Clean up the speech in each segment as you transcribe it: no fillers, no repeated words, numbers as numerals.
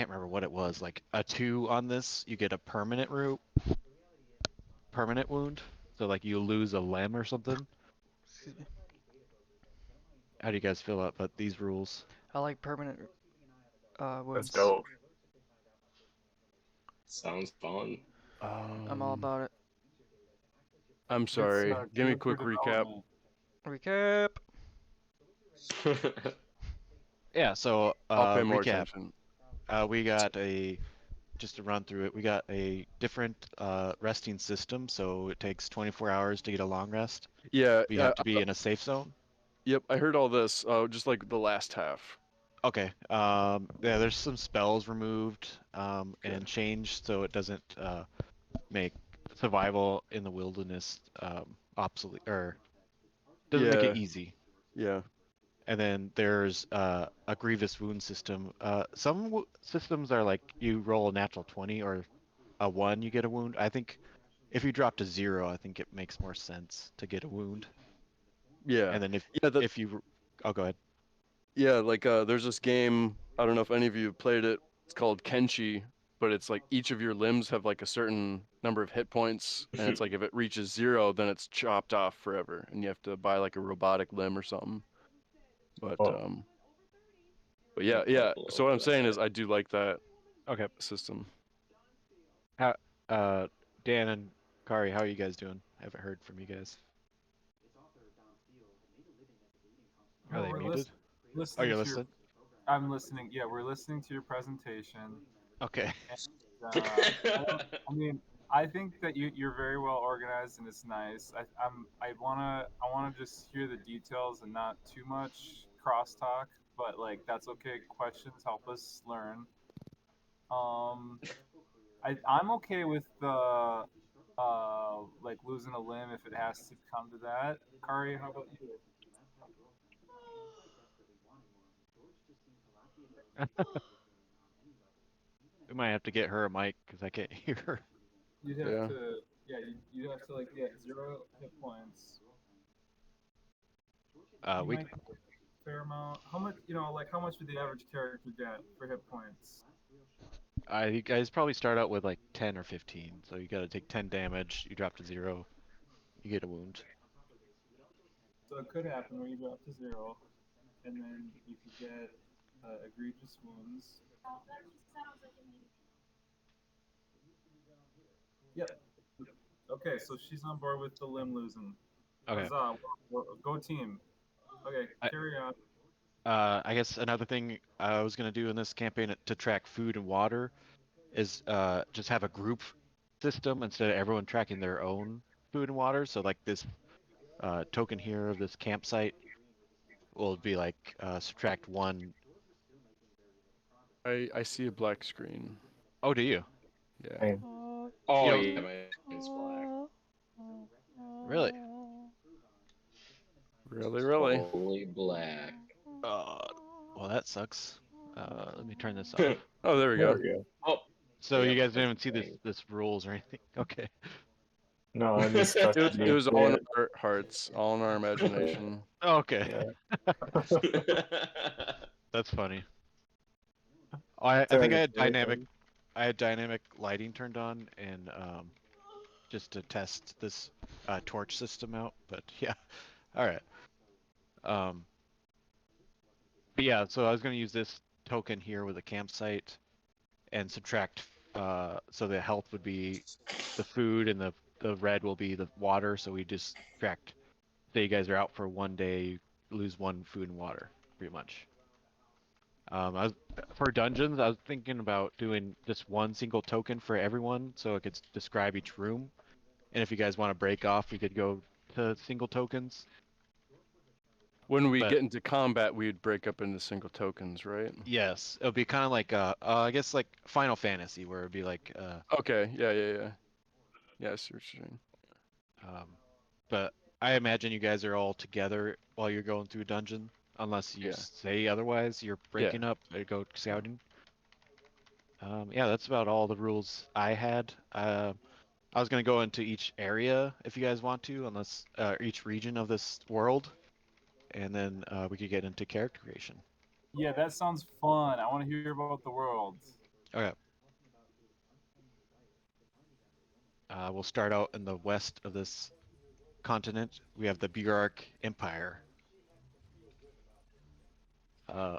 can't remember what it was, like a 2 on this, you get a permanent wound. So like you lose a limb or something. Excuse me. How do you guys feel about these rules? I like permanent That's wounds. dope. Sounds fun. I'm all about it. I'm It's sorry. Give me a character quick recap. development. Recap. Yeah, so I'll pay more recap. attention. We got just to run through it, we got a different resting system, so it takes 24 hours to get a long rest. Yeah, But you have to be in a safe zone. yep, I heard all this, just like the last half. Okay. Yeah, there's some spells removed and changed so it doesn't make survival in the wilderness obsolete or doesn't make it Yeah, easy. yeah. And then there's a grievous wound system. Some systems are like you roll a natural 20 or a 1, you get a wound. I think if you drop to 0, I think it makes more sense to get a wound. Yeah. And then Yeah, if you, oh, go ahead. yeah, like there's this game, I don't know if any of you have played it. It's called Kenshi, but it's like each of your limbs have like a certain number of hit points, and it's like if it reaches 0, then it's chopped off forever, and you have to buy like a robotic limb or something. But Oh, yeah, yeah. So what I'm saying is Website. I do like that Okay. system. How, uh, Dan and Kari, how are you guys doing? I haven't heard from you guys. Are no, they we're muted? Oh, listening you're to your. listening? I'm listening. Yeah, we're listening to your presentation. Okay. And, I mean, I think that you're very well organized and it's nice. I wanna just hear the details and not too much crosstalk, but like that's okay. Questions help us learn. Um, I'm okay with the like losing a limb if it has to come to that. Kari, how about you? We might have to get her a mic because I can't hear her. You'd have Yeah. to, yeah, you'd have to like, yeah, 0 hit points. You We might get a fair amount. How much, like how much would the average character get for hit points? you guys probably start out with like 10 or 15, so you got to take 10 damage. You drop to 0, you get a wound. So it could happen where you drop to 0, and then you could get egregious wounds. Yep. Okay, so she's on board with the limb losing. Okay. Huzzah! Go team. Okay, I, carry on. I guess another thing I was gonna do in this campaign to track food and water is just have a group system instead of everyone tracking their own food and water. So like this token here of this campsite will be like subtract 1. I see a black screen. Oh, do you? Yeah. Hey, You Oh don't yeah, mine's black. really? Really, really. Totally black. Uh, well, that sucks. Let me turn this off. Oh, there we there go. we go. Oh, So you yep, guys didn't that's even see the thing. this rules or anything? Okay. No, I just stuck It to was all in it. our hearts, all in our imagination. Okay. Yeah. That's funny. Oh, I think I had dynamic lighting turned on and just to test this torch system out. But yeah, all right. Um, but yeah, so I was gonna use this token here with a campsite and subtract. So the health would be the food and the red will be the water. So we just subtract. Say you guys are out for 1 day, you lose 1 food and water, pretty much. For dungeons, I was thinking about doing just one single token for everyone, so it could describe each room. And if you guys want to break off, we could go to single tokens. When we But get into combat, we'd break up into single tokens, right? yes, it'll be kind of like I guess like Final Fantasy, where it'd be like Okay, yeah, yeah, yeah. Yeah, I see what you're saying. um, but I imagine you guys are all together while you're going through a dungeon, unless you Yeah. say otherwise. You're Yeah. breaking up to go scouting. Yeah, that's about all the rules I had. I was gonna go into each area if you guys want to, unless each region of this world, and then we could get into character creation. Yeah, that sounds fun. I want to hear about the world. Okay. We'll start out in the west of this continent. We have the Burak Empire.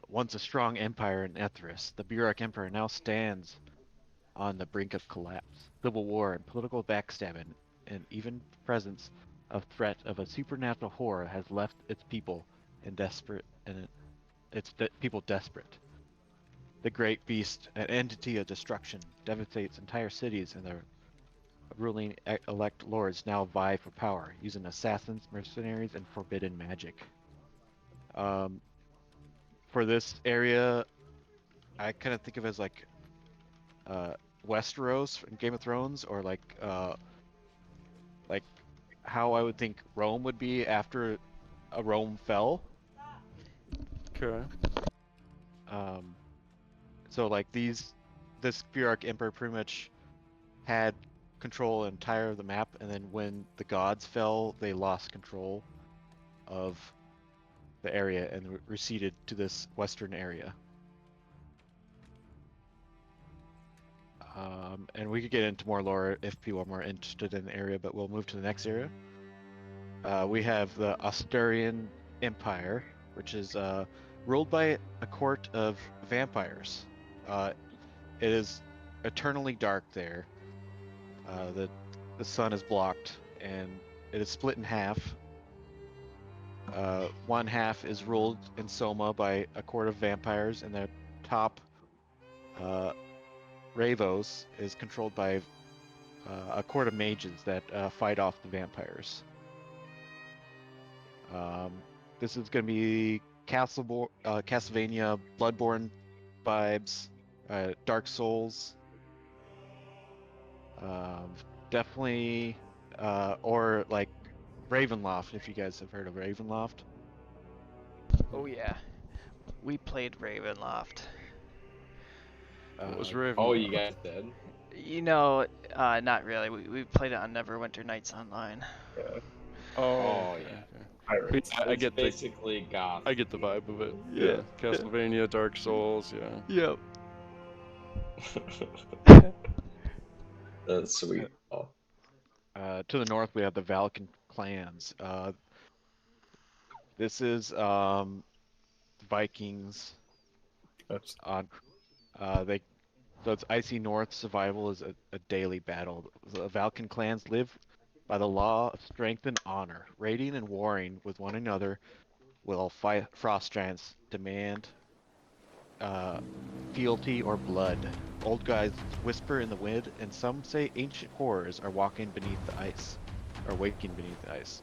Once a strong empire in Ethris, the Burak Empire now stands on the brink of collapse. Civil war and political backstabbing, and even presence of threat of a supernatural horror has left its people in desperate and people desperate. The great beast, an entity of destruction, devastates entire cities, and the ruling elect lords now vie for power, using assassins, mercenaries, and forbidden magic. Um, for this area, I kind of think of it as like Westeros in Game of Thrones, or like how I would think Rome would be after Rome fell. Okay. Um, so like this Burak Emperor pretty much had control entire of the map, and then when the gods fell, they lost control of the area and receded to this western area. And we could get into more lore if people are more interested in the area, but we'll move to the next area. We have the Asturian Empire, which is ruled by a court of vampires. It is eternally dark there. The sun is blocked, and it is split in half. One half is ruled in Soma by a court of vampires, and the top Ravos is controlled by a court of mages that fight off the vampires. This is going to be Castlevania, Bloodborne vibes, Dark Souls. Definitely, or like Ravenloft, if you guys have heard of Ravenloft. Oh yeah, we played Ravenloft. What was Uh, Raven? Oh, you guys did? You know, not really. We played it on Neverwinter Nights Online. Yeah. Oh, Oh, okay, yeah. okay. Pirates. I It's get the basically goth. I get the vibe of it. Yeah. Yeah. Castlevania, Dark Souls, yeah. Yep. That's sweet. Oh, to the north, we have the Valkan clans. This is Vikings that's on they so it's icy north. Survival is a daily battle. The Valkan clans live by the law of strength and honor, raiding and warring with one another, while frost giants demand fealty or blood. Old guys whisper in the wind, and some say ancient horrors are walking beneath the ice, or waking beneath the ice.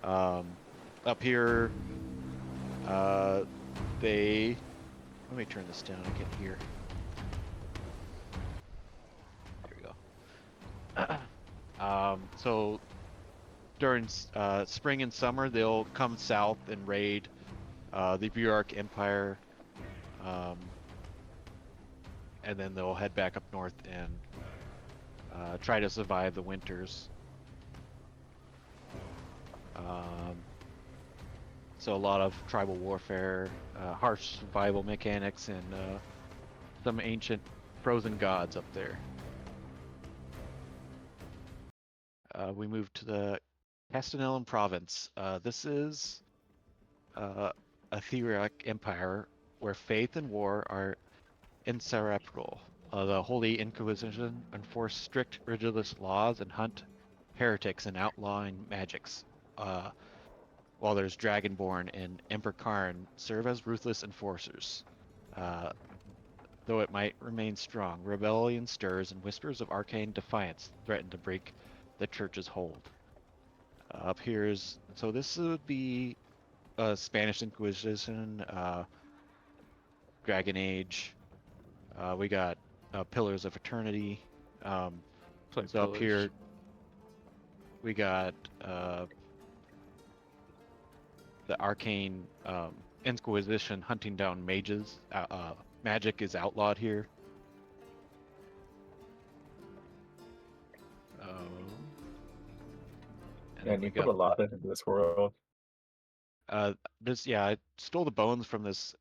Up here, they. Let me turn this down. I can't hear. There we go. So during spring and summer, they'll come south and raid the Burak Empire, and then they'll head back up north and try to survive the winters. So a lot of tribal warfare, harsh survival mechanics, and some ancient frozen gods up there. We move to the Castellan province. This is a Theriac empire where faith and war are inseparable. The Holy Inquisition enforce strict religious laws and hunt heretics and outlawing magics. While there's Dragonborn and Emperor Karn serve as ruthless enforcers. Though it might remain strong, rebellion stirs and whispers of arcane defiance threaten to break the church's hold. Up here is so this would be Spanish Inquisition, Dragon Age. We got Pillars of Eternity. Play So up Pillars. here we got the arcane Inquisition hunting down mages. Magic is outlawed here. and you put a lot into this world. I stole the bones from this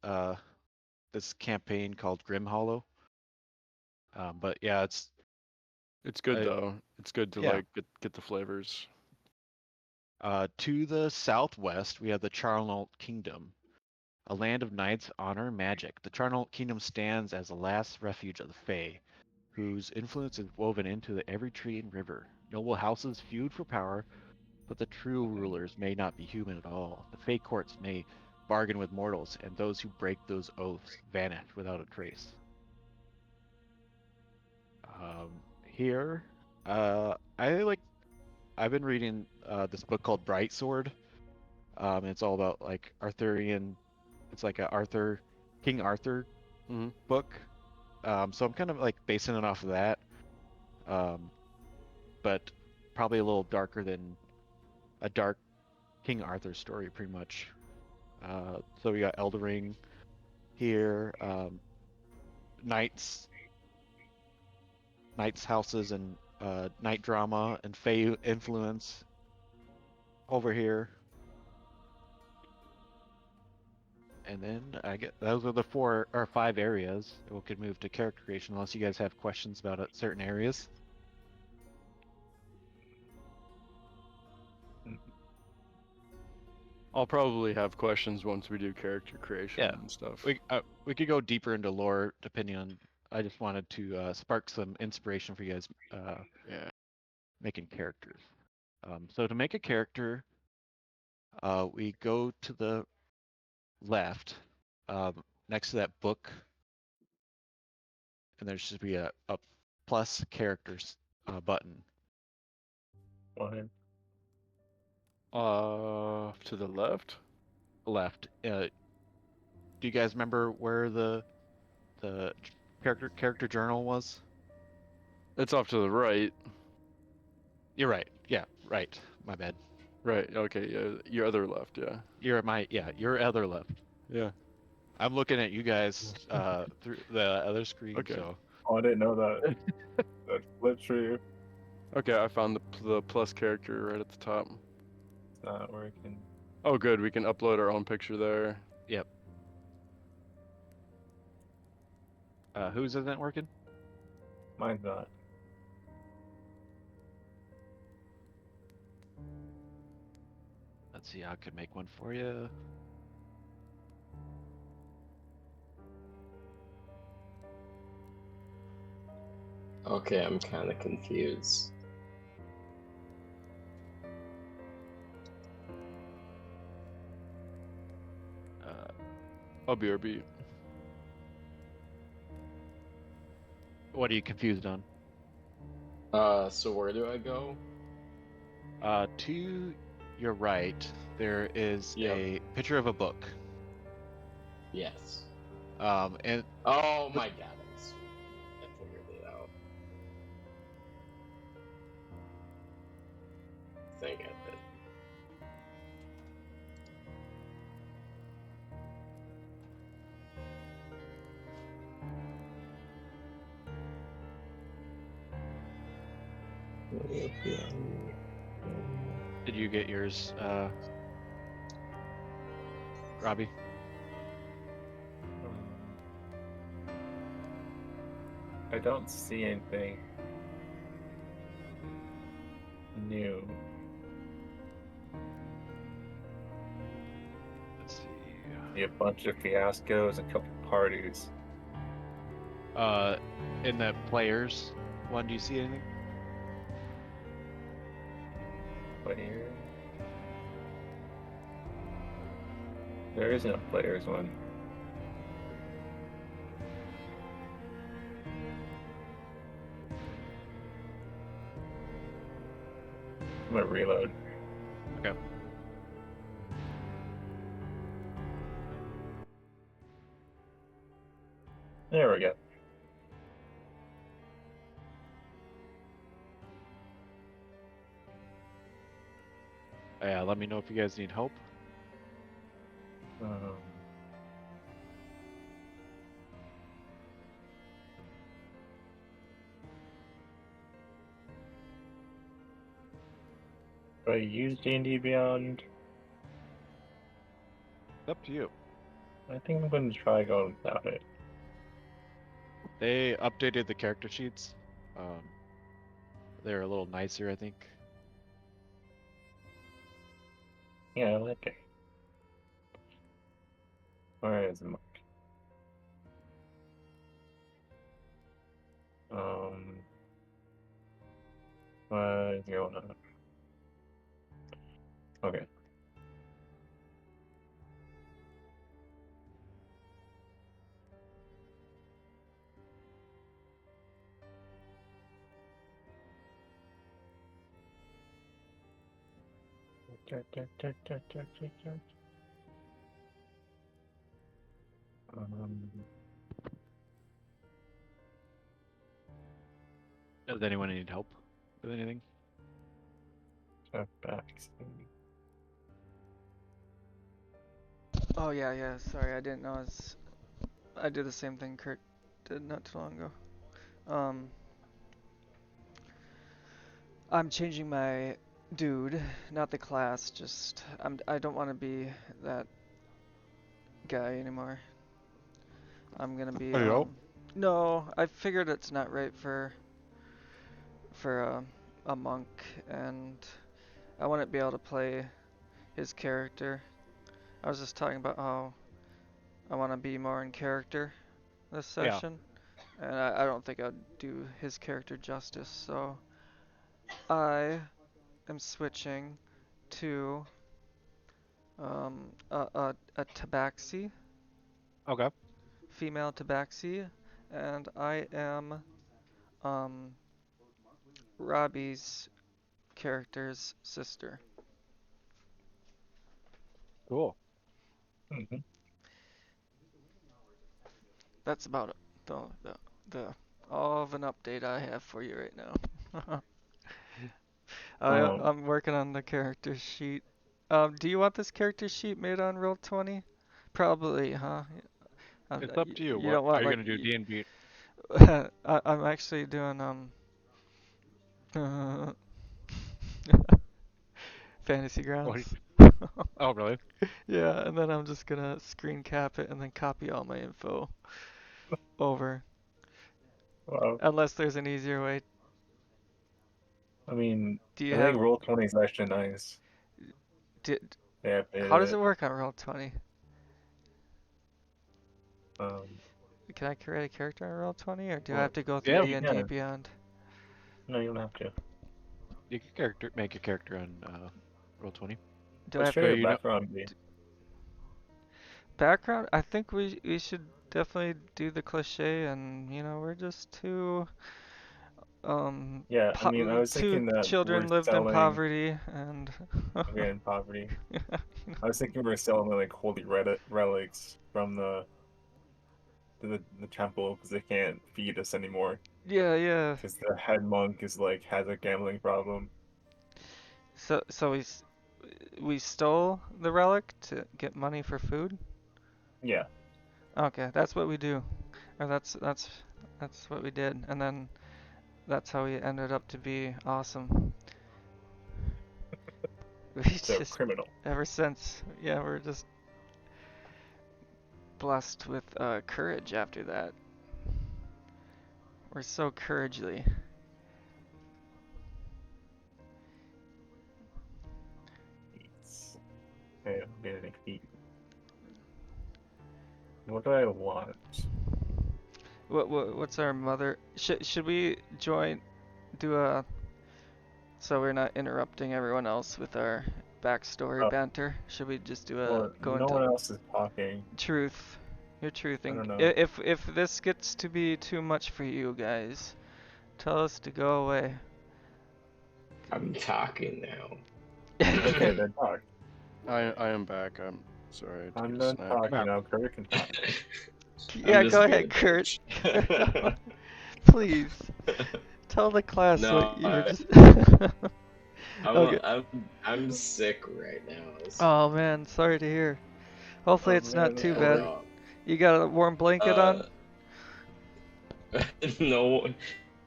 this campaign called Grim Hollow. But yeah, It's good I- though. It's good to yeah. like get the flavors. To the southwest, we have the Charnel Kingdom, a land of knights, honor, and magic. The Charnel Kingdom stands as the last refuge of the Fae, whose influence is woven into every tree and river. Noble houses feud for power, but the true rulers may not be human at all. The Fae courts may bargain with mortals, and those who break those oaths vanish without a trace. Here, I've been reading this book called Bright Sword. It's all about like Arthurian. It's like a King Arthur Mhm. book. So I'm kind of like basing it off of that. But probably a little darker than a dark King Arthur story, pretty much. So we got Eldering here, knights houses, and knight drama and Fey influence over here. And then I get those are the 4 or 5 areas. We could move to character creation unless you guys have questions about certain areas. I'll probably have questions once we do character creation Yeah. and stuff. We could go deeper into lore depending on. I just wanted to spark some inspiration for you guys Yeah. making characters. So to make a character, we go to the left, next to that book, and there should be a plus characters button. Fine. To the left. Left. Do you guys remember where the character journal was? It's off to the right. You're right. Yeah, right. My bad. Right. Okay. Yeah. Your other left. Yeah. You're at your other left. Yeah. I'm looking at you guys through the other screen. Okay. So Oh, I didn't know that. That flipped for you. Okay. I found the plus character right at the top. It's not working. Oh, good. We can upload our own picture there. yep. Whose isn't working? Mine's not. Let's see. I could make one for you. Okay, I'm kind of confused. I'll BRB. What are you confused on? So where do I go? To your right, there is Yep. a picture of a book. Yes. And Oh my god, I'm sweet. I figured it out. I think I did. did you get yours, Robbie? I don't see anything new. Let's see. See a bunch of fiascos, a couple parties. In the players one, do you see anything? Player. There isn't a players one. I'm gonna reload. Okay. There we go. Yeah, let me know if you guys need help. Um, do I use D&D Beyond? It's up to you. I think I'm going to try going without it. They updated the character sheets. Um, they're a little nicer, I think. Yeah, I like it. Where is Mark? What is going on? Okay. Um, Does anyone need help with anything? check back. Oh yeah. Sorry, I didn't know. I did the same thing Kurt did not too long ago. I'm changing my dude, not the class. Just I don't want to be that guy anymore. I'm gonna be no. I figured it's not right for a monk, and I want to be able to play his character. I was just talking about how I want to be more in character this session, and I don't think I'd do his character justice, so I am switching to a tabaxi, Okay. female tabaxi, and I am Robbie's character's sister. Cool. Mhm. That's about it. The all of an update I have for you right now. I'm working on the character sheet. Do you want this character sheet made on Roll20? Probably, huh? It's up to you. You What don't want are you like gonna do? D&B? I'm actually doing Fantasy Grounds. Oh, really? Yeah, and then I'm just gonna screen cap it and then copy all my info over. Wow. Unless there's an easier way. I mean, Do you I have? think Roll20 is actually nice. Yeah, How does it work on Roll20? Can I create a character on Roll20, or do I have to go through yeah, D&D yeah. Beyond? No, you don't have to. You can make a character on Roll20. Do I What have should to- your you know- background be? background? I think we should definitely do the cliche, and we're just Yeah, I mean, I was two thinking that children we're lived in selling poverty, and in poverty. I was thinking we were selling like holy relics from the temple because they can't feed us anymore. yeah. Because the head monk is like has a gambling problem. So we stole the relic to get money for food. Yeah. Okay, that's what we do, or that's what we did, and then that's how we ended up to be awesome. We So just criminal. ever since, yeah, we're just blessed with courage after that. We're so couragely. Okay, I'm getting feet. What do I want? What's our mother? Should we do a, so we're not interrupting everyone else with our backstory banter? Should we just do a Well, no one else is talking. truth? You're truthing. I don't know. If this gets to be too much for you guys, tell us to go away. I'm talking now. Okay, then talk. I am back. I'm sorry. I I'm took a done snack. talking now. Kirk can talk. Yeah, just go being ahead, a Kurt. bitch. Please tell the class No, what you were just. Okay. I'm sick right now. Oh man, sorry to hear. Hopefully it's not too bad. Uh, You got a warm blanket on? No,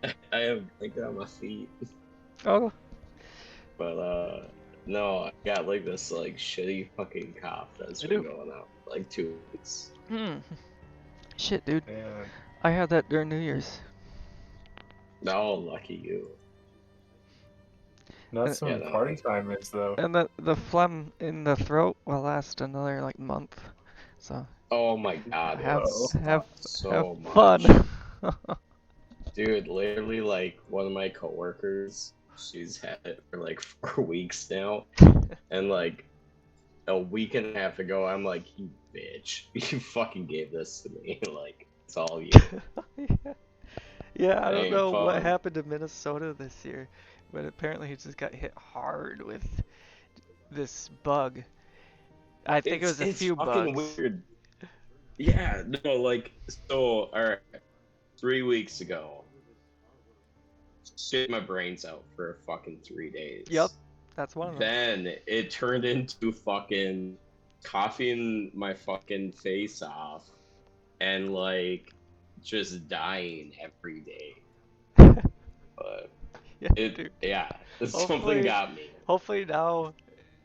I have a blanket on my feet. Oh. But no, I got like this like shitty fucking cough that's been going on for like 2 weeks. Shit, dude. Yeah. I had that during New Year's. No, lucky you. That's And, Yeah, some no. party time is though. and the phlegm in the throat will last another like month. So Oh my god, have it have sucks have so fun. much. Dude, literally, like, one of my coworkers, she's had it for like 4 weeks now. And, like, a week and a half ago, I'm like, you bitch. You fucking gave this to me. Like, it's all you. Yeah. Yeah, I don't Ain't know what fun. happened to Minnesota this year, but apparently he just got hit hard with this bug. I think it was a It's few fucking bugs. weird. Yeah, no, like, so, alright, 3 weeks ago, shit my brains out for fucking 3 days. Yep, that's one of them. Then it turned into fucking coughing my fucking face off and like just dying every day. But Yeah, dude. yeah, something Hopefully, got me. hopefully now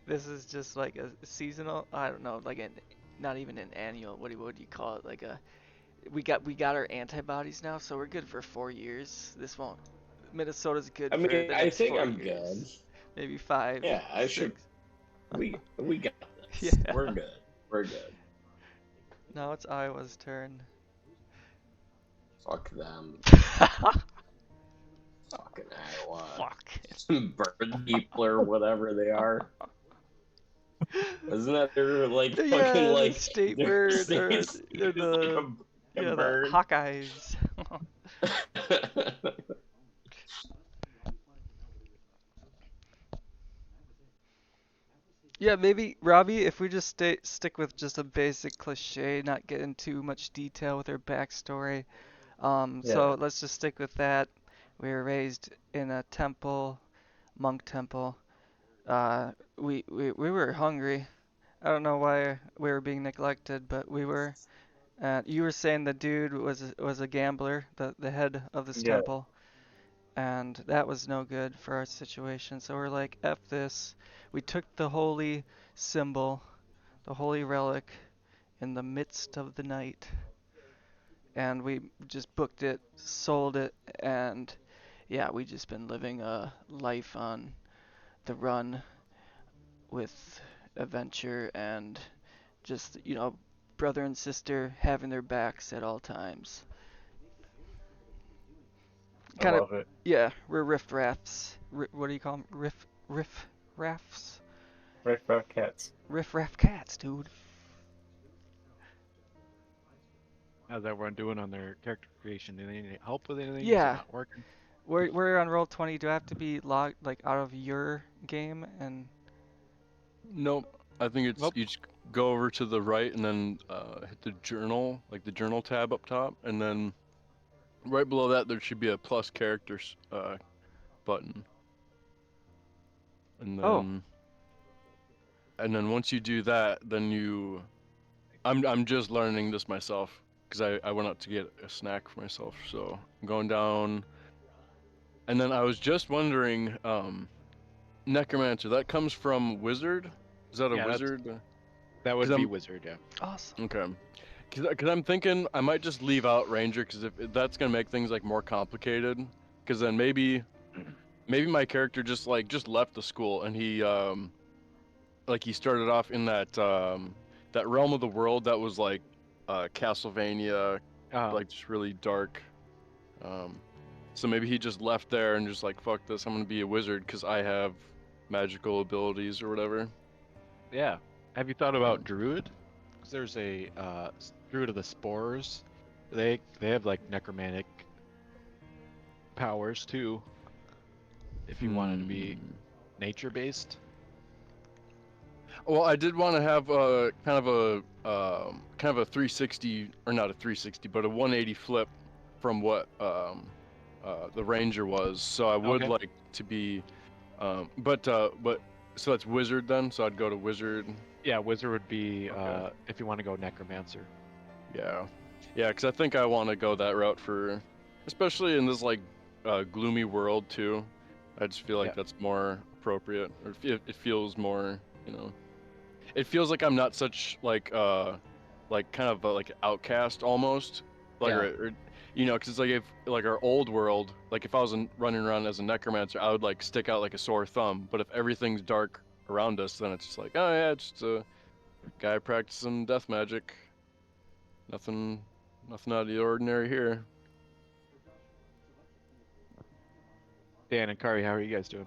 this is just like a seasonal. I don't know, like not even an annual. What do you call it? Like we got our antibodies now, so we're good for 4 years. This won't. Minnesota's good I for mean, the I next think 4 years. I'm good. Maybe 5, Yeah, I 6. should. We got this. Yeah. We're good. We're good. Now it's Iowa's turn. Fuck them. Fucking Iowa. Fuck. Bird people or whatever they are. Isn't that their like Yeah, fucking the like state their bird or state the is like a the bird? Hawkeyes. Yeah, maybe Robbie, if we just stick with just a basic cliche, not get into too much detail with her backstory. So Yeah. let's just stick with that. We were raised in a temple, monk temple. We were hungry. I don't know why we were being neglected, but we were. You were saying the dude was a gambler, the head of this Yeah. temple, and that was no good for our situation. So we're like, F this. We took the holy symbol, the holy relic, in the midst of the night, and we just booked it, sold it, and yeah, we just been living a life on the run with adventure and just, brother and sister having their backs at all times. I Kind of, love it. yeah, we're riff raffs. What do you call them? Riff raffs? Riff Raff Cats. Riff raff cats, dude. How's everyone doing on their character creation? Do they need help with anything? Is it Yeah, not working? we're on roll 20. Do I have to be logged like out of your game and? Nope. I think it's Nope. you just go over to the right and then hit the journal, like the journal tab up top, and then right below that there should be a plus characters button. And Oh. then once you do that, then I'm just learning this myself because I went out to get a snack for myself. So I'm going down, and then I was just wondering, necromancer, that comes from wizard? Is that a Yeah, wizard? that would 'Cause be I'm- wizard, yeah. Awesome. Okay. Because I'm thinking I might just leave out ranger because if that's gonna make things like more complicated. Because then maybe my character just left the school and he he started off in that realm of the world that was like Castlevania, like just really dark. So maybe he just left there and just like, fuck this, I'm gonna be a wizard because I have magical abilities or whatever. Yeah. Have you thought about druid? Because there's a druid of the spores. They have like necromantic powers too. If you wanted to be nature based. Well, I did want to have kind of a 360, or not a 360, but a 180 flip from what the ranger was. So I would Okay. like to be, but so that's wizard then. So I'd go to wizard. Yeah, wizard would be Okay. if you want to go necromancer. Yeah, because I think I want to go that route for, especially in this like gloomy world too. I just feel like that's more appropriate, or it feels more, It feels like I'm not such like kind of like outcast almost, like Yeah. You know, because like if like our old world, like if I was running around as a necromancer, I would like stick out like a sore thumb. But if everything's dark around us, then it's just like, oh yeah, just a guy practicing death magic. Nothing out of the ordinary here. Dan and Kari, how are you guys doing?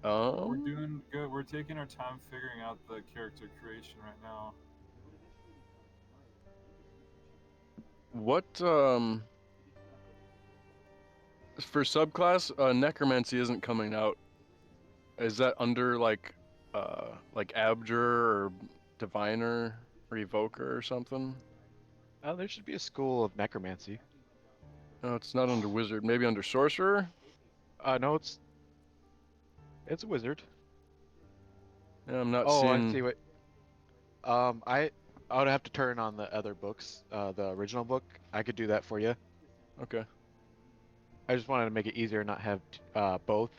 We're doing good. We're taking our time figuring out the character creation right now. What for subclass, necromancy isn't coming out. Is that under like Abjure or Diviner or Evoker or something? Oh, there should be a school of necromancy. No, it's not under Wizard. Maybe under Sorcerer? No, it's a wizard. Yeah, I'm not Oh, seeing. I see what. I would have to turn on the other books, the original book. I could do that for you. Okay. I just wanted to make it easier, not have both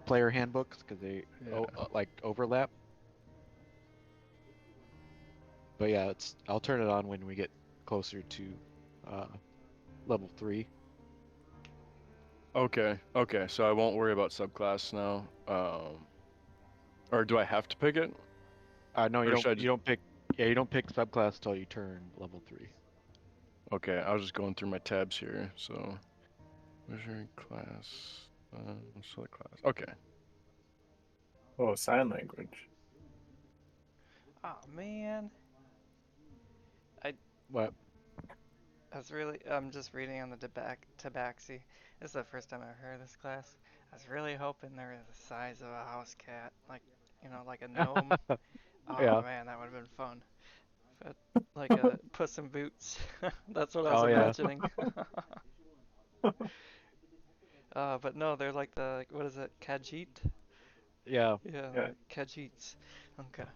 player handbooks because they Yeah. like overlap. But yeah, I'll turn it on when we get closer to level 3. Okay. Okay. So I won't worry about subclass now. Or do I have to pick it? No, you Or don't. should I just... You don't pick. Yeah, you don't pick subclass till you turn level 3. Okay, I was just going through my tabs here. So, wizard class, select class. Okay. Oh, sign language. Oh man. What? I'm just reading on the Tabaxi. This is the first time I've heard of this class. I was really hoping they were the size of a house cat, like, like a gnome. Oh Yeah. man, that would have been fun. But like a Puss in Boots. That's what I was Oh yeah. imagining. But no, they're like what is it, Khajiit? Yeah. Yeah, Yeah. like Khajiits. Okay.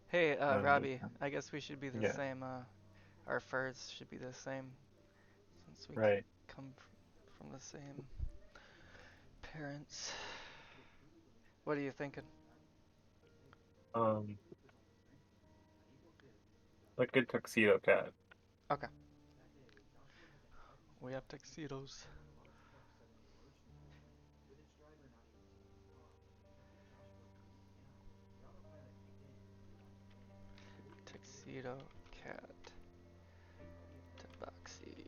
Hey, Robbie, I guess we should be the Yeah. same, our furs should be the same, since we Right. come from the same parents. What are you thinking? Like a tuxedo cat. Okay. We have tuxedos. Tuxedo cat. Tabaxi.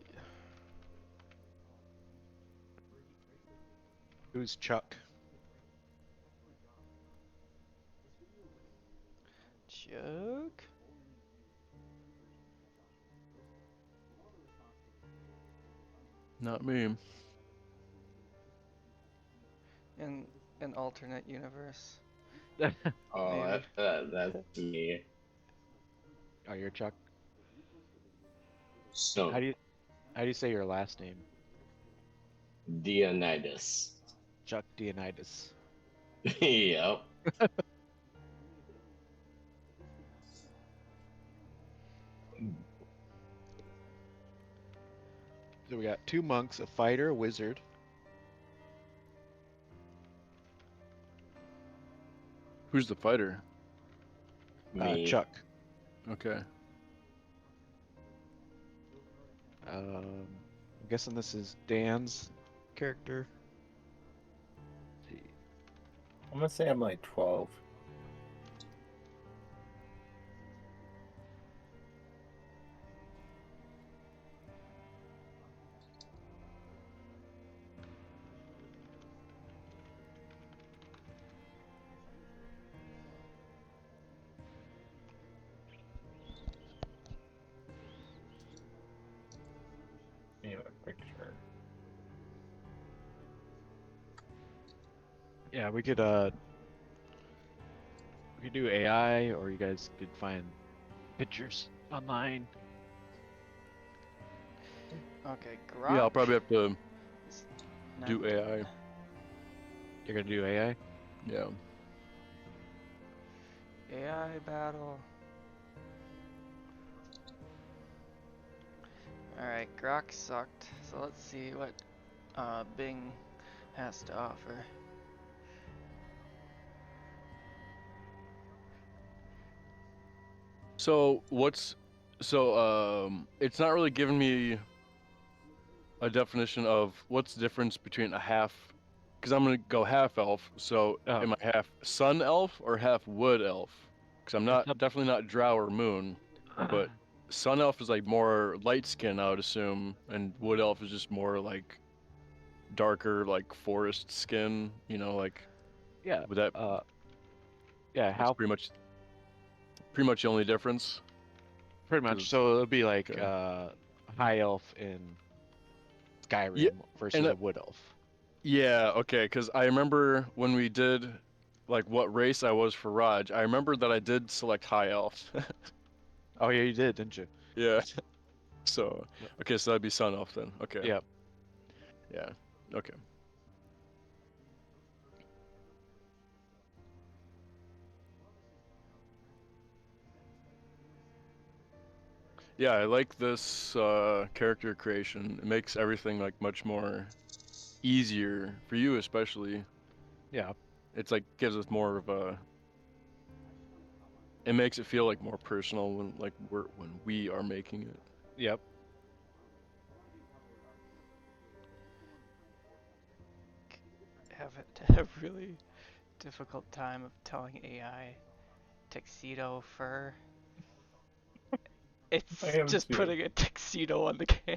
Who's Chuck? Chuck? Not me. In an alternate universe. Oh, Maybe. that's me. Oh, you're Chuck. So, How do you say your last name? Dionysus. Chuck Dionysus. Yep. So we got 2 monks, a fighter, a wizard. Who's the fighter? Me. Chuck. Okay. I'm guessing this is Dan's character. Let's see. I'm gonna say I'm like 12. Anyway, picture. Yeah, we could do AI, or you guys could find pictures online. Okay, Grok. Yeah, I'll probably have to is do not- AI. You're gonna do AI? Yeah. AI battle. Alright, Grok sucked. So let's see what Bing has to offer. So it's not really giving me a definition of what's the difference between a half, because I'm gonna go half elf. So Oh. am I half sun elf or half wood elf? Because I'm It's not definitely not drow or moon, but sun elf is like more light skin, I would assume, and wood elf is just more like darker, like forest skin. You know, like yeah. would that Yeah. that's How pretty much the only difference. pretty much. 'Cause- So it'll be like okay. high elf in Skyrim Yeah, versus and a wood elf. yeah, okay, because I remember when we did like what race I was for Raj, I remember that I did select high elf. Oh yeah, you did, didn't you? Yeah. So okay, so that'd be sun elf then. Okay. Yep. Yeah. Okay. Yeah, I like this character creation. It makes everything like much more easier for you, especially. Yeah. It's like gives us more of a. It makes it feel like more personal when we are making it. Yep. Have a really difficult time of telling AI tuxedo fur. It's I am just too. putting a tuxedo on the can.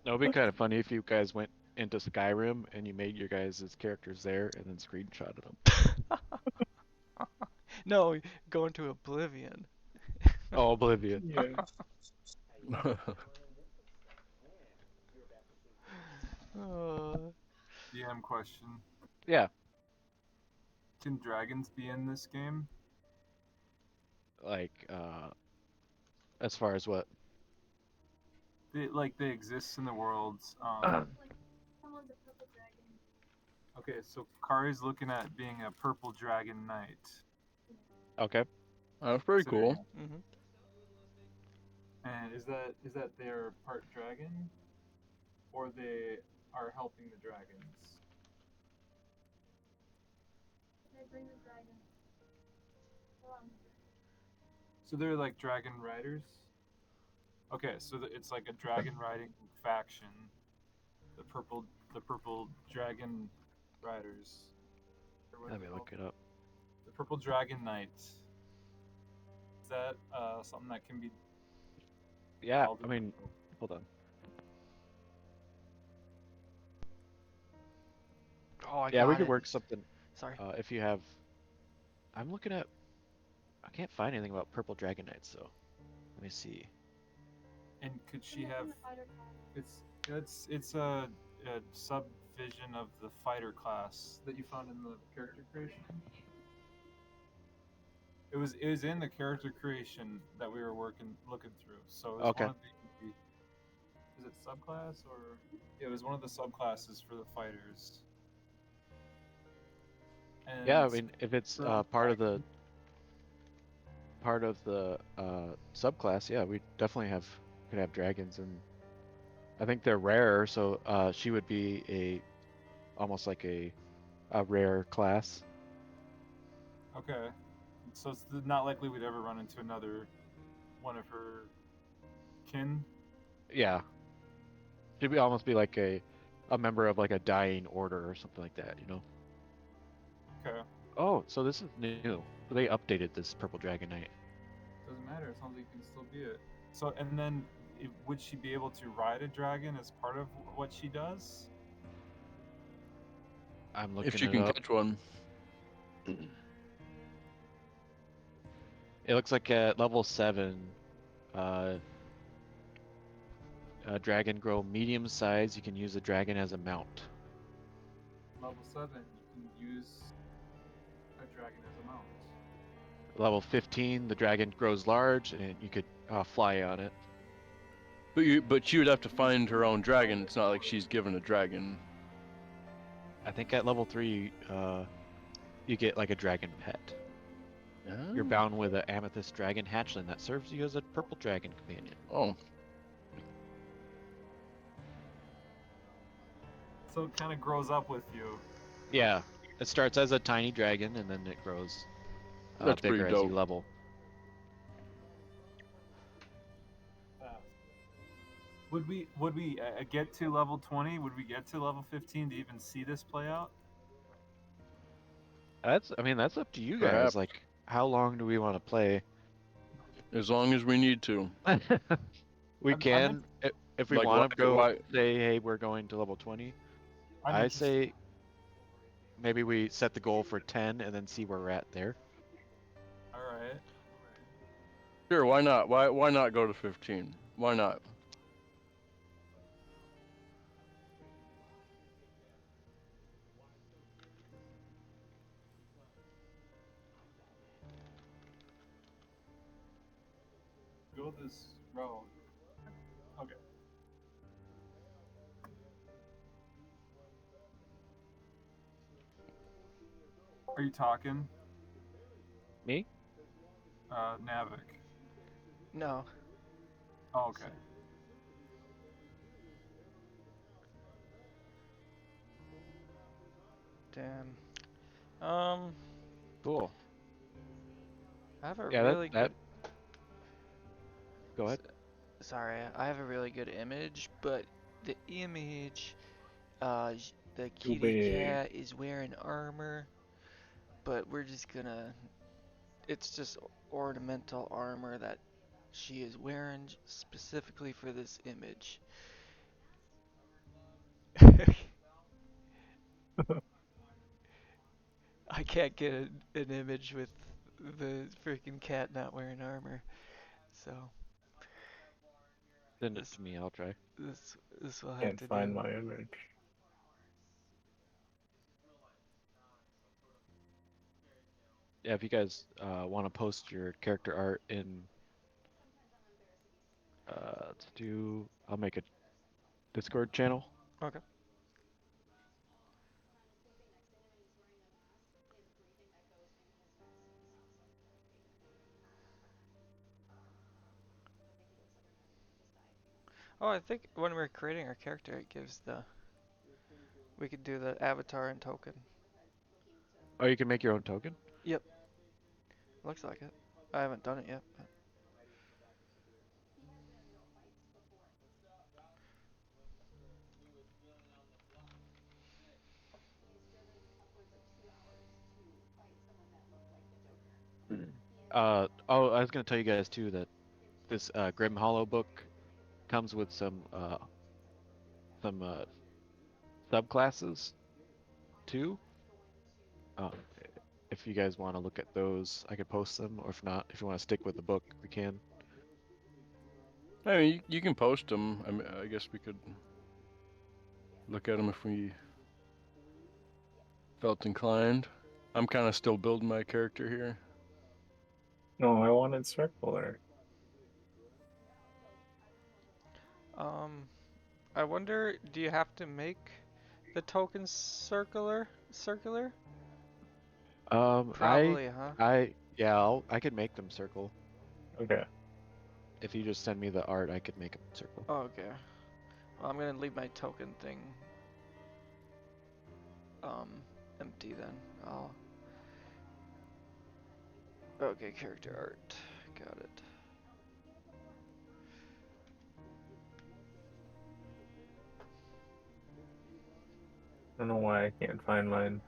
That would be kind of funny if you guys went into Skyrim and you made your guys' characters there and then screenshotted them. No, go into Oblivion. Oh, Oblivion. Yeah. DM question: Yeah. Can dragons be in this game? Like, as far as what? They exist in the world. Okay, so Kari's looking at being a purple dragon knight. Okay. That's pretty cool. Mhm. And is that they're part dragon, or they are helping the dragons? So they're like dragon riders. Okay, so it's like a dragon riding faction. The purple dragon riders. Or what Let are me they look called? it up. The purple dragon knight. Is that something that can be? Yeah. called I in- mean, hold on. Oh, I Yeah, we got could it. work something. Sorry. If you have, I'm looking at. I can't find anything about purple dragon knights, so let me see. And could she have? It's a subdivision of the fighter class that you found in the character creation. It was in the character creation that we were looking through. So it was Okay. one of the. Is it subclass or? Yeah, it was one of the subclasses for the fighters. And Yeah, I mean, if it's for part of the subclass, yeah, we definitely could have dragons, and I think they're rare, so she would be almost like a rare class. Okay, so it's not likely we'd ever run into another one of her kin. Yeah, she'd be almost be like a member of like a dying order or something like that, you know? Okay, Oh, so this is new. They updated this purple dragon knight. doesn't matter as long as you can still be it. So and then would she be able to ride a dragon as part of what she does? I'm If looking you it can up. catch one. It looks like at level 7, dragon grow medium size. You can use a dragon as a mount. Level 7, you can use a dragon as a mount. Level 15, the dragon grows large, and you could fly on it. But she would have to find her own dragon. It's not like she's given a dragon. I think at level 3, you get like a dragon pet. You're bound with an amethyst dragon hatchling that serves you as a purple dragon companion. Oh. So it kind of grows up with you. Yeah, it starts as a tiny dragon, and then it grows. That's bigger pretty as you dope. level. Would we get to level 20? Would we get to level 15 to even see this play out? I mean, that's up to you guys. Perhaps. Like, how long do we want to play? As long as we need to. We I'm can, if we Like, want to go why? say, hey, we're going to level 20. I'm I interested. say maybe we set the goal for 10 and then see where we're at there. All right. Sure, why not? Why not go to 15? Why not? Go this road. Okay. Are you talking? Me? Navik. No. Oh, okay. Damn. Cool. I have a Yeah, really that. good. Go ahead. Sorry, I have a really good image, but the image, the Too kitty big. cat is wearing armor, but we're just gonna. It's just ornamental armor that she is wearing specifically for this image. I can't get an image with the freaking cat not wearing armor, so Send it this to me. I'll try. this will have Can't to find do. my image. Yeah, if you guys want to post your character art in, let's do. I'll make a Discord channel. Okay. Oh, I think when we're creating our character, it gives the. We could do the avatar and token. Oh, you can make your own token. Yep. Looks like it. I haven't done it yet. But... Oh, I was gonna tell you guys too that this Grim Hollow book comes with some subclasses too. Um, if you guys want to look at those, I could post them, or if not, if you want to stick with the book, we can. I mean, you can post them. I mean, I guess we could look at them if we felt inclined. I'm kind of still building my character here. No, I wanted circular. I wonder, do you have to make the token circular? Circular? Probably, huh? Yeah, I could make them circle. Okay. If you just send me the art, I could make them circle. Oh, okay. Well, I'm gonna leave my token thing empty then. I'll. Okay, character art. Got it. I don't know why I can't find mine.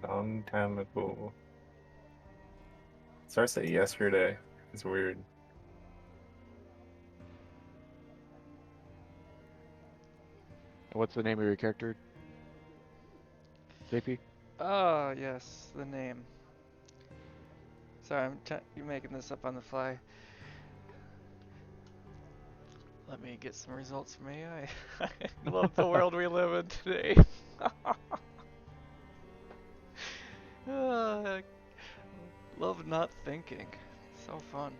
Long time ago. Starts at yesterday. It's weird. And what's the name of your character, JP? Oh, yes, the name. Sorry, you're making this up on the fly. Let me get some results from AI. I love the world we live in today. Love not thinking. So fun.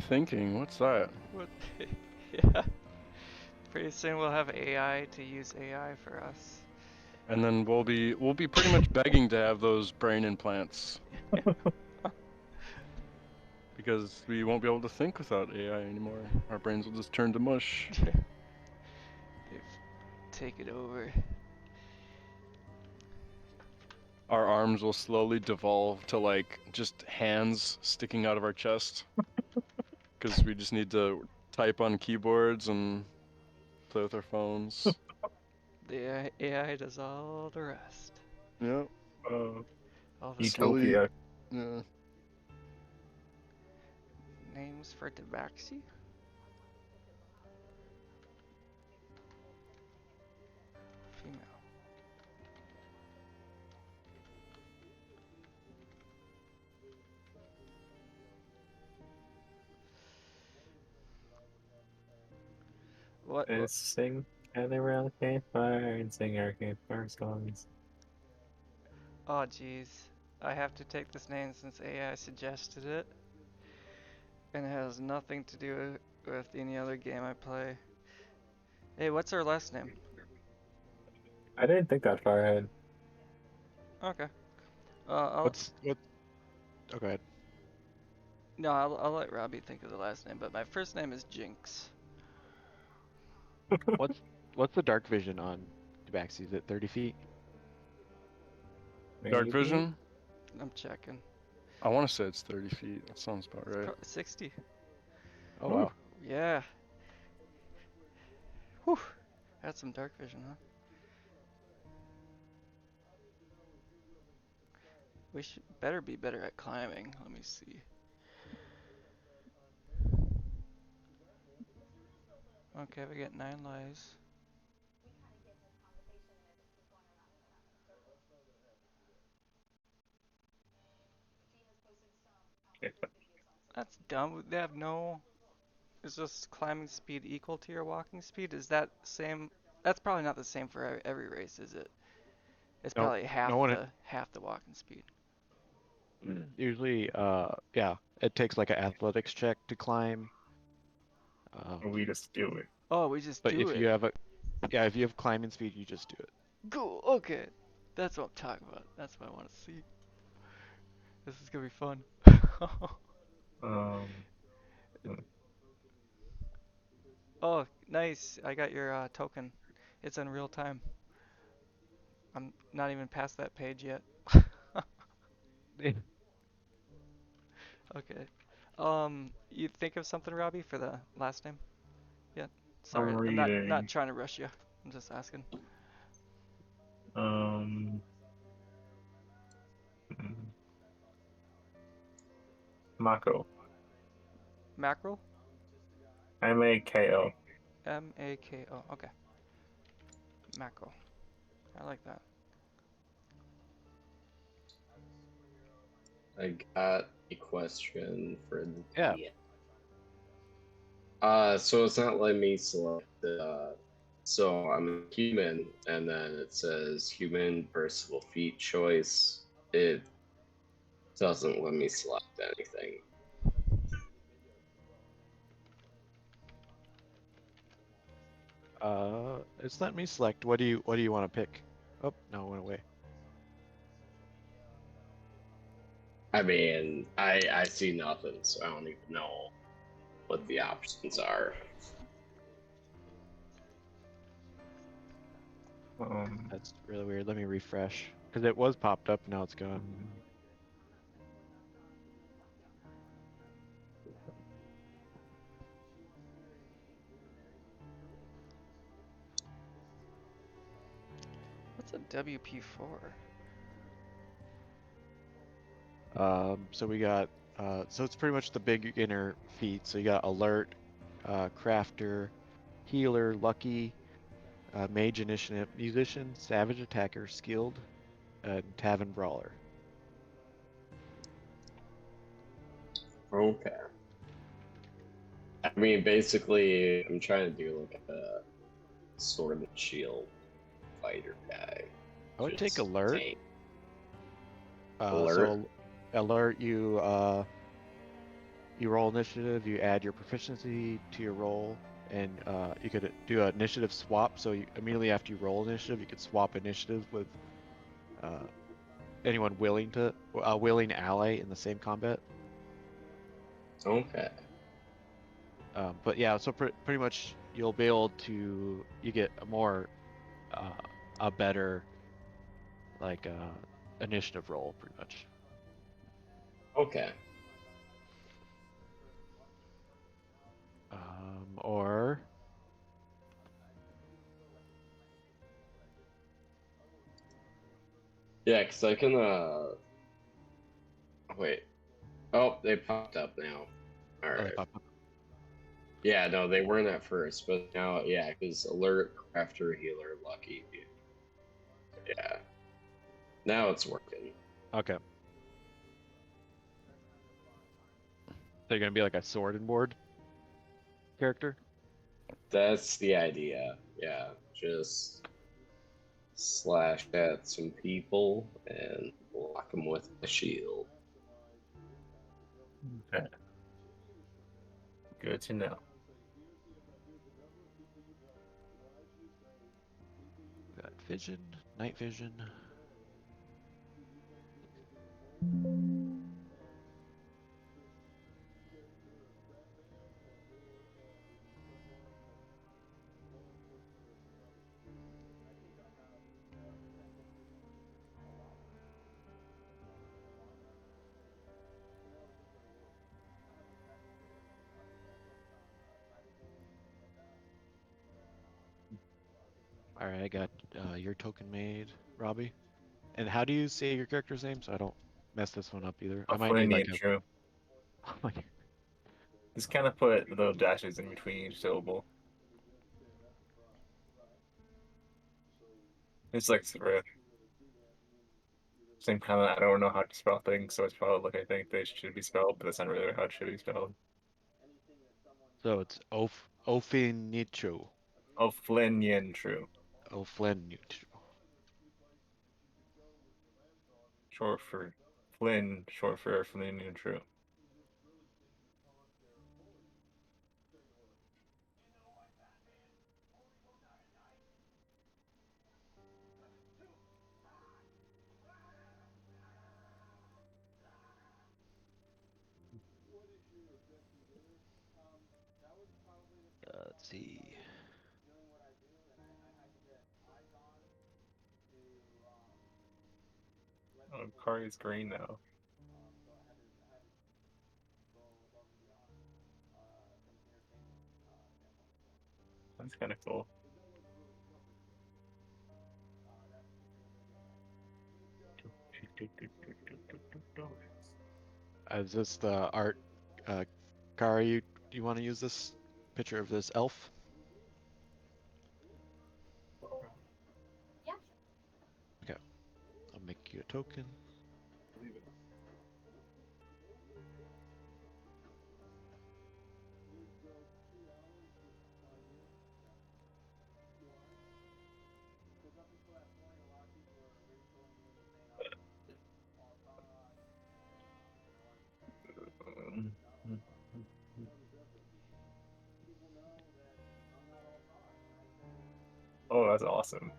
Thinking, what's that? What? Yeah. Pretty soon we'll have AI to use AI for us. And then we'll be pretty much begging to have those brain implants. Because we won't be able to think without AI anymore. Our brains will just turn to mush. They've taken over. our arms will slowly devolve to like just hands sticking out of our chest. Because we just need to type on keyboards and play with our phones. The AI does all the rest. Yeah. All the Utopia. Yeah. names for Tabaxi? Female. What? Let's sing gather around the campfire and sing our campfire songs. Oh, jeez. I have to take this name since AI suggested it. And it has nothing to do with any other game I play. Hey, what's our last name? I didn't think that far ahead. Okay. I'll, What's what? Oh, go ahead. no, I'll let Robbie think of the last name, but my first name is Jinx. What's the dark vision on Tabaxi? Is it 30 feet? Dark Maybe? vision? I'm checking. I want to say it's 30 feet. That sounds about It's right. 60. Oh wow. Yeah. Whew. That's some dark vision, huh? We should better be better at climbing. Let me see. Okay, we get 9 lives. That's dumb. They have no. Is just climbing speed equal to your walking speed? Is that same? That's probably not the same for every race, is it? It's No, probably half no one. the walking speed. Usually, yeah, it takes like an athletics check to climb. We just do it. Oh, we just But do if it. you have if you have climbing speed, you just do it. Cool. Okay, that's what I'm talking about. That's what I want to see. This is gonna be fun. Um, Oh, nice. I got your token. It's in real time. I'm not even past that page yet. Okay. You think of something, Robbie, for the last name? Yeah. Sorry, I'm I'm not reading. trying to rush you. I'm just asking. Um, Mako. Mackerel? Mako. Mako. Okay. Mackerel. I like that. I got a question for the Yeah. so it's not letting me select so I'm a human, and then it says human versatile feat choice. It doesn't let me select anything. It's letting me select. What do you want to pick? Oh no, it went away. I mean, I see nothing, so I don't even know what the options are. That's really weird. Let me refresh because it was popped up. Now it's gone. What's a WP4? So we got so it's pretty much the beginner feat. So you got alert, crafter, healer, lucky, mage initiative, musician, savage attacker, skilled, and tavern brawler. Okay. I mean, basically, I'm trying to do like a sword and shield fighter guy. I would take Just alert. tank. So Alert? alert you you roll initiative, you add your proficiency to your roll, and you could do an initiative swap. So you, immediately after you roll initiative, you could swap initiative with anyone willing to a willing ally in the same combat. Okay. But yeah, so pretty much you'll be able to you get a more a better like initiative roll, pretty much. Okay. Or Yeah, because I can, wait. Oh, they popped up now. oh, they Alright. pop up. Yeah, no, they weren't at first, but now, yeah, because alert, crafter, healer, lucky. Yeah. Now it's working. Okay. So you're gonna be like a sword and board character? That's the idea. Yeah, just slash at some people and block them with a shield. Okay. Good to know. Got vision, night vision. All right, I got your token made, Robbie. And how do you say your character's name so I don't mess this one up either? I A might need like Flynn a. true. Oh my. Just kind of put little dashes in between each syllable. It's like thrift. Same kind of, I don't know how to spell things, so it's probably like I think they should be spelled, but that's not really how it should be spelled. So it's Ofinichu. Oh, Flynn true. Oflenichu. Short for Flynn, short for Flynn true. Let's see. Oh, car is green now. That's kind of cool. Is this the art, Kari? You want to use this picture of this elf? Okay, I'll make you a token. Oh, that's awesome.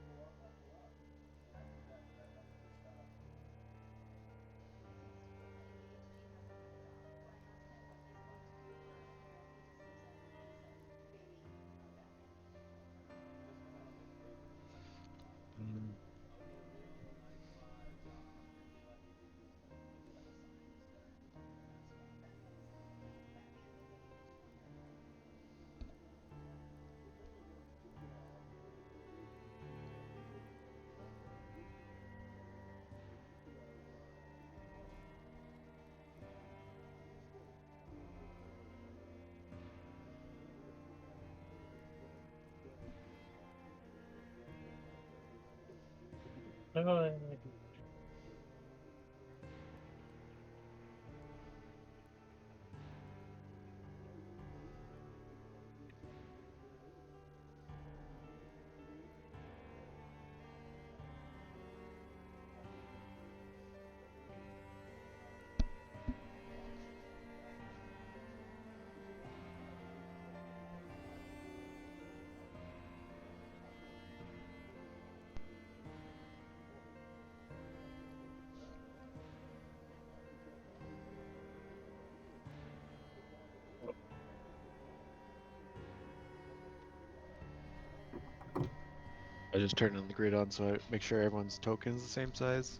I just turned on the grid on so I make sure everyone's token is the same size.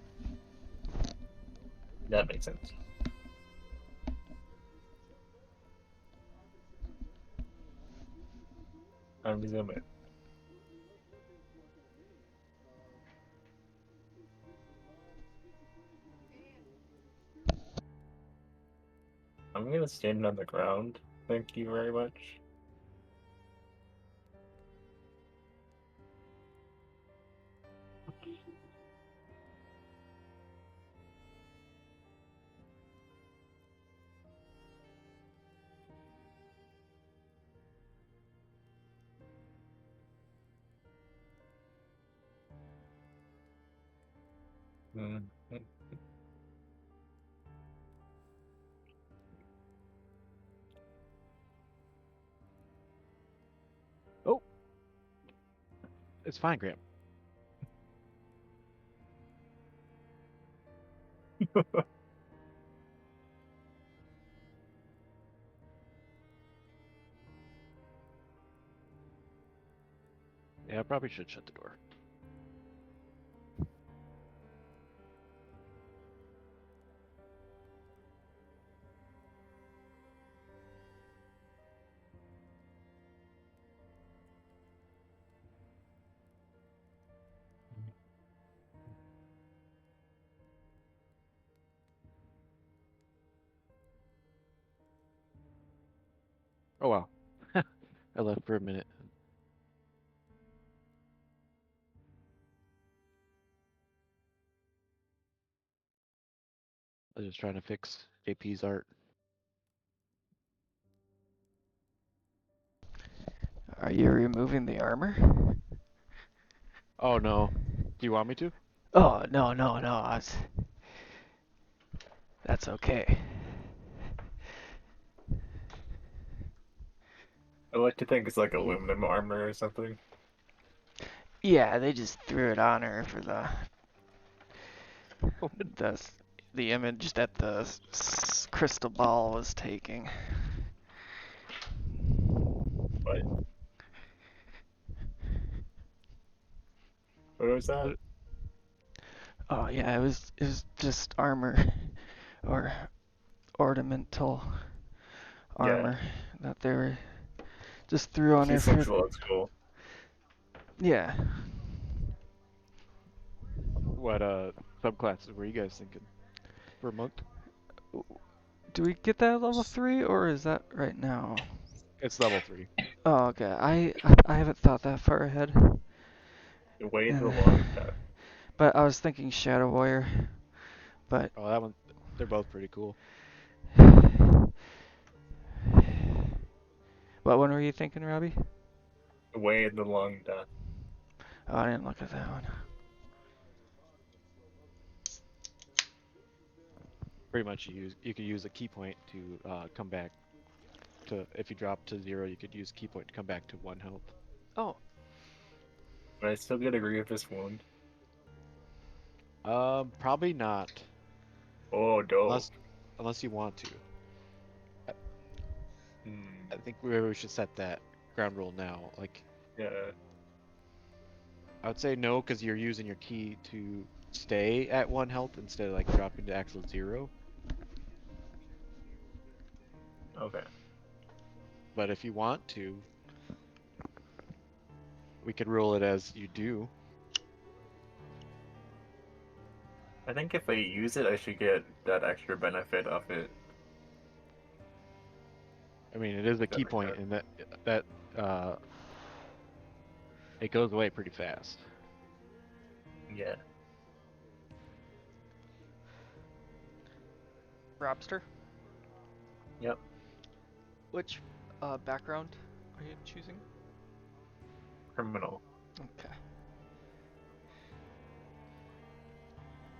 That makes sense. I'm resuming. I'm gonna stand on the ground. Thank you very much. Mm. Oh, it's fine, Graham. Yeah, I probably should shut the door. Oh wow. I left for a minute. I was just trying to fix JP's art. Are you removing the armor? Oh no. Do you want me to? Oh, no, no, no. That's okay. I like to think it's like aluminum armor or something. Yeah, they just threw it on her for the the image that the crystal ball was taking. But what was that? Oh yeah, it was just armor or ornamental armor that they were just threw on her She's for. central at school. Yeah. What subclasses were you guys thinking? For monk? Do we get that at level 3 or is that right now? It's level 3. Oh, okay. I haven't thought that far ahead. The way the Uh, long death. But I was thinking Shadow Warrior. But Oh, that one. They're both pretty cool. what one were you thinking, Robbie? The way the long death. Oh, I didn't look at that one. Pretty much you could use a key point to come back to, if you drop to 0, you could use key point to come back to 1 health. Oh. But I still get a grievous wound. Probably not. Oh, dope. Unless you want to. Hmm. I think we should set that ground rule now. Like, Yeah. I would say no, because you're using your key to stay at 1 health instead of like dropping to actual 0. Okay. But if you want to, we could rule it as you do. I think if I use it, I should get that extra benefit of it. I mean, it is a key point, and that it goes away pretty fast. Yeah. Robster? Yep. Which background are you choosing? Criminal. Okay.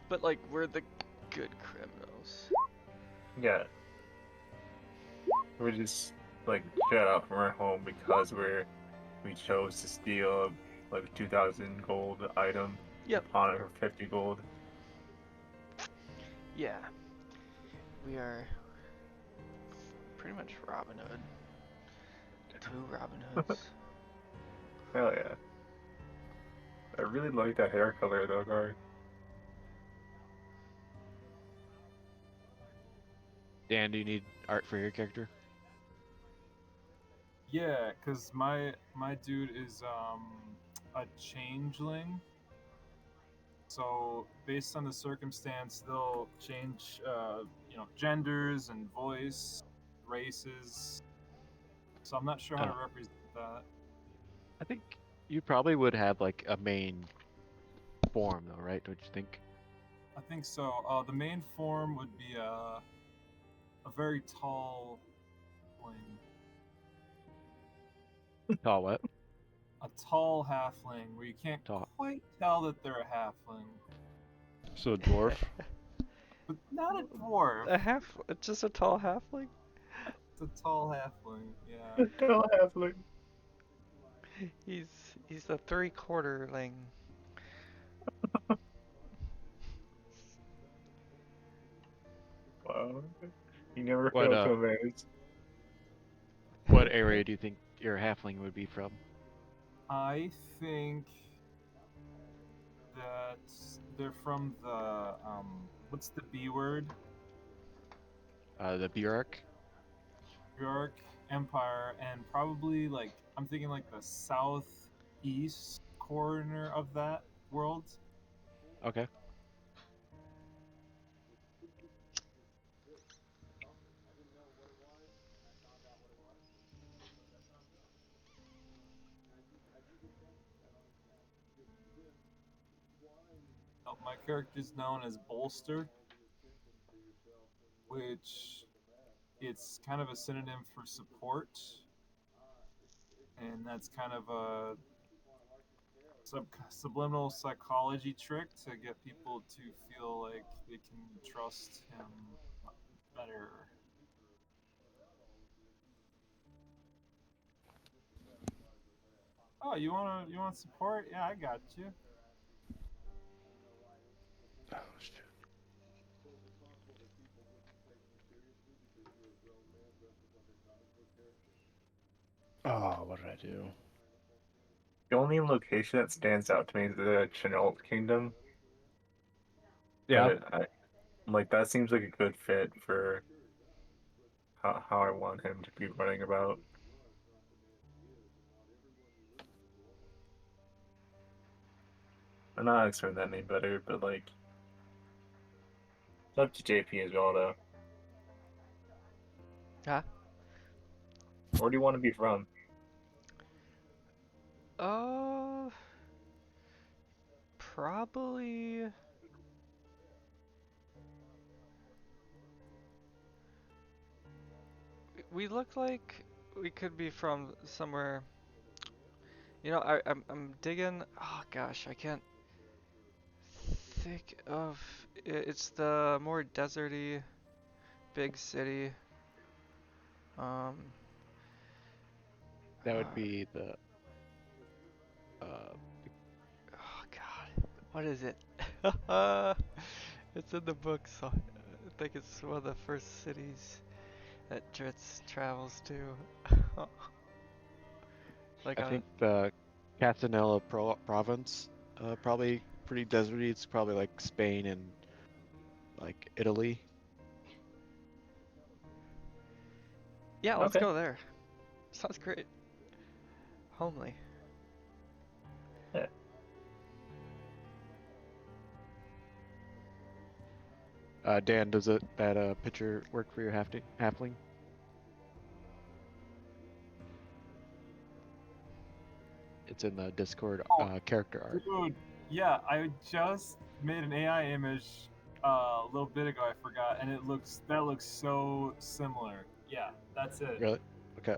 But like, we're the good criminals. Yeah. We're just like shut out from our home because we chose to steal like a 2,000 gold item. Yep. On it for 50 gold. Yeah. We are pretty much Robin Hood. 2 Robin Hoods. Hell yeah. I really like that hair color though, Gar. Dan, do you need art for your character? Yeah, cause my dude is a changeling. So based on the circumstance, they'll change genders and voice, races. So I'm not sure how to Oh. represent that. I think you probably would have like a main form though, right? Don't you think? I think so. The main form would be a very tall halfling. Tall what? A tall halfling where you can't Tall. quite tell that they're a halfling. So a dwarf. But not a dwarf. Just a tall halfling? It's a tall halfling, yeah. Tall halfling. He's a 3/4ling. Wow. You never What fail to amaze. what area do you think your halfling would be from? I think that they're from the what's the B word? The Bjork? York Empire, and probably like I'm thinking like the southeast corner of that world. Okay. My character's known as Bolster, which it's kind of a synonym for support, and that's kind of a subliminal psychology trick to get people to feel like they can trust him better. Oh, you want support? Yeah, I got you. Oh shit. Oh, what did I do? The only location that stands out to me is the Chenault Kingdom. Yeah. But like that seems like a good fit for how I want him to be running about. I'm not expecting that any better, but like it's up to JP as well though. Huh? Where do you want to be from? Uh, probably. We look like we could be from somewhere. You know, I'm digging. Oh gosh, I can't think of. It's the more deserty, big city. Um. That would uh, be the oh god, what is it? It's in the book, so I think it's one of the first cities that Dritz travels to. Like I a think the Castanella province, probably pretty deserty. It's probably like Spain and like Italy. yeah, let's Okay. go there. Sounds great. Homely. Yeah. Dan, does that picture work for your halfling? It's in the Discord Oh, character art. dude, yeah, I just made an AI image a little bit ago. I forgot, and that looks so similar. Yeah, that's it. Really? Okay.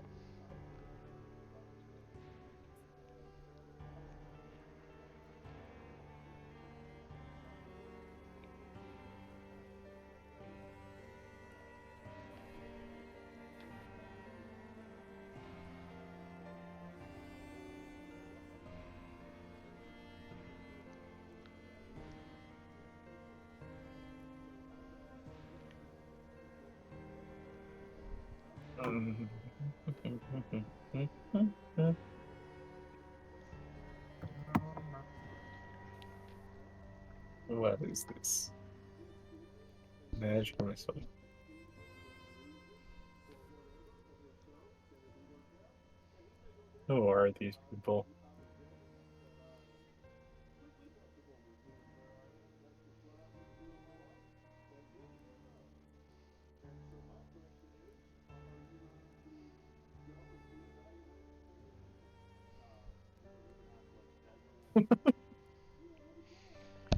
What is this? Imagine myself. Who are these people?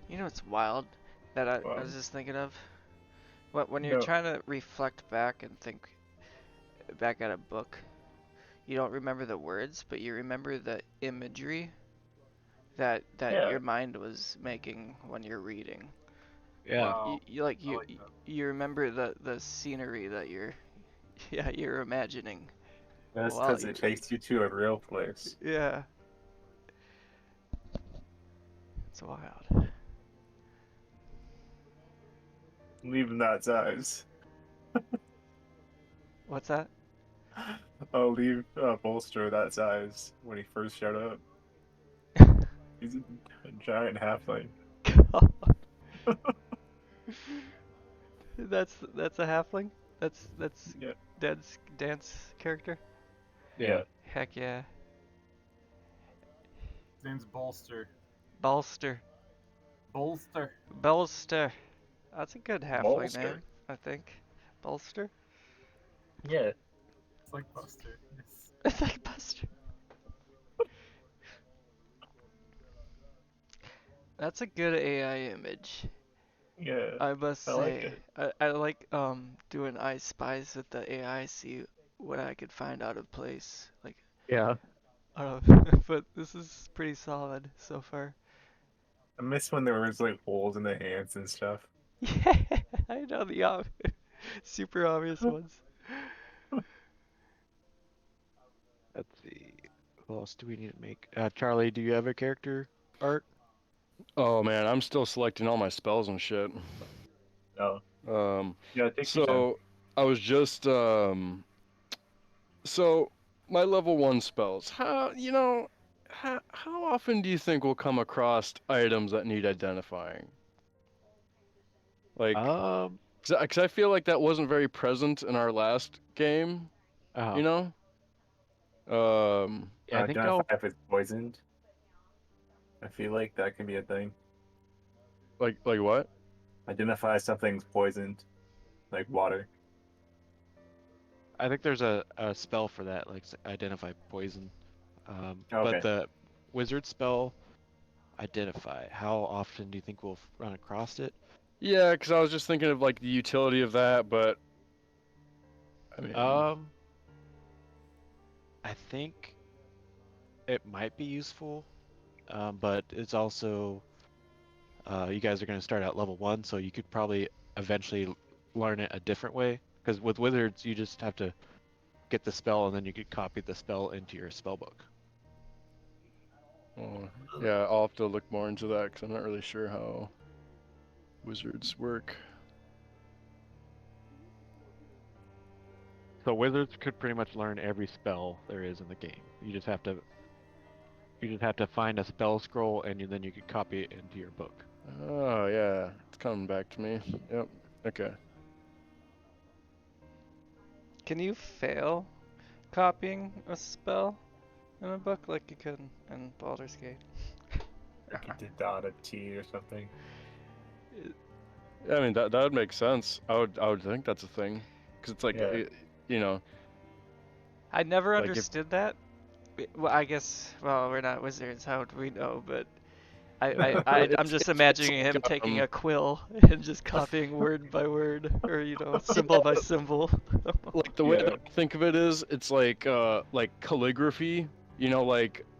You know what's wild that I Wow. was just thinking of? When you're No. trying to reflect back and think back at a book, you don't remember the words, but you remember the imagery that Yeah. your mind was making when you're reading. Yeah. Wow. You I like that. you remember the scenery that you're imagining. That's Wow, because it takes you to a real place. yeah. It's wild. Leaving that size. What's that? I'll leave Bolster that size when he first showed up. He's a giant halfling. That's a halfling? That's Yeah. dance character? Yeah. Heck yeah. His name's Bolster. Bolster. Bolster. Bolster. That's a good halfling Bolster. name, I think. Bolster? Yeah. It's like Buster. Yes. It's like Buster. That's a good AI image. Yeah. I must I like say. it. I like doing I spies with the AI, see what I could find out of place. Like, Yeah. I don't know, but this is pretty solid so far. I miss when there was like holes in the hands and stuff. Yeah, I know the super obvious ones. Let's see. Who else do we need to make? Charlie, do you have a character art? Oh man, I'm still selecting all my spells and shit. Oh. Um, Yeah, take your time. so I was just so my level 1 spells. How often do you think we'll come across items that need identifying? Like, Um. cause I feel like that wasn't very present in our last game. Oh. You know. Yeah, I think Identify I'll. if it's poisoned. I feel like that can be a thing. Like what? Identify if something's poisoned, like water. I think there's a spell for that, like identify poison. But Okay. the wizard spell, identify. How often do you think we'll run across it? Yeah, cause I was just thinking of like the utility of that, but I mean, I think it might be useful, but it's also you guys are going to start at level 1, so you could probably eventually learn it a different way. Because with wizards, you just have to get the spell, and then you could copy the spell into your spell book. yeah, I'll have to look more into that because I'm not really sure how wizards work. So wizards could pretty much learn every spell there is in the game. You just have to find a spell scroll, and then you could copy it into your book. Oh yeah, it's coming back to me. Yep. Okay. Can you fail copying a spell in a book like you could in Baldur's Gate? Like you did dot a T or something. Yeah, I mean that would make sense. I would think that's a thing, because it's like Yeah. you know, I never like if understood that. Well, I guess, well, we're not wizards, how would we know? But I'm just it's imagining him like, taking a quill and just copying word by word, or, symbol by symbol. like the way Yeah. that I think of it is, it's like calligraphy. You know, like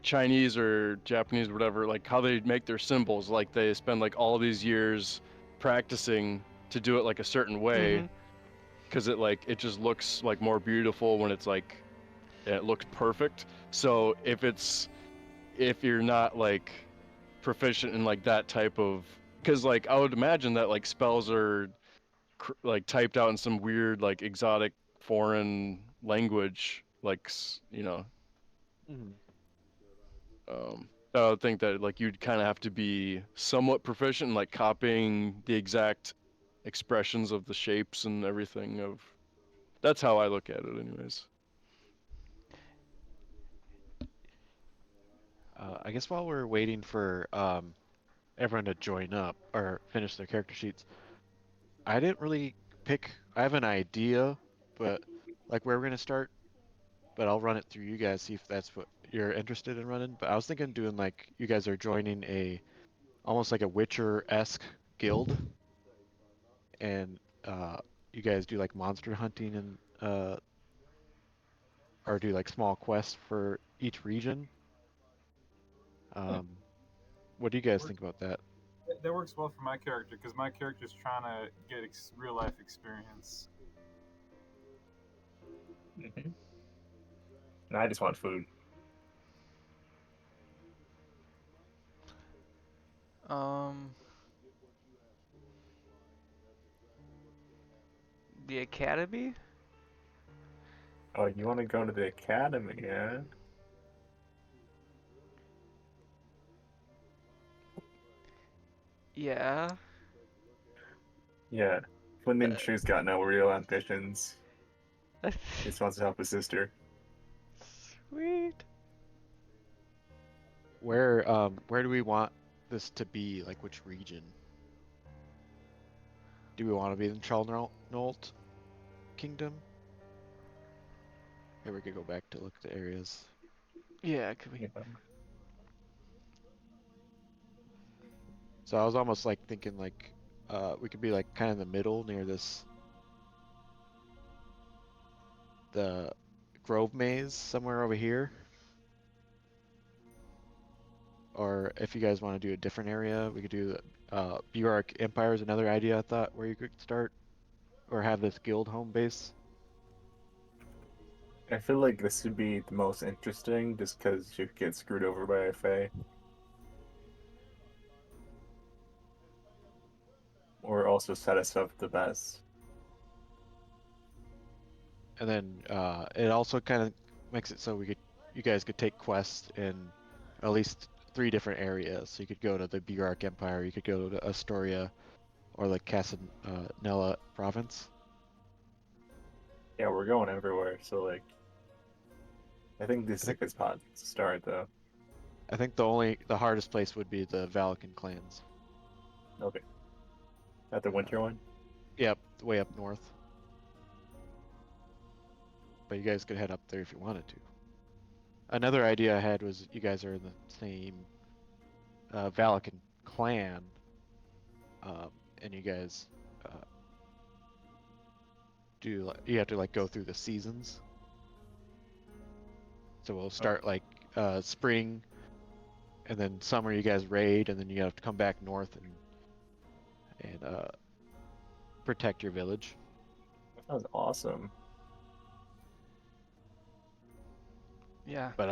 Chinese or Japanese, or whatever. Like how they make their symbols. Like they spend like all these years practicing to do it like a certain way, Mhm. because it just looks like more beautiful when it's like it looks perfect. So if you're not like proficient in like that type of, because like I would imagine that like spells are like typed out in some weird like exotic foreign language, like Mm-hmm. I would think that like you'd kind of have to be somewhat proficient in like copying the exact expressions of the shapes and everything of. That's how I look at it, anyways. I guess while we're waiting for everyone to join up or finish their character sheets, I didn't really pick. I have an idea, but like where we're gonna start. But I'll run it through you guys, see if that's what you're interested in running. But I was thinking doing like you guys are joining a almost like a Witcher-esque guild, and you guys do like monster hunting and or do like small quests for each region. Um, what do you guys think about that? That works well for my character because my character's trying to get real life experience. And I just want food. The academy? Oh, you want to go to the academy, yeah? Yeah. Yeah. Flynn Chu's got no real ambitions. He just wants to help his sister. Sweet. Where do we want this to be? Like which region? Do we want to be in Chalnolt Kingdom? Here we could go back to look at the areas. Yeah, could we? Yeah. So I was almost like thinking like we could be like kind of in the middle near the Grove Maze somewhere over here. Or if you guys want to do a different area, we could do Buark Empire is another idea I thought where you could start or have this guild home base. I feel like this would be the most interesting just because you get screwed over by a Fae. Or also set us up the best. And then it also kind of makes it so you guys could take quests in at least 3 different areas. So you could go to the Buark Empire, you could go to Astoria, or the Casanella province. Yeah, we're going everywhere, so like I think this is a good spot to start though. I think the hardest place would be the Valakan clans. Okay. At the winter one? Yep, way up north. But you guys could head up there if you wanted to. Another idea I had was you guys are in the same Valakan clan, and you guys you have to like go through the seasons. So we'll start like spring, and then summer you guys raid, and then you have to come back north and protect your village. That sounds awesome. Yeah. But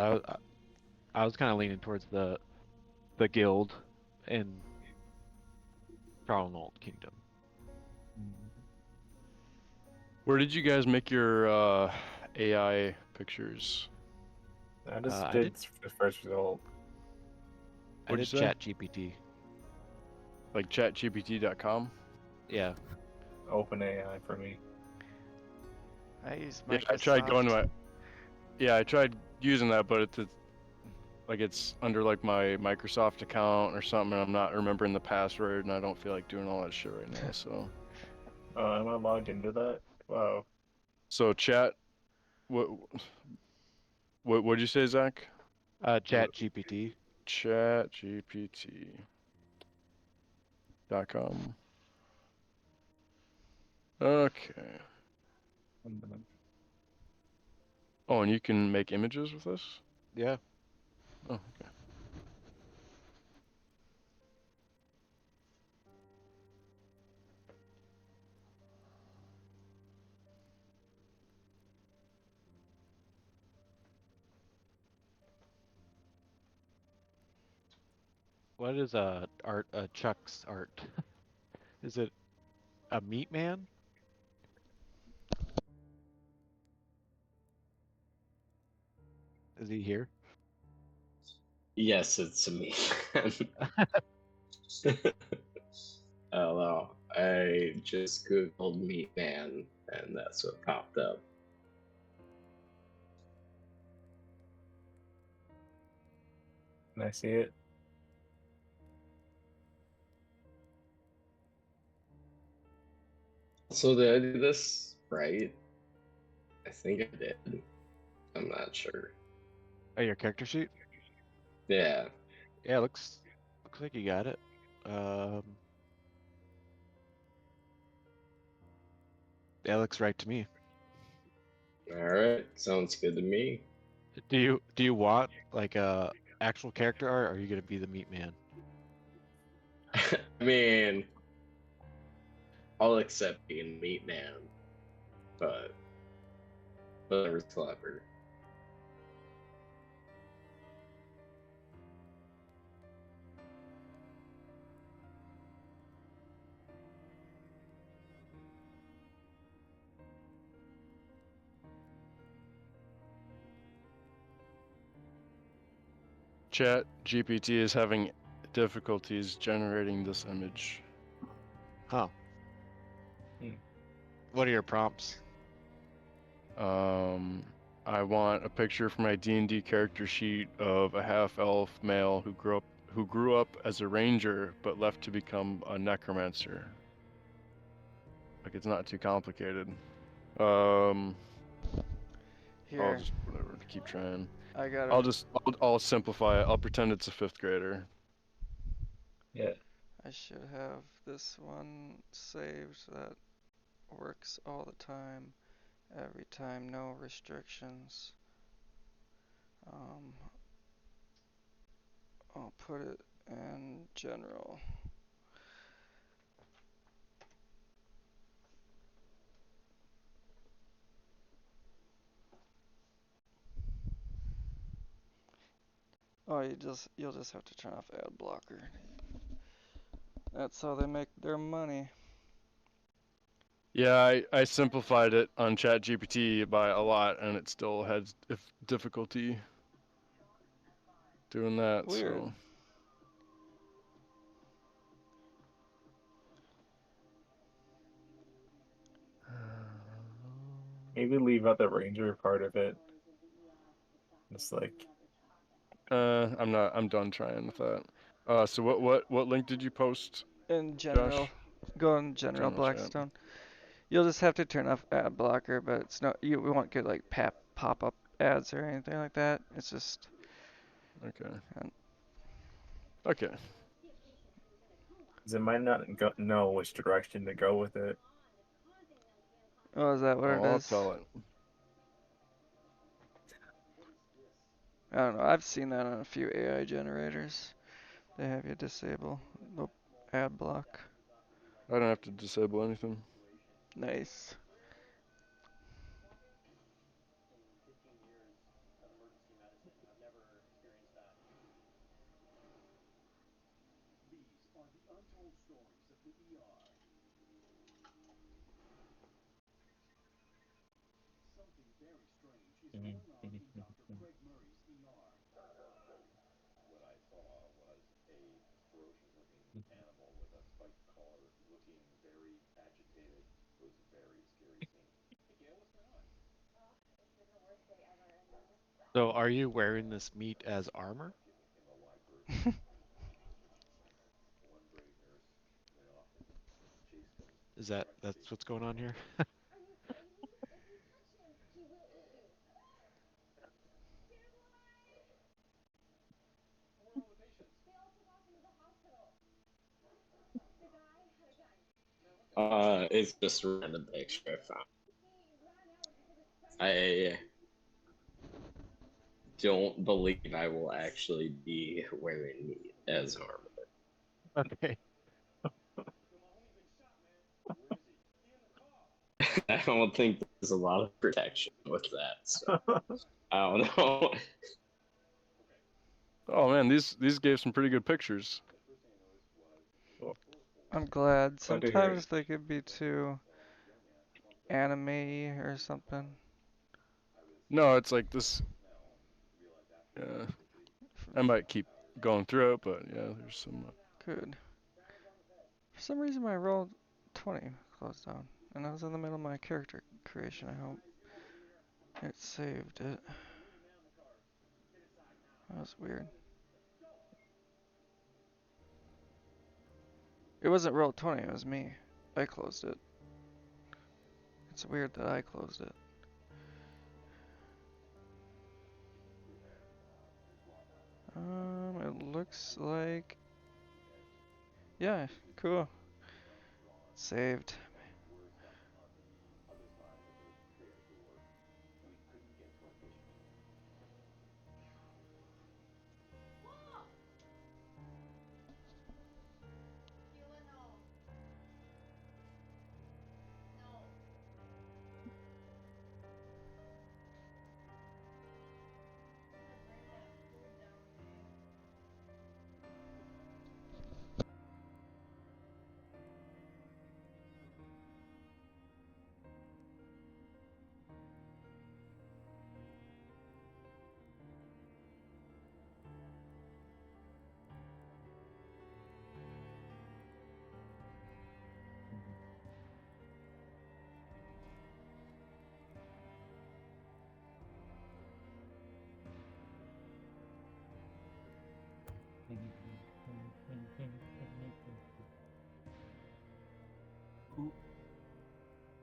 I was kind of leaning towards the guild in Charlenold Kingdom. Where did you guys make your AI pictures? I just I did the first result. I What'd did you say? ChatGPT. Like chatgpt.com? Yeah. Open AI for me. I use Yeah, Microsoft. I tried going to my. Yeah, I tried using that, but it's under like my Microsoft account or something, and I'm not remembering the password, and I don't feel like doing all that shit right now. So. Am I logged into that? Wow. So chat. What'd you say, Zach? ChatGPT. Chatgpt.com. Okay. Oh, and you can make images with this? Yeah. Oh, okay. What is Chuck's art? Is it a meat man? Is he here? Yes, it's me. Hello. I just googled meat man, and that's what popped up. Can I see it? So did I do this right? I think I did. I'm not sure. Oh, your character sheet? Yeah. Yeah, looks like you got it. Yeah, looks right to me. All right. Sounds good to me. Do you want like a actual character art, or are you gonna be the meat man? I mean, I'll accept being meat man, but whatever's clever. Chat GPT is having difficulties generating this image. Huh. Hmm. What are your prompts? I want a picture for my D&D character sheet of a half-elf male who grew up as a ranger but left to become a necromancer. Like, it's not too complicated. I'll Here, just whatever, keep trying. I got I'll simplify it. I'll pretend it's a 5th grader. Yeah. I should have this one saved so that works all the time, every time, no restrictions. I'll put it in general. Oh, you'll just have to turn off ad blocker. That's how they make their money. Yeah, I simplified it on ChatGPT by a lot, and it still had difficulty doing that. Weird. So Maybe leave out the ranger part of it. It's like I'm done trying with that. So what link did you post? In general, Josh? go in general General chat. Blackstone. You'll just have to turn off ad blocker, but it's not. We won't get like pop-up ads or anything like that. It's just. Okay. And Okay. 'cause it might not know which direction to go with it. oh, is that what it I'll is? tell it. I don't know. I've seen that on a few AI generators. They have you disable the ad block. I don't have to disable anything. Nice. So, are you wearing this meat as armor? That's what's going on here? It's just a random picture I found. I don't believe I will actually be wearing meat as armor. Okay. I don't think there's a lot of protection with that. So I don't know. Oh man, these gave some pretty good pictures. I'm glad. Glad to hear it. Sometimes they could be too anime or something. No, it's like this. Yeah, I might keep going through it, but yeah, there's some. Good. For some reason, my roll 20 closed down, and I was in the middle of my character creation. I hope it saved it. That was weird. It wasn't Roll20, it was me. I closed it. It's weird that I closed it. It looks like... Yeah, cool. Saved.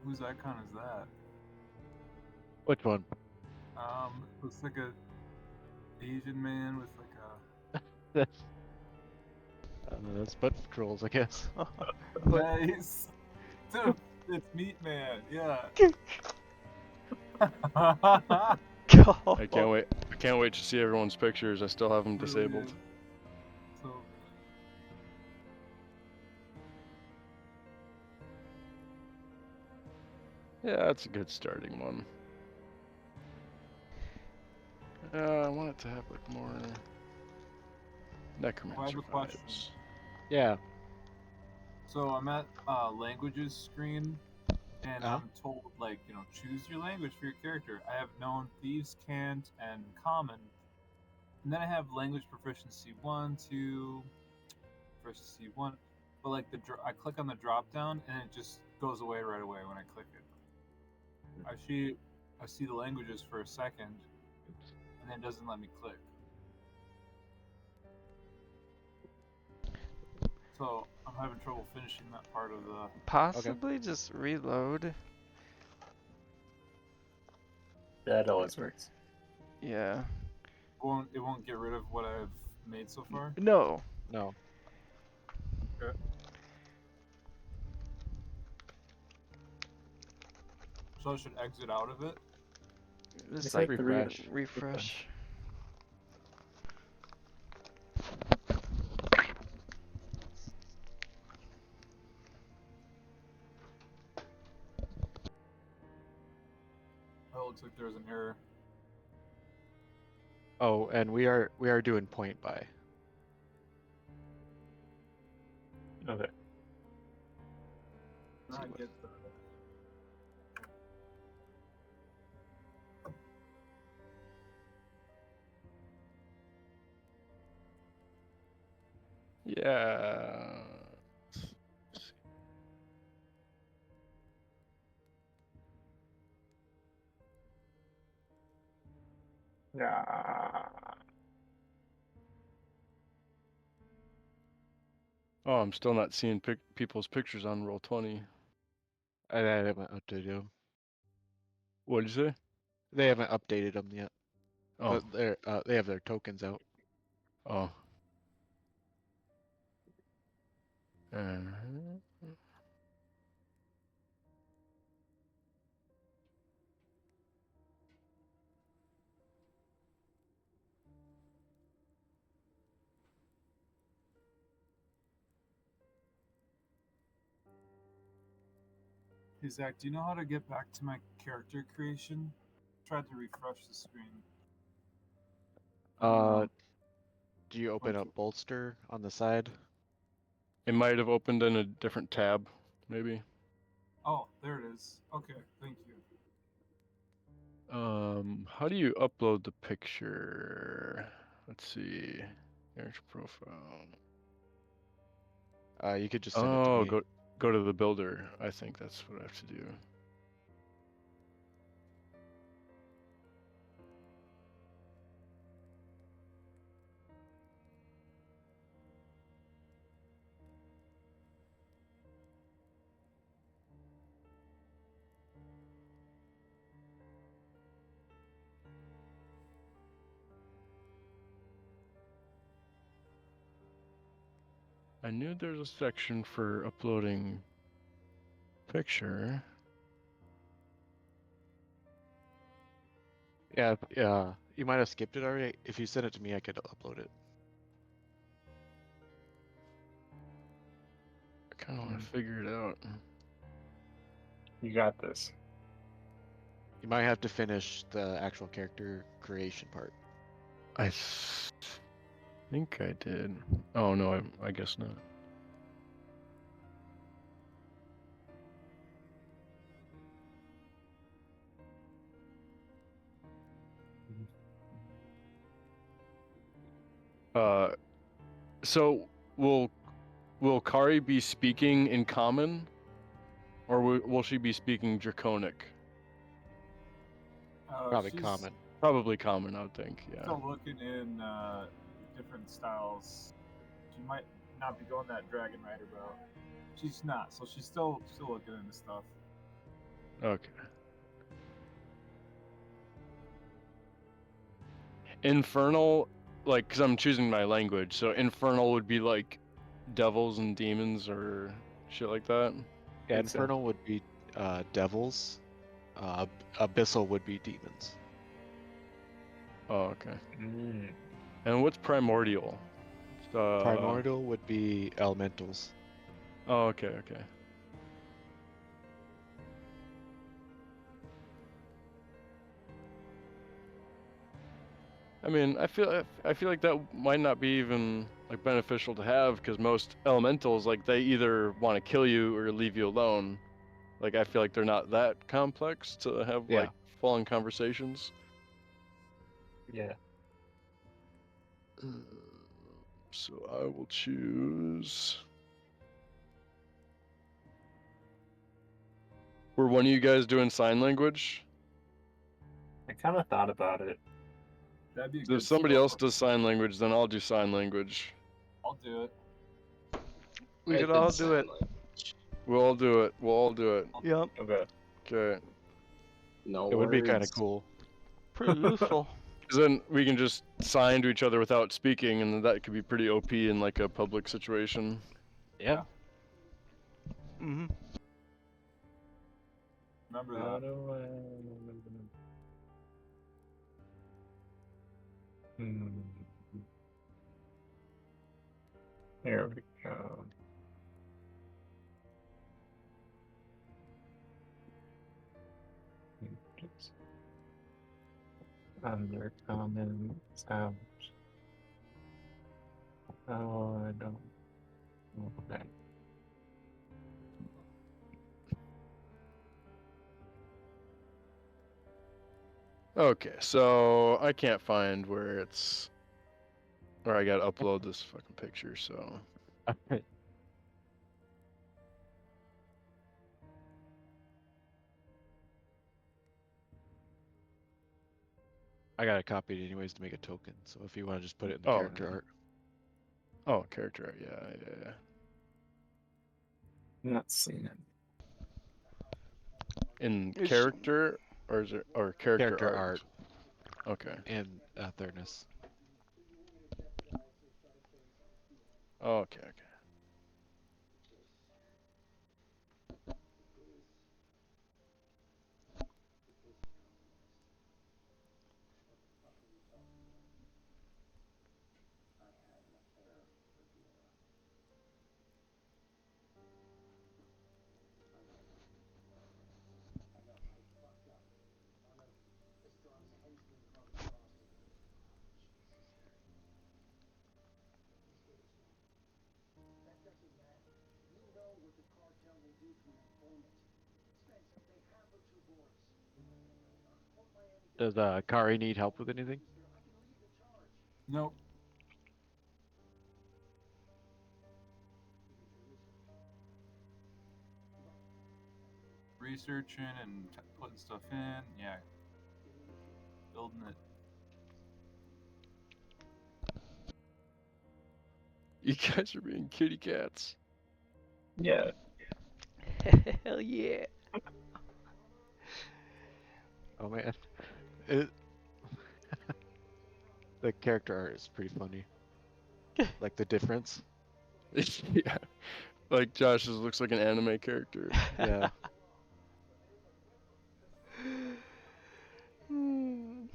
Whose icon is that? Which one? Looks like a Asian man with like a. That's butt patrols, I guess. Nice, dude. It's Meat Man. Yeah. I can't wait. I can't wait to see everyone's pictures. I still have them disabled. Brilliant. So Yeah, that's a good starting one. I want it to have like more necromancer a question. vibes. Yeah. So I'm at languages screen, and Uh-huh. I'm told like choose your language for your character. I have known, thieves, can't, and common, and then I have language proficiency 1, 2, proficiency 1. But like I click on the drop down and it just goes away right away when I click it. I see the languages for a second, and then it doesn't let me click. So I'm having trouble finishing that part of the. Possibly just reload. That always works. Yeah. It won't get rid of what I've made so far. No. No. Okay. So I should exit out of it. Just like like refresh. refresh. Oh, it looks like there's an error. Oh, and we are doing point by. Okay. I get that. Yeah. Yeah. Oh, I'm still not seeing people's pictures on Roll20. I haven't updated them. What did you say? They haven't updated them yet. Oh. But they have their tokens out. Oh. Hey Zach, do you know how to get back to my character creation? Tried to refresh the screen. Do you open up bolster on the side? It might have opened in a different tab, maybe. Oh, there it is. Okay, thank you. How do you upload the picture? Let's see. Here's profile. You could just send it to me. Go to the builder. I think that's what I have to do. I knew there's a section for uploading picture. Yeah, yeah. You might have skipped it already. If you send it to me, I could upload it. I kind of want to figure it out. You got this. You might have to finish the actual character creation part. I think I did. Oh no, I guess not. So will Kari be speaking in common, or will she be speaking Draconic? Probably She's common. Probably common, I would think. Yeah. still looking in different styles. She might not be going that Dragon Rider route. She's not, so she's still looking into stuff. Okay. Infernal, like, because I'm choosing my language, so Infernal would be like devils and demons or shit like that. Yeah, It's Infernal would be devils. Abyssal would be demons. Oh, okay. Mm. And what's Primordial? Primordial would be elementals. Oh, okay, okay. I mean, I feel like that might not be even like beneficial to have because most elementals like they either want to kill you or leave you alone. Like I feel like they're not that complex to have Yeah. like full-on conversations. Yeah. So I will choose. Were one of you guys doing sign language? I kind of thought about it. That'd be a So good if somebody skill else for- does sign language, then I'll do sign language. I'll do it. We I could did all sign do it. language. We'll all do it. We'll all do it. Yep. Okay. Okay. No It would be kind of words. cool. Pretty useful. Because then we can just sign to each other without speaking, and that could be pretty OP in like a public situation. Yeah. Mm-hmm. Remember How that. do I... Hmm. There we go. Just under common sound. Oh, I don't know that. Okay, so I can't find where it's. Or I gotta upload this fucking picture, so. I got to copy it anyways to make a token. So if you want to just put it in the Oh, character yeah. art. Oh, character art, yeah. Not seeing it. In It's- character, or is it, or character, Character art? art. Okay. And thirdness. Okay. Does Kari need help with anything? Nope. Researching and putting stuff in. Yeah. Building it. You guys are being kitty cats. Yeah. Hell yeah. Oh man. It... the character art is pretty funny. Like the difference. Yeah, like Josh just looks like an anime character. Yeah. Hmm.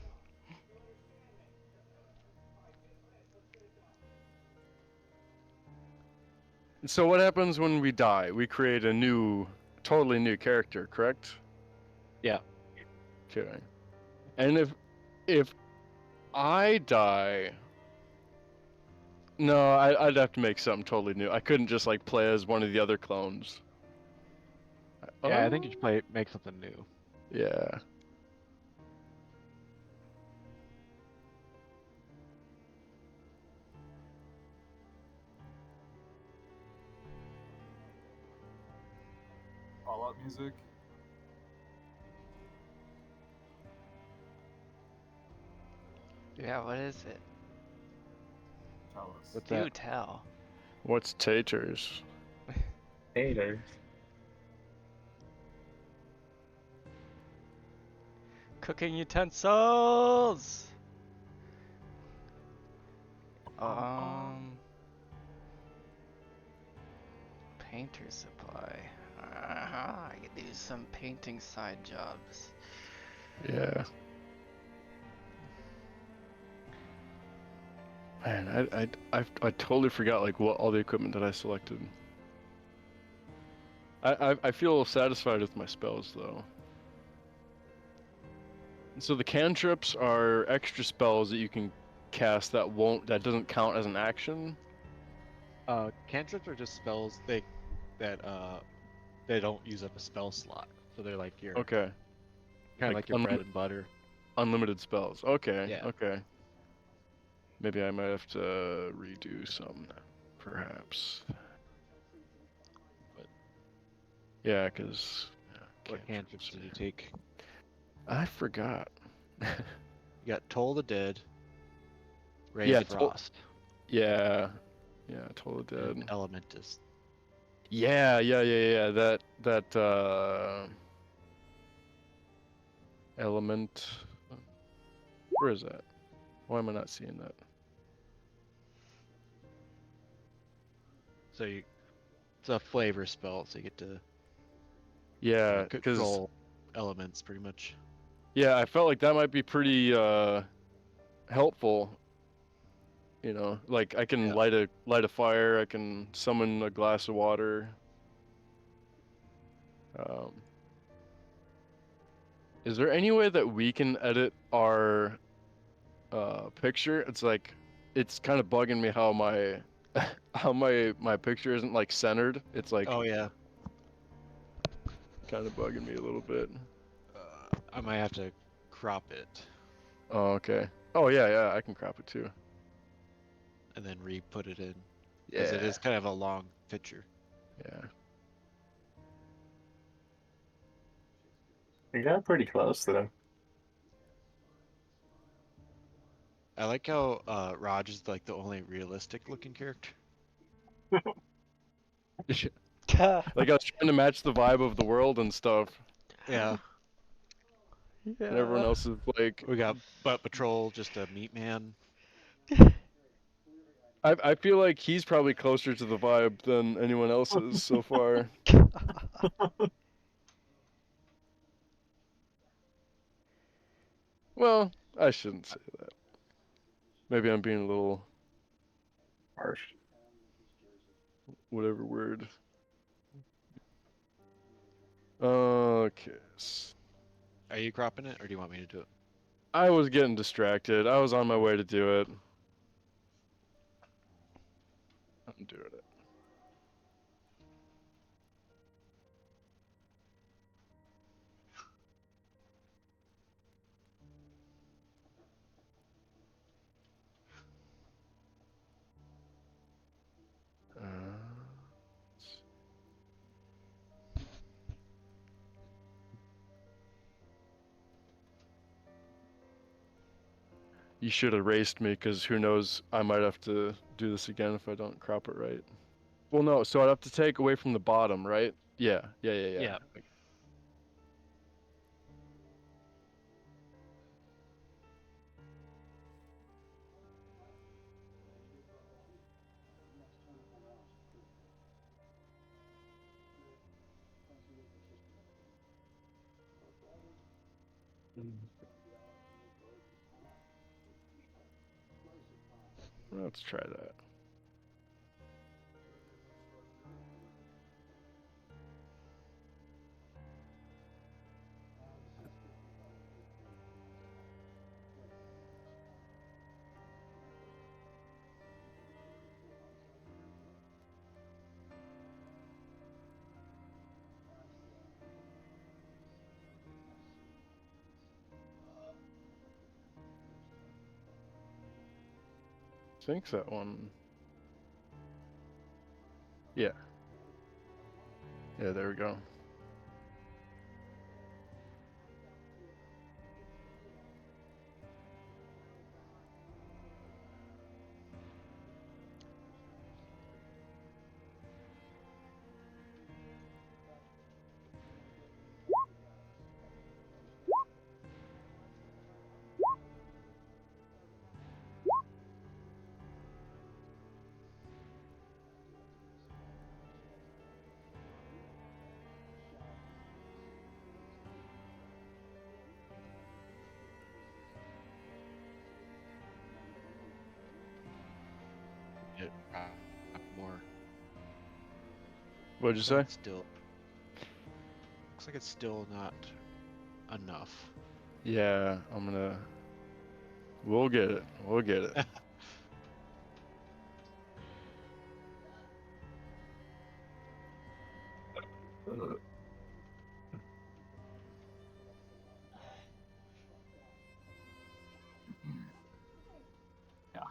So what happens when we die? We create a totally new character, correct? Yeah. Okay. And if I die, no, I'd have to make something totally new. I couldn't just like play as one of the other clones. Yeah, I think you Oh, should make something new. yeah. Fallout music. Yeah, what is it? Tell us. What's Do that? tell. What's taters? Haters. Cooking utensils! Painter supply. I could do some painting side jobs. Yeah. Man, I totally forgot like what all the equipment that I selected. I feel satisfied with my spells though. So the cantrips are extra spells that you can cast that doesn't count as an action. Cantrips are just spells they don't use up a spell slot, so they're like your Okay. kind of like your bread and butter. Unlimited spells. Okay. Yeah. Okay. Maybe I might have to redo some, perhaps. But yeah, because What cantrips did you take? I forgot. You got Toll the Dead, Ray Yeah, of Frost, yeah, totally and dead. Elementus. Yeah. That element. Where is that? Why am I not seeing that? So it's a flavor spell, so you get to Yeah, because control elements pretty much. yeah, I felt like that might be pretty helpful. You know, like I can Yeah. light a fire, I can summon a glass of water. Um, is there any way that we can edit our picture? It's like it's kind of bugging me how my how my picture isn't like centered. It's like Oh yeah. kind of bugging me a little bit. I might have to crop it Oh, okay. Oh yeah, I can crop it too. and then re-put it in because it Yeah, is kind of a long picture. yeah. You got pretty close though. I like how Raj is like the only realistic looking character. Like I was trying to match the vibe of the world and stuff, Yeah. and everyone Yeah. else is like, We got Butt Patrol, just a meat man. I feel like he's probably closer to the vibe than anyone else is so far. Well, I shouldn't say that. Maybe I'm being a little Harsh. whatever word. Okay. Are you cropping it, or do you want me to do it? I was getting distracted. I was on my way to do it. I'm doing it. You should have raced me, because who knows, I might have to do this again if I don't crop it right. Well, no, so I'd have to take away from the bottom, right? Yeah. Yeah. Let's try that. I think that one. Yeah. Yeah, there we go. It, more. What'd you Looks like say? it's still. Looks like it's still not enough. Yeah, I'm gonna. We'll get it. We'll get it. Yeah.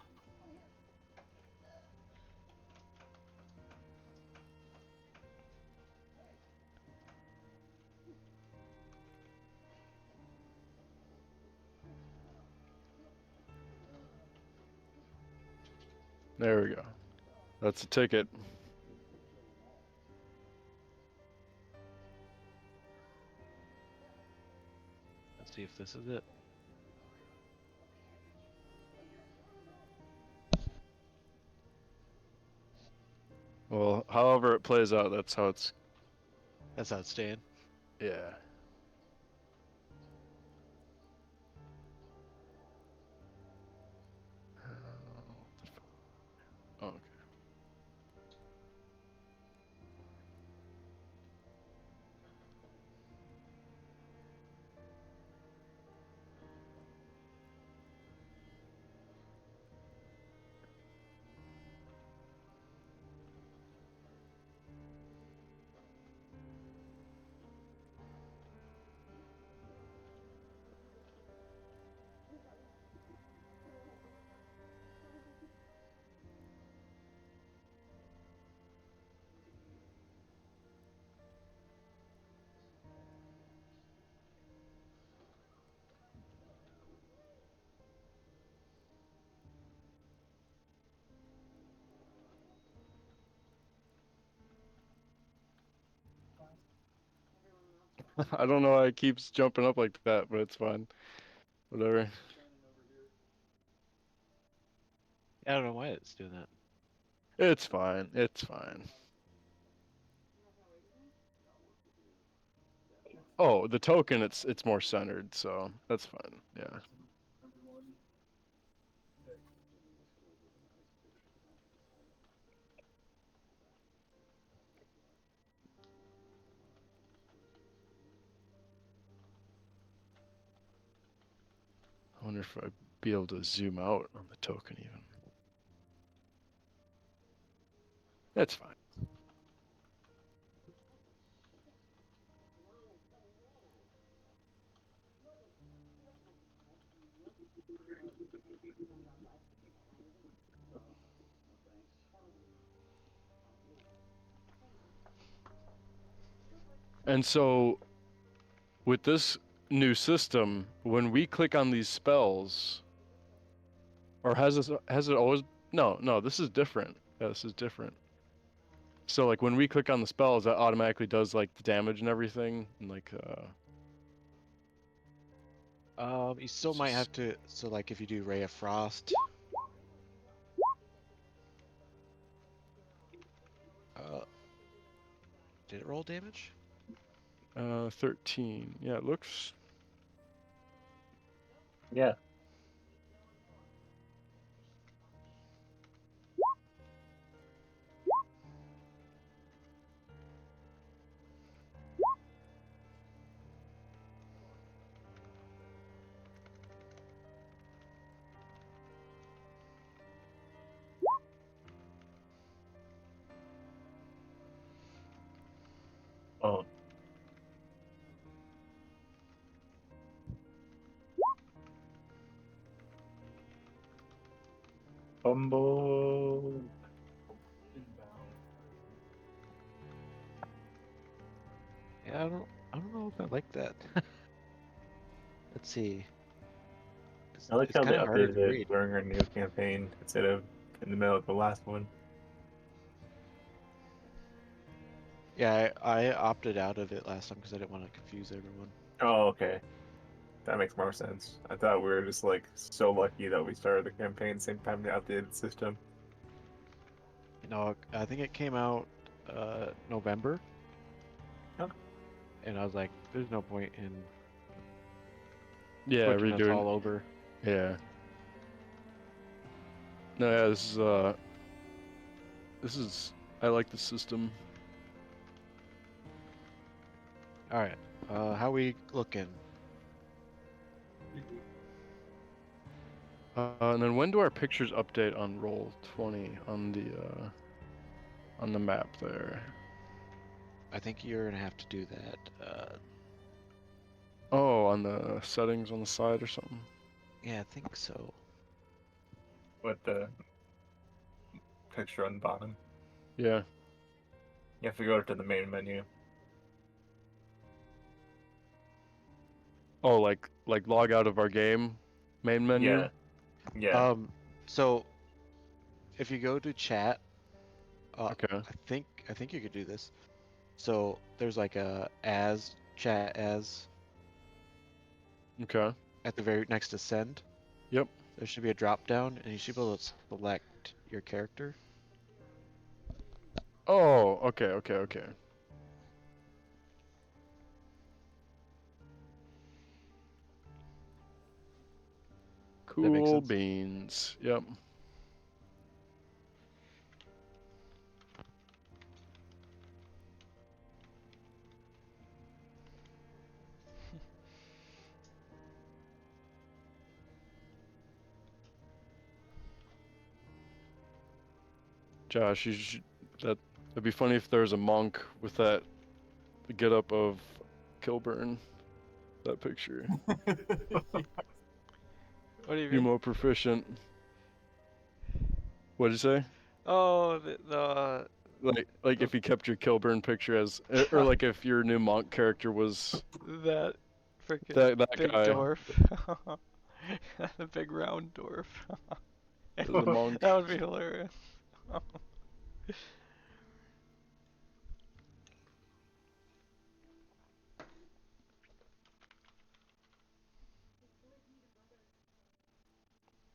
There we go. That's a ticket. Let's see if this is it. Well, however it plays out, that's how it's. That's how it's staying. Yeah. Okay. I don't know why it keeps jumping up like that, but it's fine. Whatever. I don't know why it's doing that. It's fine. It's fine. Oh, the token, it's more centered, so that's fine. Yeah. I wonder if I'd be able to zoom out on the token even. That's fine. And so with this new system, when we click on these spells, or has it always? No, this is different. Yeah, this is different. So like when we click on the spells, that automatically does like the damage and everything, and like You still might have to. So like if you do Ray of Frost. Did it roll damage? 13. Yeah, it looks. Yeah. Oh. Bumble. Inbound. Yeah, I don't know if I like that. Let's see. I like It's how they kind of harder updated to it read. during our new campaign instead of in the middle of the last one. Yeah, I opted out of it last time because I didn't want to confuse everyone. Oh, okay. That makes more sense. I thought we were just like so lucky that we started the campaign same time they updated the system. You know, I think it came out November, Okay. and I was like, "There's no point in Yeah, switching us redoing. all over." Yeah. No, yeah, this is I like the system. All right, how we looking? And then when do our pictures update on roll 20 on the map there? I think you're gonna have to do that. Oh, on the settings on the side or something. Yeah, I think so. With the picture on the bottom. Yeah. You have to go to the main menu. Oh, like log out of our game main menu. Yeah. Yeah. So if you go to chat, Okay. I think you could do this. So there's like a as chat as Okay. at the very next to send. Yep. There should be a drop down, and you should be able to select your character. Oh, okay. That makes Cool sense. beans. Yep. Josh, that'd be funny if there was a monk with the get up of Kilburn. That picture. What do you You're mean? more proficient. What'd you say? Oh, the Like if you kept your Kilburn picture as, or like if your new monk character was that freaking that big guy, dwarf. The big round dwarf. the monk. That would be hilarious.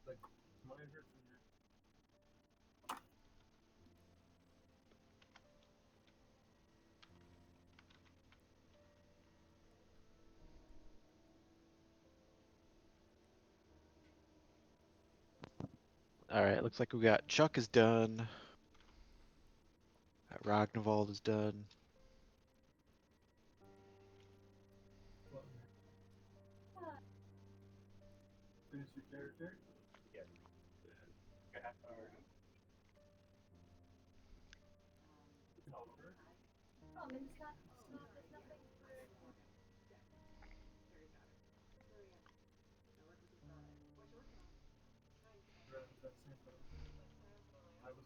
Like, my hurts in your All right, looks like we got Chuck is done. Ragnvald is done. butt. Finish your character. Oliver. I was.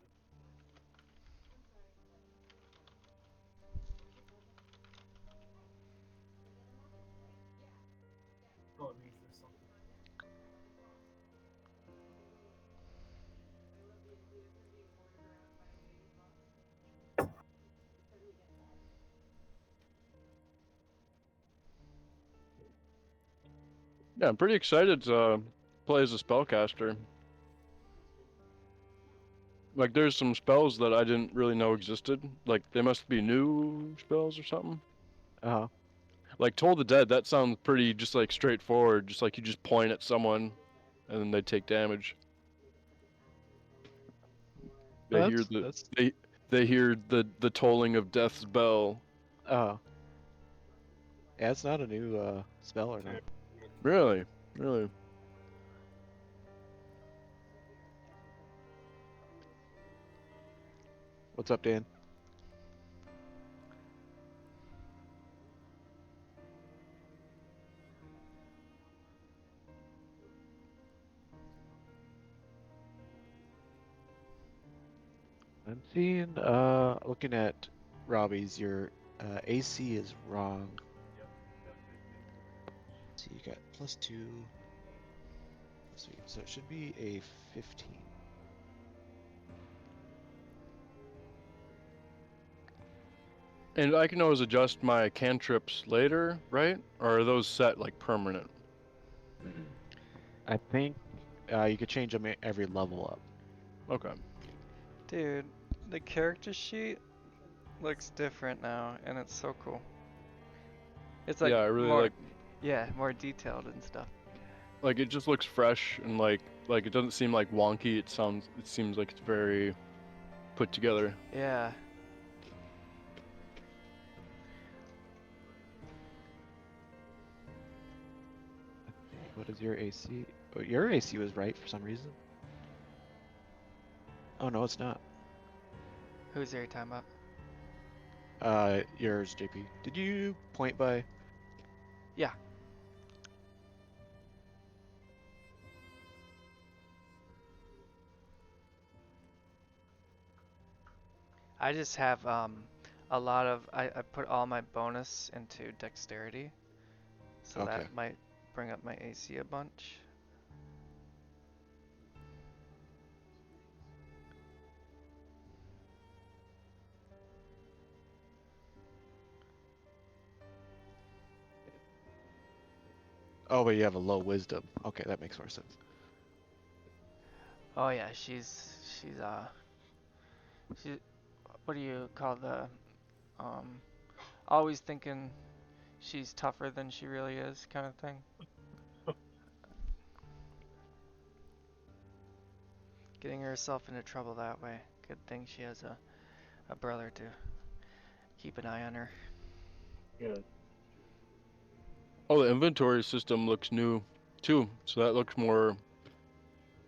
Oh, it means there's something. Yeah, I'm pretty excited to play as a spellcaster. Like, there's some spells that I didn't really know existed. Like, they must be new spells or something. Uh-huh. Like Toll the Dead, that sounds pretty just like straightforward. Just like you just point at someone, and then they take damage. They hear That's they hear the tolling of death's bell. oh. Yeah, it's not a new spell or not. Really, really. What's up, Dan? I'm seeing, looking at Robbie's, your AC is wrong. So you got +2, +3, so it should be a 15. And I can always adjust my cantrips later, right? Or are those set like permanent? I think you could change them every level up. Okay. Dude, the character sheet looks different now, and it's so cool. It's like Yeah, I really more, yeah, more detailed and stuff. like it just looks fresh and like it doesn't seem like wonky. It seems like it's very put together. Yeah. What is your AC? Oh, your AC was right for some reason. Oh no, it's not. Who's there you talking about? Yours, JP. Did you point by? Yeah. I just have a lot of I put all my bonus into dexterity, so Okay. that might bring up my AC a bunch. Oh, but you have a low wisdom. Okay, that makes more sense. Oh yeah, she's she what do you call the always thinking she's tougher than she really is kind of thing. Getting herself into trouble that way. Good thing she has a brother to keep an eye on her. Yeah. Oh, the inventory system looks new too. So that looks more.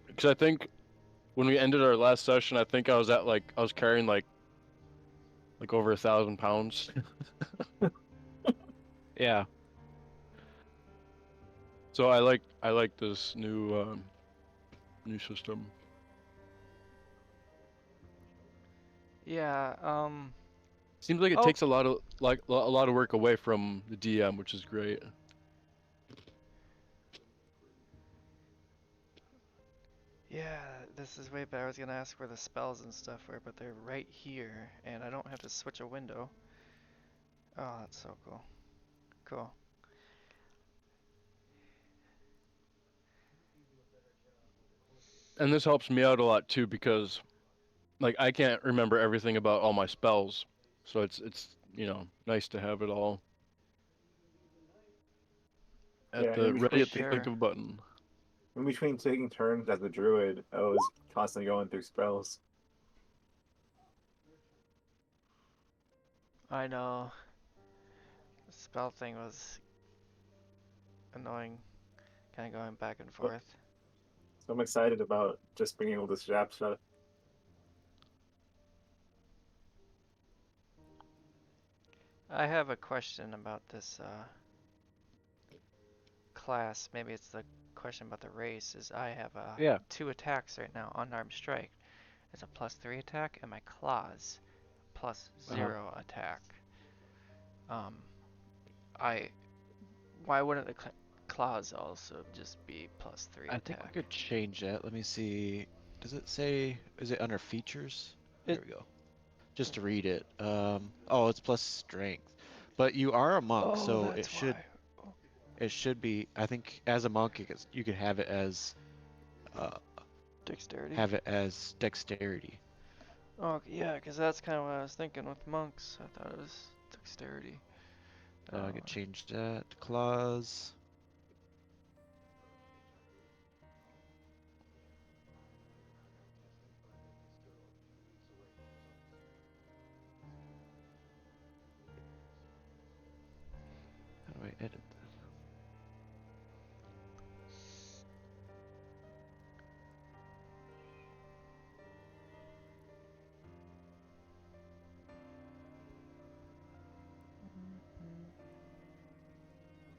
Because I think when we ended our last session, I think I was carrying like over 1,000 pounds. Yeah. So I like this new system. Yeah, Seems like it Oh. takes a lot of work away from the DM, which is great. yeah, this is way better. I was gonna ask where the spells and stuff were, but they're right here, and I don't have to switch a window. Oh, that's so cool. Cool. And this helps me out a lot too because like I can't remember everything about all my spells. So it's nice to have it all Yeah, ready at the Sure. click of a button. in between taking turns as a druid, I was constantly going through spells. I know. The spell thing was annoying, kind of going back and But- forth. So I'm excited about just being able to zap stuff. I have a question about this class. Maybe it's the question about the race. Is I have Yeah. 2 attacks right now. Unarmed strike. It's a +3 attack, and my claws +0 attack. Why wouldn't the claws also just be +3 I attack? think we could change that. Let me see. Does it say? Is it under features? There we go. Just to read it. Oh, it's plus strength. But you are a monk, Oh, so that's why. it should be. I think as a monk, you could have it as Dexterity. dexterity. Oh, yeah, because that's kind of what I was thinking with monks. I thought it was dexterity. I could change that to claws. How do I edit this?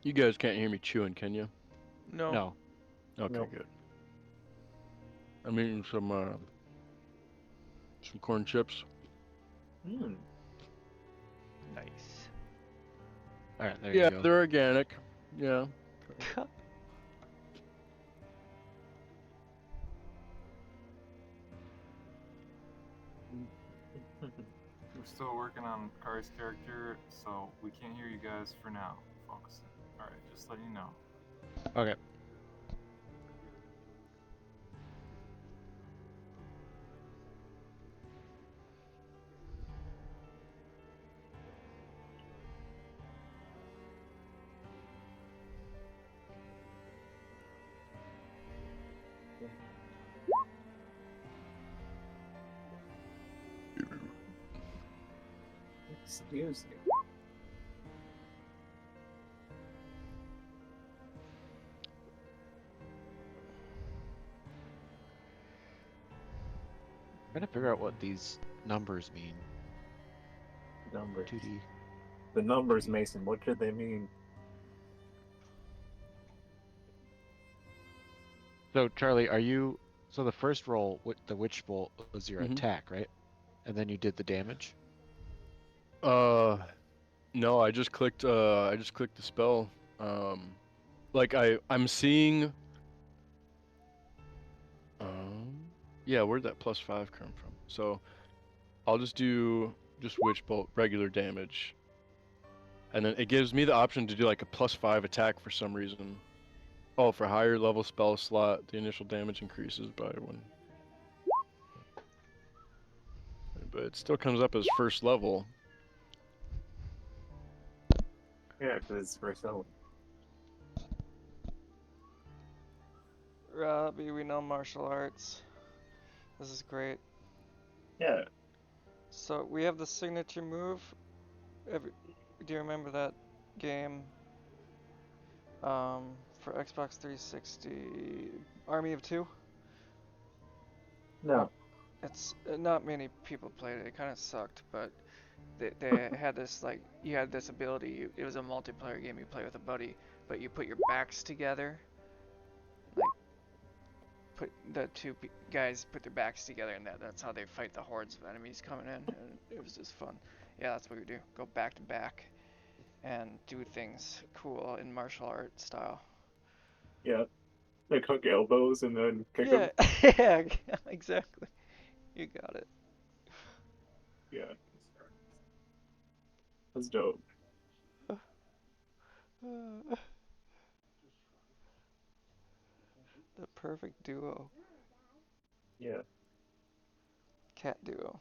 You guys can't hear me chewing, can you? No. No. Okay, Nope. good. I'm eating some corn chips. Hmm. Nice. All right, there Yeah, you go. they're organic. Yeah. We're still working on Kari's character, so we can't hear you guys for now, folks. Alright, just letting you know. Okay. Excuse me. Trying to figure out what these numbers mean. Numbers. 2D. The numbers, Mason. What should they mean? So Charlie, are you? So the first roll, the witch bolt, was your Mhm. attack, right? And then you did the damage. No, I just clicked the spell. Like I'm seeing yeah, where'd that +5 come from? So I'll just do witch bolt regular damage. And then it gives me the option to do like a +5 attack for some reason. Oh, for higher level spell slot, the initial damage increases by 1. But it still comes up as first level. Yeah, because it's first level. Robbie, we know martial arts. This is great. Yeah. So we have the signature move. Do you remember that game? For Xbox 360, Army of Two. No. It's not many people played it. It kind of sucked, but they had this like you had this ability. It was a multiplayer game. You play with a buddy, but you put your backs together. Like put the two guys put their backs together, and that's how they fight the hordes of enemies coming in. And it was just fun. Yeah, that's what we do. Go back to back, and do things cool in martial art style. Yeah. Like hook elbows and then kick Yeah, them. yeah, exactly. You got it. Yeah. That's dope. The perfect duo. Yeah. Cat duo.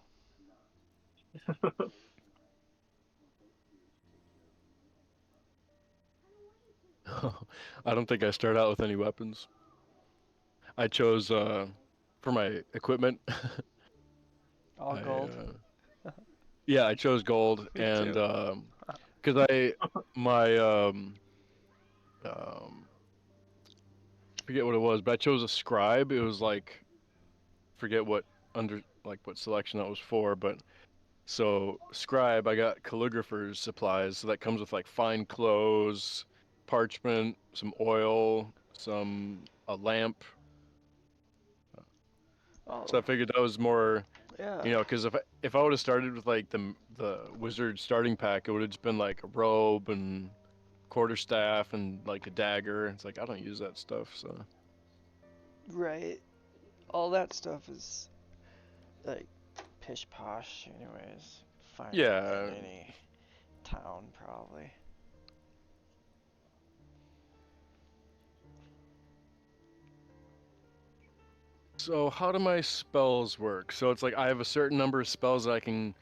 I don't think I start out with any weapons. I chose for my equipment. All gold. Yeah, I chose gold, Me and too. because my forget what it was, but I chose a scribe. It was like forget what what selection that was for, but so scribe I got calligrapher's supplies, so that comes with like fine clothes, parchment, some oil, a lamp. So I Oh, figured that was more, yeah. because if I would have started with like the wizard starting pack, it would have just been like a robe and quarterstaff and like a dagger. It's like I don't use that stuff, so. Right. All that stuff is like pish posh, anyways. Find it Yeah. in any town, probably. So how do my spells work? So it's like I have a certain number of spells that I can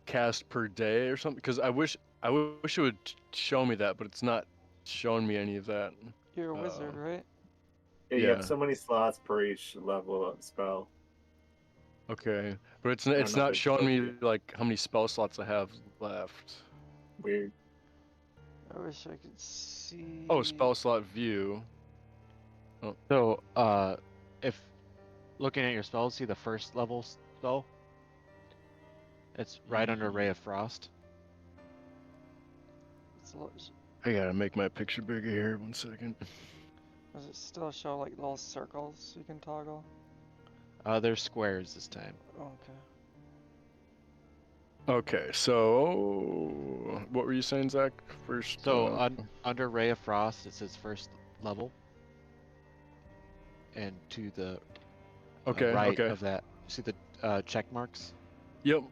cast per day or something? Because I wish it would show me that, but it's not showing me any of that. You're a wizard, right? Yeah, you Yeah. have so many slots per each level of spell. Okay, but it's know not if it showing shows me you. like how many spell slots I have left. Weird. I wish I could see. Oh, spell slot view. So, if looking at your spells, see the first level spell? It's right under Ray of Frost. I gotta make my picture bigger here. 1 second. Does it still show like little circles you can toggle? There's squares this time. Okay. Okay, so what were you saying, Zach? First. So under Ray of Frost, it says first level. And to the right of that, you see the check marks? Yep.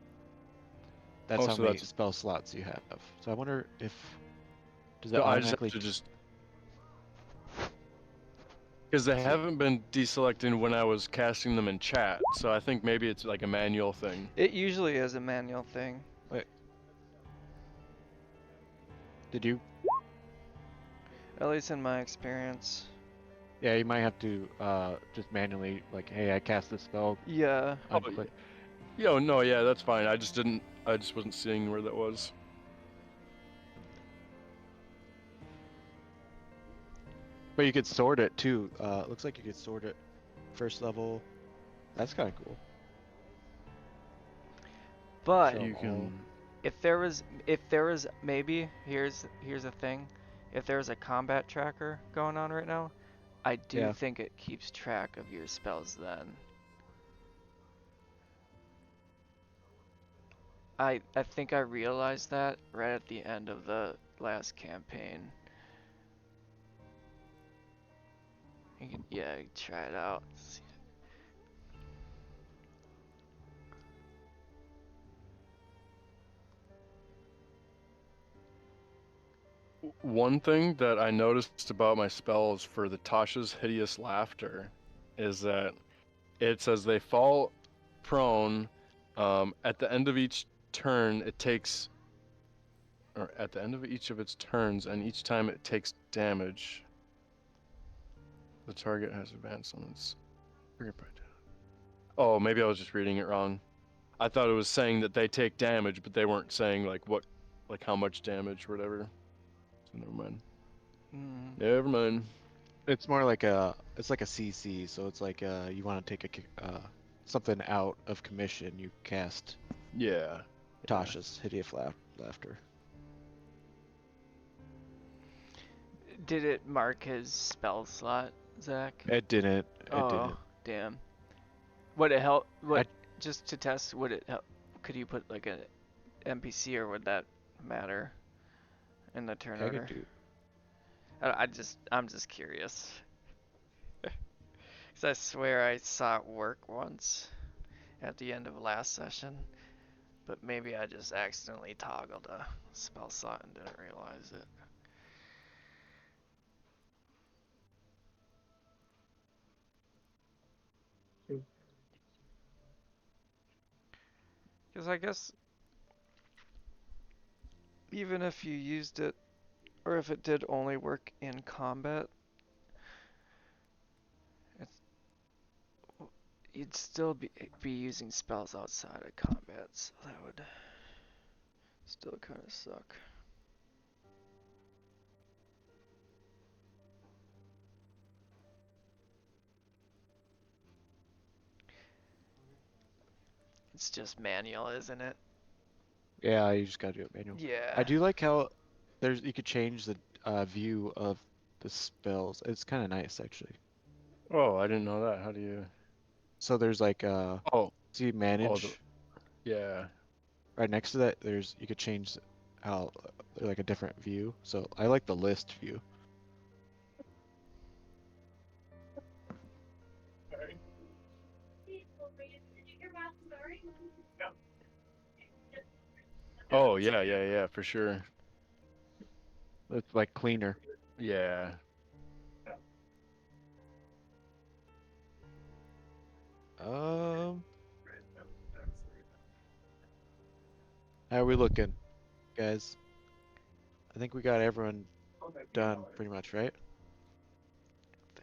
That's how many spell slots you have. So I wonder if does that automatically just because they haven't been deselecting when I was casting them in chat, so I think maybe it's like a manual thing. It usually is a manual thing. Wait. Did you? At least in my experience. Yeah, you might have to just manually like, hey, I cast this spell. Yeah. No, yeah, that's fine. I just wasn't seeing where that was. But you could sort it too. Looks like you could sort it first level. That's kind of cool. But you can. If there was maybe here's a thing. If there's a combat tracker going on right now, I do think it keeps track of your spells then. I think I realized that right at the end of the last campaign. You can, try it out. One thing that I noticed about my spells for the Tasha's Hideous Laughter is that it says they fall prone at the end of each turn. It takes, or at the end of each of its turns, and each time it takes damage. The target has advanced on its. Oh, maybe I was just reading it wrong. I thought it was saying that they take damage, but they weren't saying like how much damage or whatever. So never mind. Never mind. It's more like it's like a CC, so it's like you want to take something out of commission, you cast. Yeah. Tasha's Hideous Laughter. Did it mark his spell slot, Zach? It didn't. It didn't. Damn. Would it help? Just to test, would it help? Could you put like an NPC, or would that matter in the turn order? I'm just curious. Cause I swear I saw it work once at the end of last session, but maybe I just accidentally toggled a spell slot and didn't realize it. Because I guess even if you used it, or if it did only work in combat, you'd still be using spells outside of combat, so that would still kind of suck. It's just manual, isn't it? Yeah, you just gotta do it manual. Yeah. I do like how you could change the view of the spells. It's kind of nice actually. Oh, I didn't know that. How do you? So there's like see manage. Yeah. Right next to that, you could change how like a different view. So I like the list view. Oh yeah, for sure. It's like cleaner. Yeah. How are we looking, guys? I think we got everyone done pretty much, right?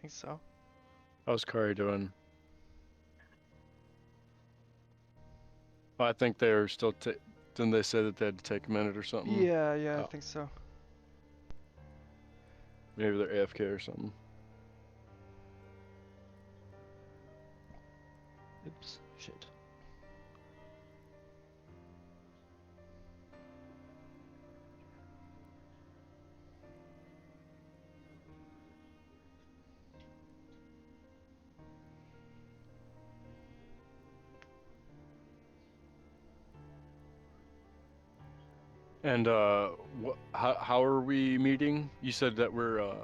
think so. How's Kari doing? I think they're still. Didn't they say that they had to take a minute or something? Yeah, I Oh. think so. Maybe they're AFK or something. Oops, shit. And how are we meeting? You said that we were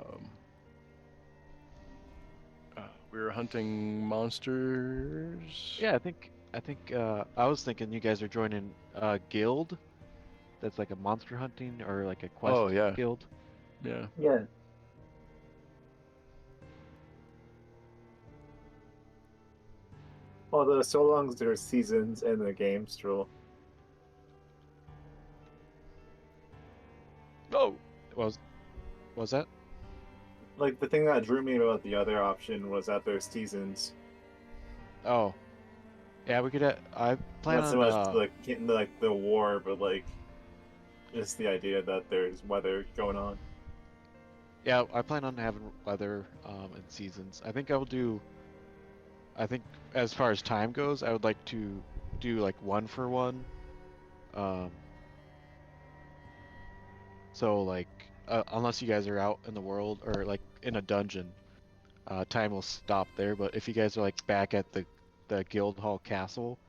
hunting monsters. Yeah, I think I was thinking you guys are joining a guild that's like a monster hunting or like a quest Oh yeah, guild. yeah. Yeah. Although so long as there's seasons in the game still. Oh, Was that? Like the thing that drew me about the other option was that there's seasons. Oh, yeah, we could. I plan Not so on. much like getting like the war, but like just the idea that there's weather going on. Yeah, I plan on having weather and seasons. I think I will do. I think as far as time goes, I would like to do like 1-for-1. Um, so like unless you guys are out in the world or like in a dungeon, time will stop there. But if you guys are like back at the guild hall castle,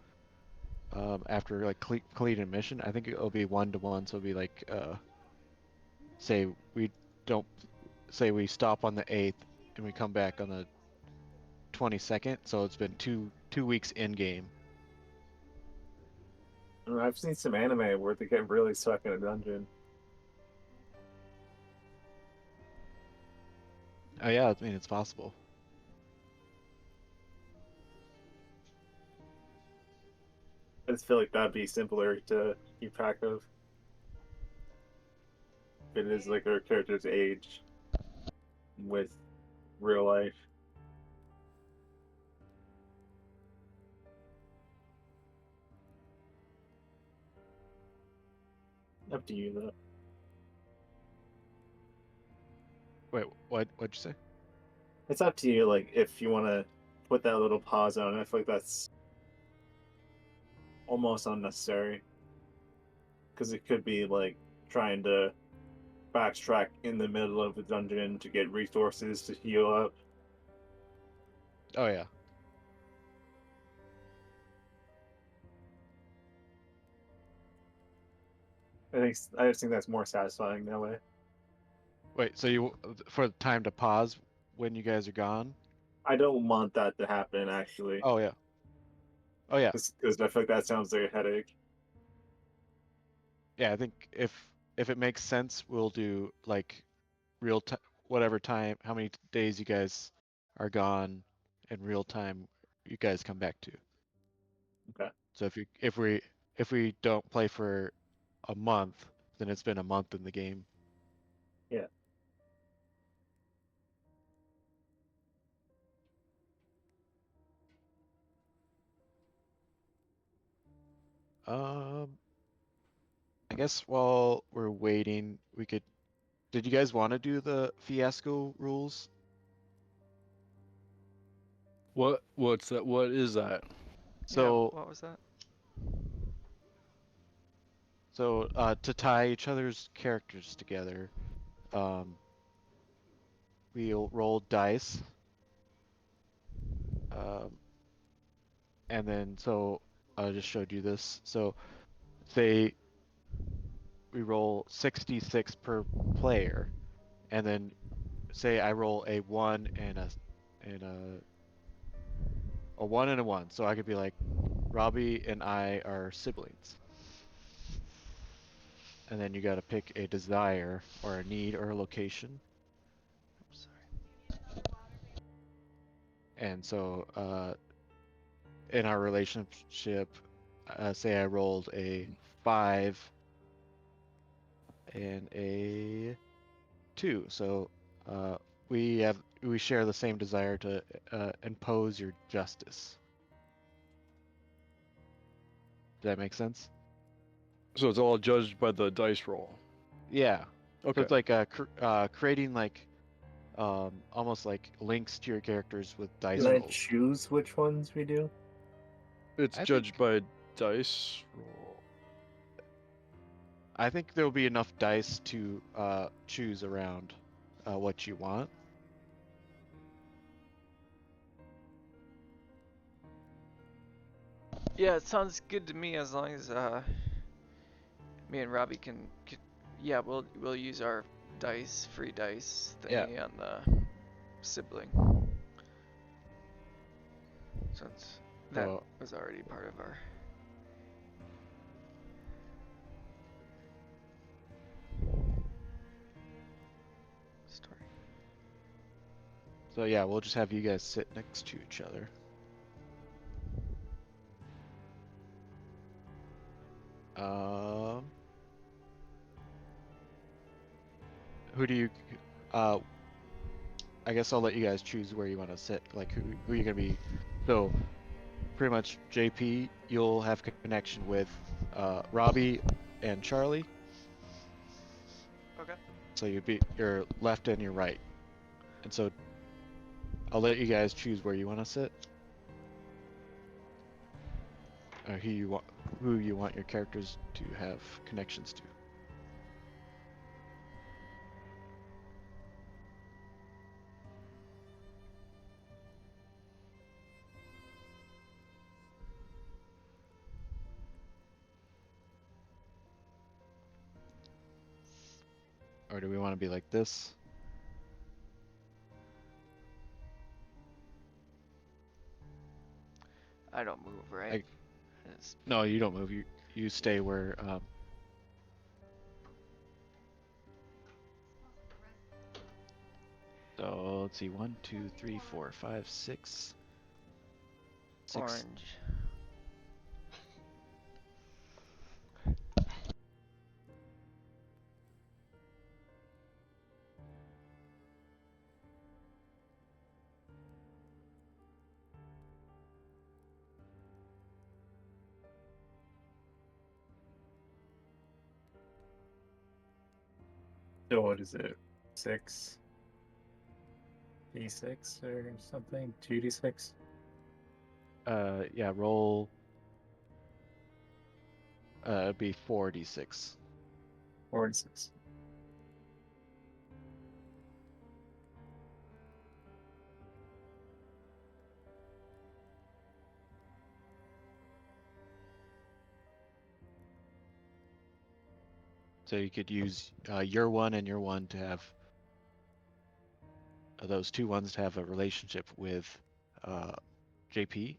after like completing a mission, I think it'll be 1-to-1. So it'll be like say we don't say we stop on the 8th and we come back on the 22nd. So it's been two weeks in game. I mean, I've seen some anime where they get really stuck in a dungeon. Oh yeah, I mean it's possible. I just feel like that'd be simpler to keep track of. If it is like their character's age with real life. Up to you though. Wait, what'd you say? It's up to you, like if you want to put that little pause on it. I feel like that's almost unnecessary because it could be like trying to backtrack in the middle of the dungeon to get resources to heal up. Oh yeah. I just think that's more satisfying that way. Wait, so you for the time to pause when you guys are gone? I don't want that to happen actually, Oh yeah. Oh yeah. because I feel like that sounds like a headache. Yeah, I think if it makes sense, we'll do like real time, whatever time, how many days you guys are gone in real time, you guys come back to. Okay. So if we don't play for a month, then it's been a month in the game. Yeah. Um, I guess while we're waiting, we could. Did you guys want to do the fiasco rules? what's that? What is that? Yeah, So what was that? to tie each other's characters together, um, we'll roll dice. Um, and then so I just showed you this. So say we roll 66 per player, and then say I roll a one and a one and a one. So I could be like, Robbie and I are siblings. And then you got to pick a desire or a need or a location. Sorry. And so in our relationship, say I rolled a 5, and a 2. So we share the same desire to impose your justice. Does that make sense? So it's all judged by the dice roll. Yeah. So Okay. it's like creating like almost like links to your characters with dice Can I rolls. choose which ones we do? It's I judged by dice roll. I think there will be enough dice to choose around what you want. Yeah, it sounds good to me as long as me and Robbie can yeah, we'll use our free dice thingy on the sibling. Since that So was already part of our story. So yeah, we'll just have you guys sit next to each other. Who do you? I guess I'll let you guys choose where you want to sit. Like who you're gonna be. So pretty much JP, you'll have connection with Robbie and Charlie. Okay. So you'd be your left and your right. And so I'll let you guys choose where you want to sit. Or who you want your characters to have connections to. Or do we want to be like this? I don't move, right? No, you don't move. You stay where. So let's see, 1, 2, 3, 4, 5, 6. Orange. So what is it? 6 D6 or something? 2D6? Yeah, roll. It'd be 4d6. 4D6. So you could use your one and your one to have those two ones to have a relationship with JP.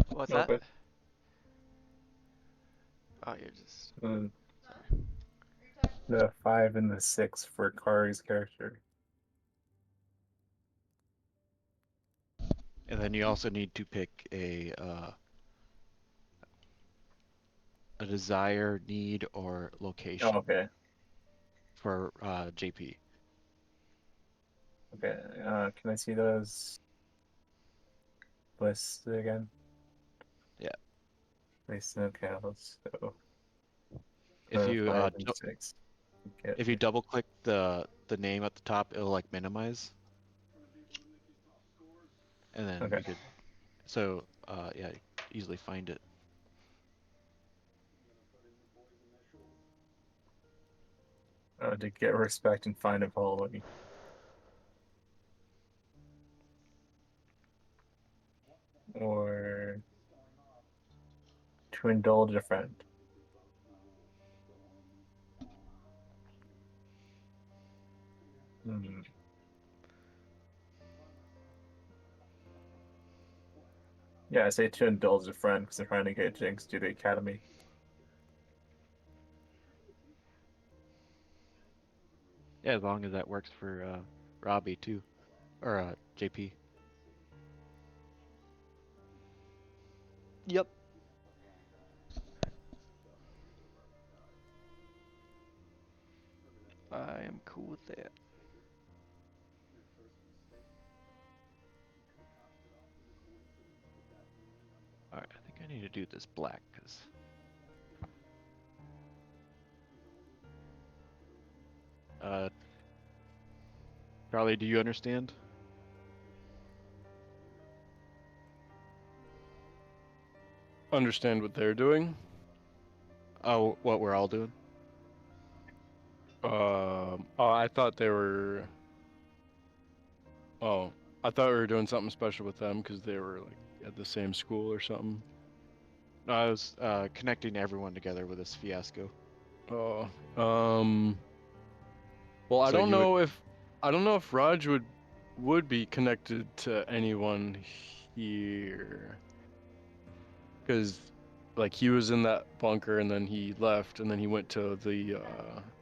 What's Okay. that? Oh, you're just. And Sorry. the 5 and the 6 for Kari's character. And then you also need to pick a desire, need, or location Oh, okay. for JP. Okay. Can I see those lists again? Yeah. Okay, let's go. If you 5 and 6. Okay. if you double click the name at the top, it'll like minimize, and then Okay. you could. So yeah, easily find it. To get respect and find a following. Or to indulge a friend. Hmm. Yeah, I say to indulge a friend because they're trying to get Jinx to the academy. Yeah, as long as that works for Robbie too, or JP. Yep. I am cool with that. All right, I think I need to do this black because. Charlie, do you understand? Understand what they're doing? Oh, what we're all doing? Oh, I thought they were. Oh, I thought we were doing something special with them because they were like at the same school or something. No, I was connecting everyone together with this fiasco. Oh, well, I So don't you would. know if Raj would be connected to anyone here, because like he was in that bunker and then he left and then he went to the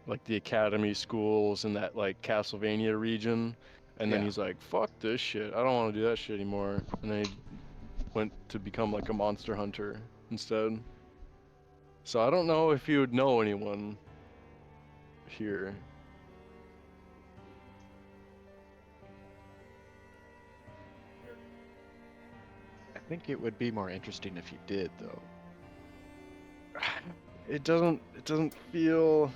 like the academy schools in that like Castlevania region, and then Yeah. he's like, fuck this shit, I don't want to do that shit anymore, and then he went to become like a monster hunter instead. So I don't know if you would know anyone here. I think it would be more interesting if you did, though. It doesn't feel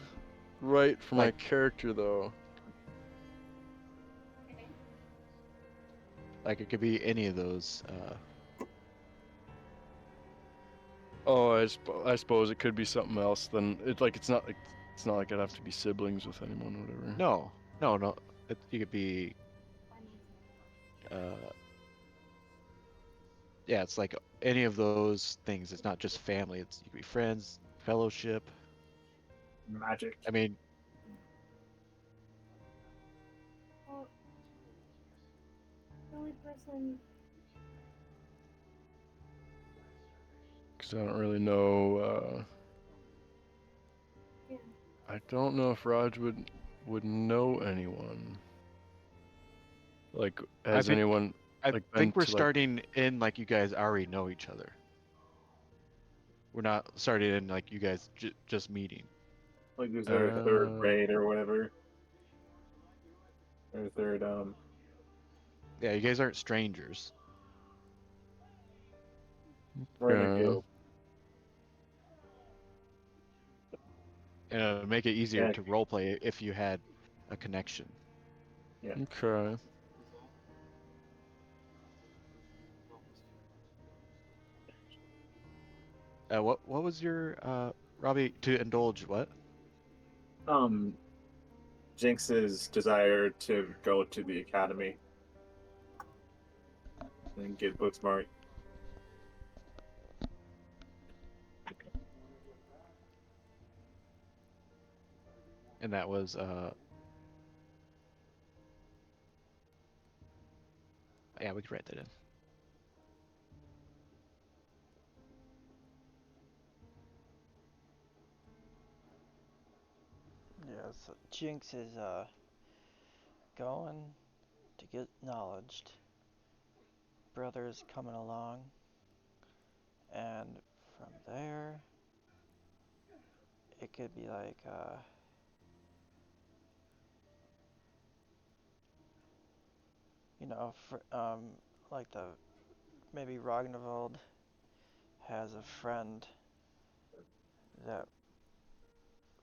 right for my Like- character though. Like it could be any of those. Oh, I suppose it could be something else. Then it's not like I'd have to be siblings with anyone or whatever. No. You could be. Yeah, it's like any of those things. It's not just family. You could be friends, fellowship. Magic. I mean, The only person. Because I don't really know. Yeah. I don't know if Raj would know anyone. Like, has think- anyone I like been think we're to, like- starting in like you guys already know each other. We're not starting in like you guys just meeting. Like is there a third Uh, raid or whatever? Or a third Yeah, you guys aren't strangers. we're in a Yeah. guild. And it would make it easier Yeah. to roleplay if you had a connection. Okay. What was your Robbie, to indulge what? Jinx's desire to go to the academy and get book smart. And that was yeah, we could write that in. Yeah, so Jinx is going to get acknowledged. Brother's coming along. And from there it could be like you know, like maybe Ragnvald has a friend that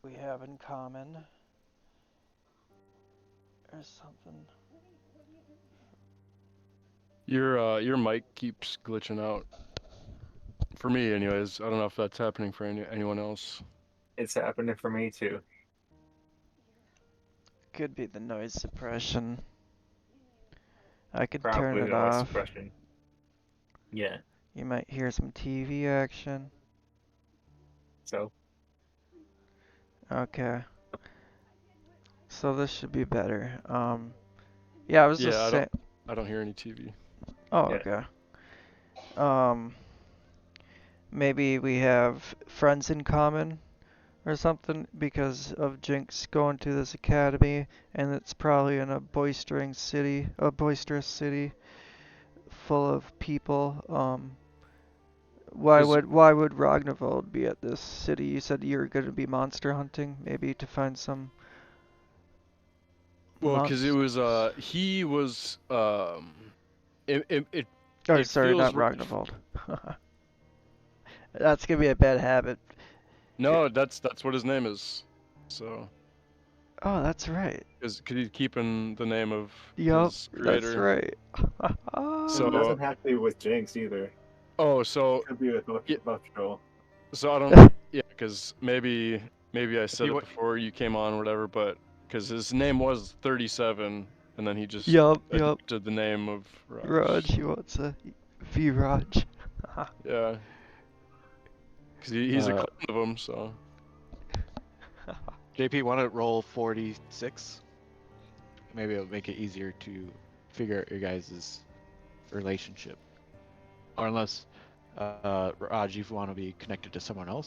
we have in common or something. Your mic keeps glitching out. For me, anyways. I don't know if that's happening for anyone else. It's happening for me too. Could be the noise suppression. I could Probably turn it noise off. suppression. Yeah. You might hear some TV action. So Okay. So this should be better. Yeah, I was Yeah, just saying. I don't hear any TV. Oh, Yeah. okay. Maybe we have friends in common or something because of Jinx going to this academy, and it's probably in a boisterous city full of people. Why 'Cause- would Ragnarvold be at this city? You said you were going to be monster hunting, maybe to find some Well, because it Months. was he was it Oh, it sorry, feels not Ragnavold. That's gonna be a bad habit. no, that's what his name is. So Oh, that's right. because he's keeping the name of Yup, his that's creator. right. So It doesn't have to be with Jinx either. oh, It so could be with yeah, Buff Troll. so I don't yeah, because maybe I said you it wa- before you came on or whatever, but because his name was 37, and then he just yup. adopted the name of Raj. Raj, he wants a V-Raj. Yeah, because he's a Uh, clone of him, so. JP, want to roll 46? Maybe it'll make it easier to figure out your guys' relationship. Or unless, Raj, if you want to be connected to someone else.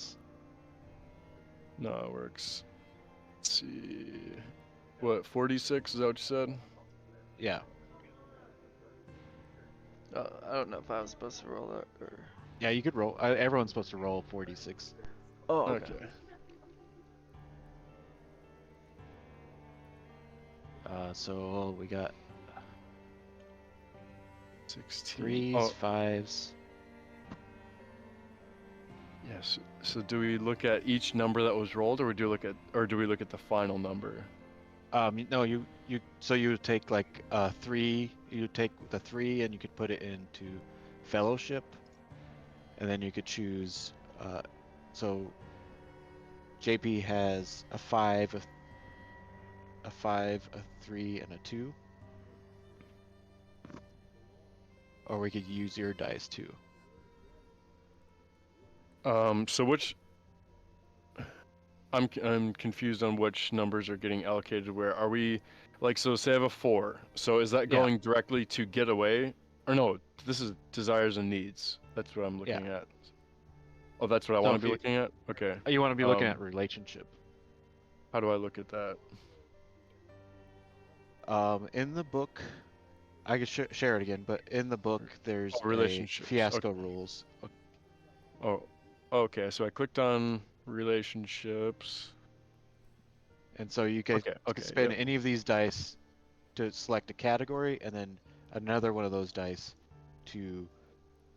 No, it works. Let's see. What, 46? Is that what you said? Yeah. I don't know if I was supposed to roll that or. Yeah, you could roll. Everyone's supposed to roll 46. Oh, okay. So we got 16. 3s, Oh, 5s. yes. So do we look at each number that was rolled, or do we look at the final number? No, so you take like 3. You take the 3 and you could put it into fellowship, and then you could choose. So JP has a 5, a 5, a 3, and a 2. Or we could use your dice too. So which I'm confused on which numbers are getting allocated where. Are we like, so say I have a 4. So is that Yeah. going directly to getaway? Or no, this is desires and needs. That's what I'm Yeah. looking at. Oh, that's what I So want if to be looking at? Okay. You want to be looking Um, at relationship. How do I look at that? In the book, I could share it again, but in the book there's Oh, relationships. fiasco Okay. rules. Oh, okay. So I clicked on relationships. And so you can Okay, spend yep. any of these dice to select a category, and then another one of those dice to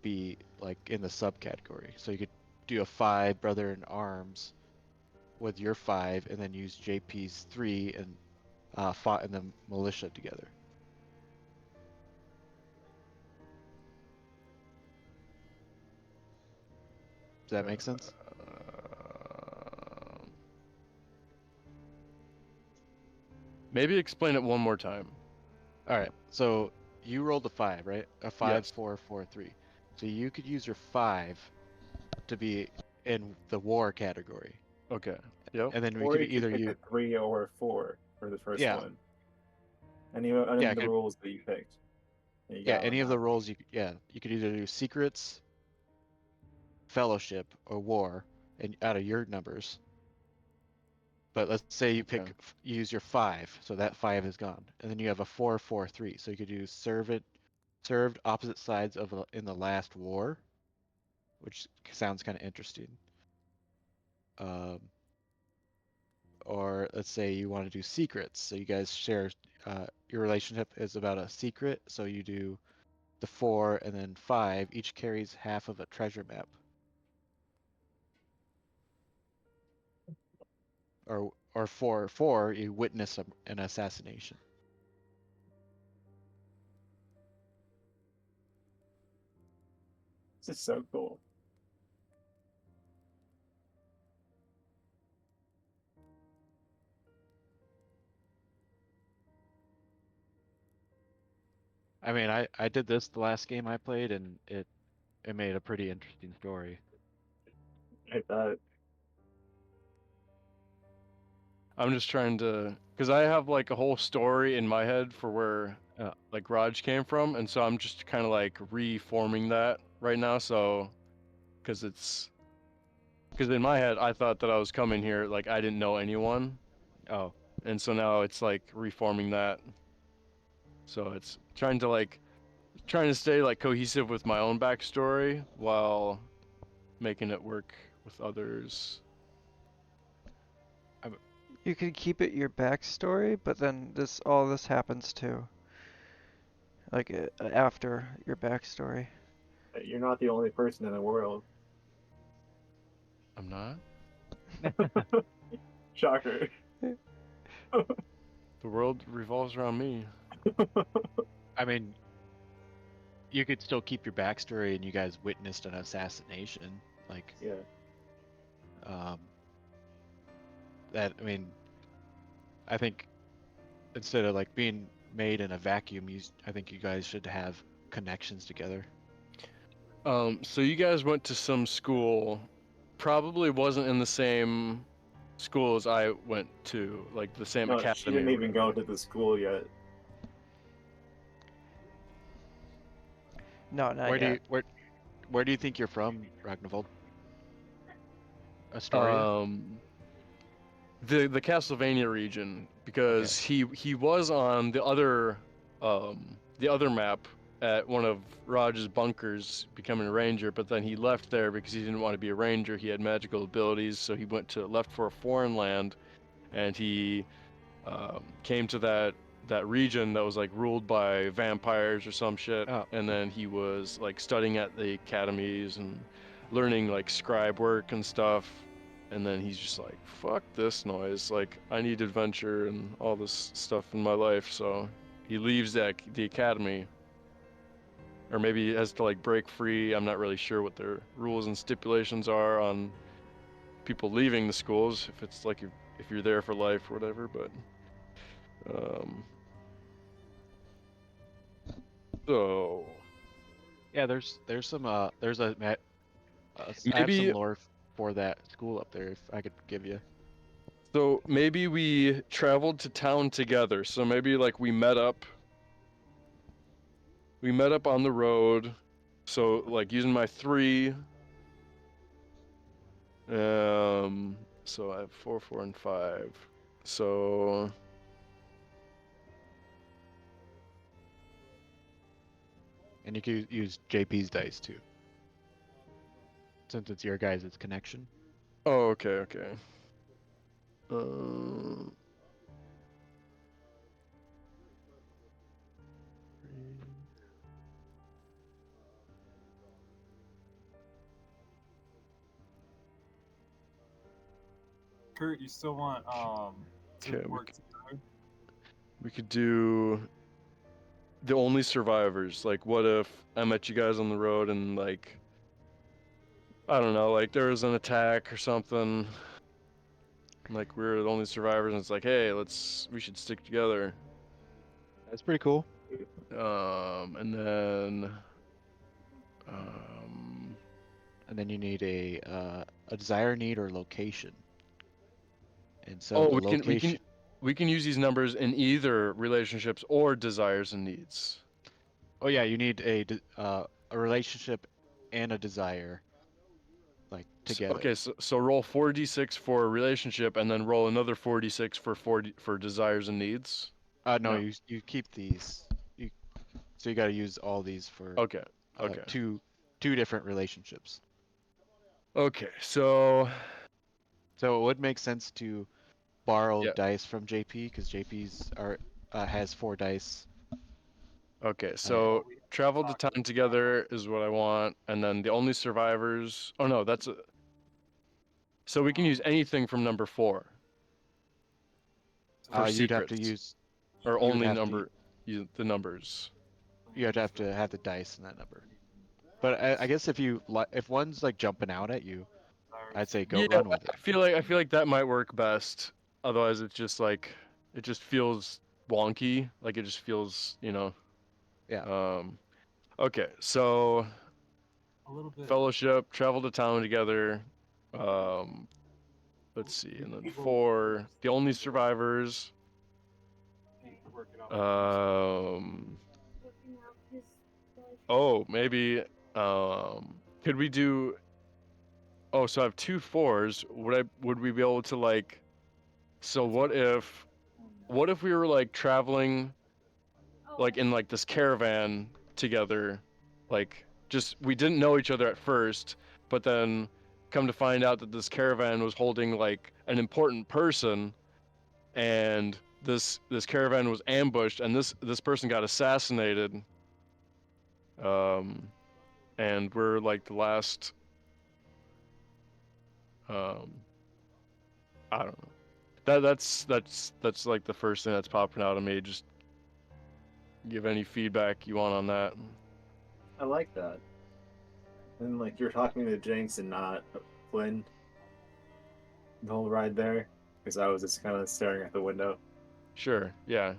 be like in the subcategory. So you could do a 5 brother in arms with your 5, and then use JP's 3 and fought in the militia together. Does that make sense? Maybe explain it one more time. All right. So you rolled a 5, right? A 5, Yes. 4, 4, 3. So you could use your 5 to be in the war category. Okay. Yep. And then we Or could you could either pick use, a 3 or a 4 for the first yeah, one. Any of yeah, the rules that you picked. that you yeah, got on any of that. the roles you could either do secrets, fellowship, or war, and out of your numbers. But let's say you Okay. use your 5, so that 5 is gone, and then you have a 4, 4, 3. So you could do served opposite sides of in the last war, which sounds kind of interesting. Or let's say you want to do secrets, so you guys share. Your relationship is about a secret, so you do the 4 and then 5. Each carries half of a treasure map. Or 4, you witness an assassination. This is so cool. I mean, I did this the last game I played, and it made a pretty interesting story. I thought I'm just trying to, because I have like a whole story in my head for where like Raj came from, and so I'm just kind of like reforming that right now. So, because in my head I thought that I was coming here like I didn't know anyone, Oh, and so now it's like reforming that. So it's trying to stay like cohesive with my own backstory while making it work with others. You could keep it your backstory, but then all this happens too. Like after your backstory. You're not the only person in the world. I'm not. Shocker. The world revolves around me. I mean, you could still keep your backstory, and you guys witnessed an assassination. Like, Yeah. That, I mean, I think instead of like being made in a vacuum, I think you guys should have connections together. So you guys went to some school, probably wasn't in the same school as I went to, like the same No, academy. she didn't or even go whatever. to the school yet. No, not Where do yet. you where do you think you're from, Ragnavold? Astoria? The Castlevania region, because he was on the other map at one of Raj's bunkers becoming a ranger, but then he left there because he didn't want to be a ranger. He had magical abilities, so he left for a foreign land, and he came to that region that was like ruled by vampires or some shit. Oh. And then he was like studying at the academies and learning like scribe work and stuff. And then he's just like, fuck this noise. Like, I need adventure and all this stuff in my life. So he leaves the academy. Or maybe he has to like break free. I'm not really sure what their rules and stipulations are on people leaving the schools. If it's like if you're there for life or whatever. But so Yeah, there's some there's a I have some maybe lore for that school up there if I could give you. so maybe we traveled to town together. So maybe like we met up on the road. So like using my 3. So I have 4, 4, and 5. So And you could use JP's dice too. Since it's your guys' connection. oh, okay. Uh, Kurt, you still want to Okay, work together? we could do the only survivors. Like, what if I met you guys on the road and like, I don't know, like there was an attack or something. Like we're the only survivors, and it's like, hey, we should stick together. That's pretty cool. And then, And then you need a desire, need, or location. And so oh, the we location. can use these numbers in either relationships or desires and needs. Oh yeah, you need a relationship and a desire, like together. Okay, so roll 4d6 for a relationship, and then roll another 4d6 for desires and needs. No, No. you keep these. So you got to use all these for Okay. two different relationships. Okay, so So it would make sense to borrow Yeah. dice from JP because JP's has 4 dice. okay, so travel to town together is what I want, and then the only survivors. Oh no, so we can use anything from number 4 for You'd have to secrets, use or you would only have to- number the numbers. you have to have the dice in that number. But I guess if one's like jumping out at you, I'd say go run with it. I feel like that might work best. Otherwise, it's just like it just feels wonky. Like it just feels, Yeah. Okay, so A little bit. fellowship, travel to town together. Let's see, and then 4, the only survivors. Working out his life. Oh, maybe. Could we do? Oh, so I have 2 4s. Would we be able to like? So what if we were like traveling, like in like this caravan together, like just we didn't know each other at first, but then come to find out that this caravan was holding like an important person, and this caravan was ambushed, and this person got assassinated. And we're like the last. I don't know. That's like the first thing that's popping out of me. Just give any feedback you want on that. I like that. And like you're talking to Jinx and not Flynn the whole ride there, because I was just kind of staring at the window. Sure. Yeah.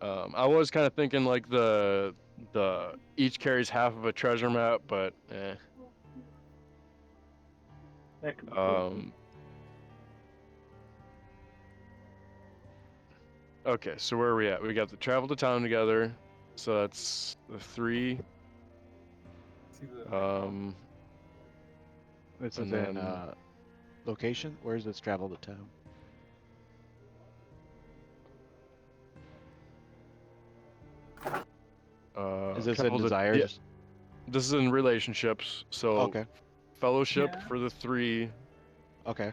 I was kind of thinking like the each carries half of a treasure map, but That could be cool. Okay, so where are we at? We got the travel to town together, so that's the 3. See the This And is in then- location. Where's this travel to town? Is this in travel to- desires? yeah, this is in relationships, so Okay. fellowship Yeah. for the 3, Okay.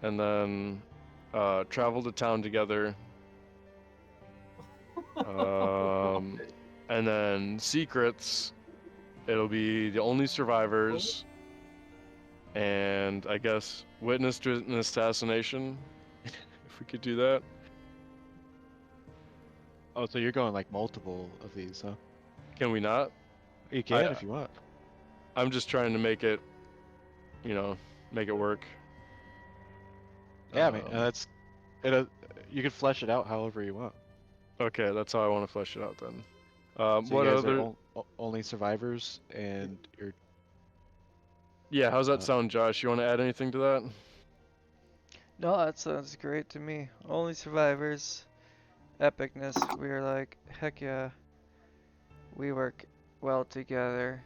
and then travel to town together. And then secrets, it'll be the only survivors, and I guess witness to an assassination, if we could do that. Oh, so you're going like multiple of these, huh? Can we not? You can if you want. I'm just trying to make it, make it work. Yeah, I mean, that's it. You can flesh it out however you want. Okay, that's how I want to flesh it out then. So What you guys other? are only survivors, and you're. Yeah, how's that sound, Josh? You want to add anything to that? No, that sounds great to me. Only survivors. Epicness. We're like, heck yeah. We work well together.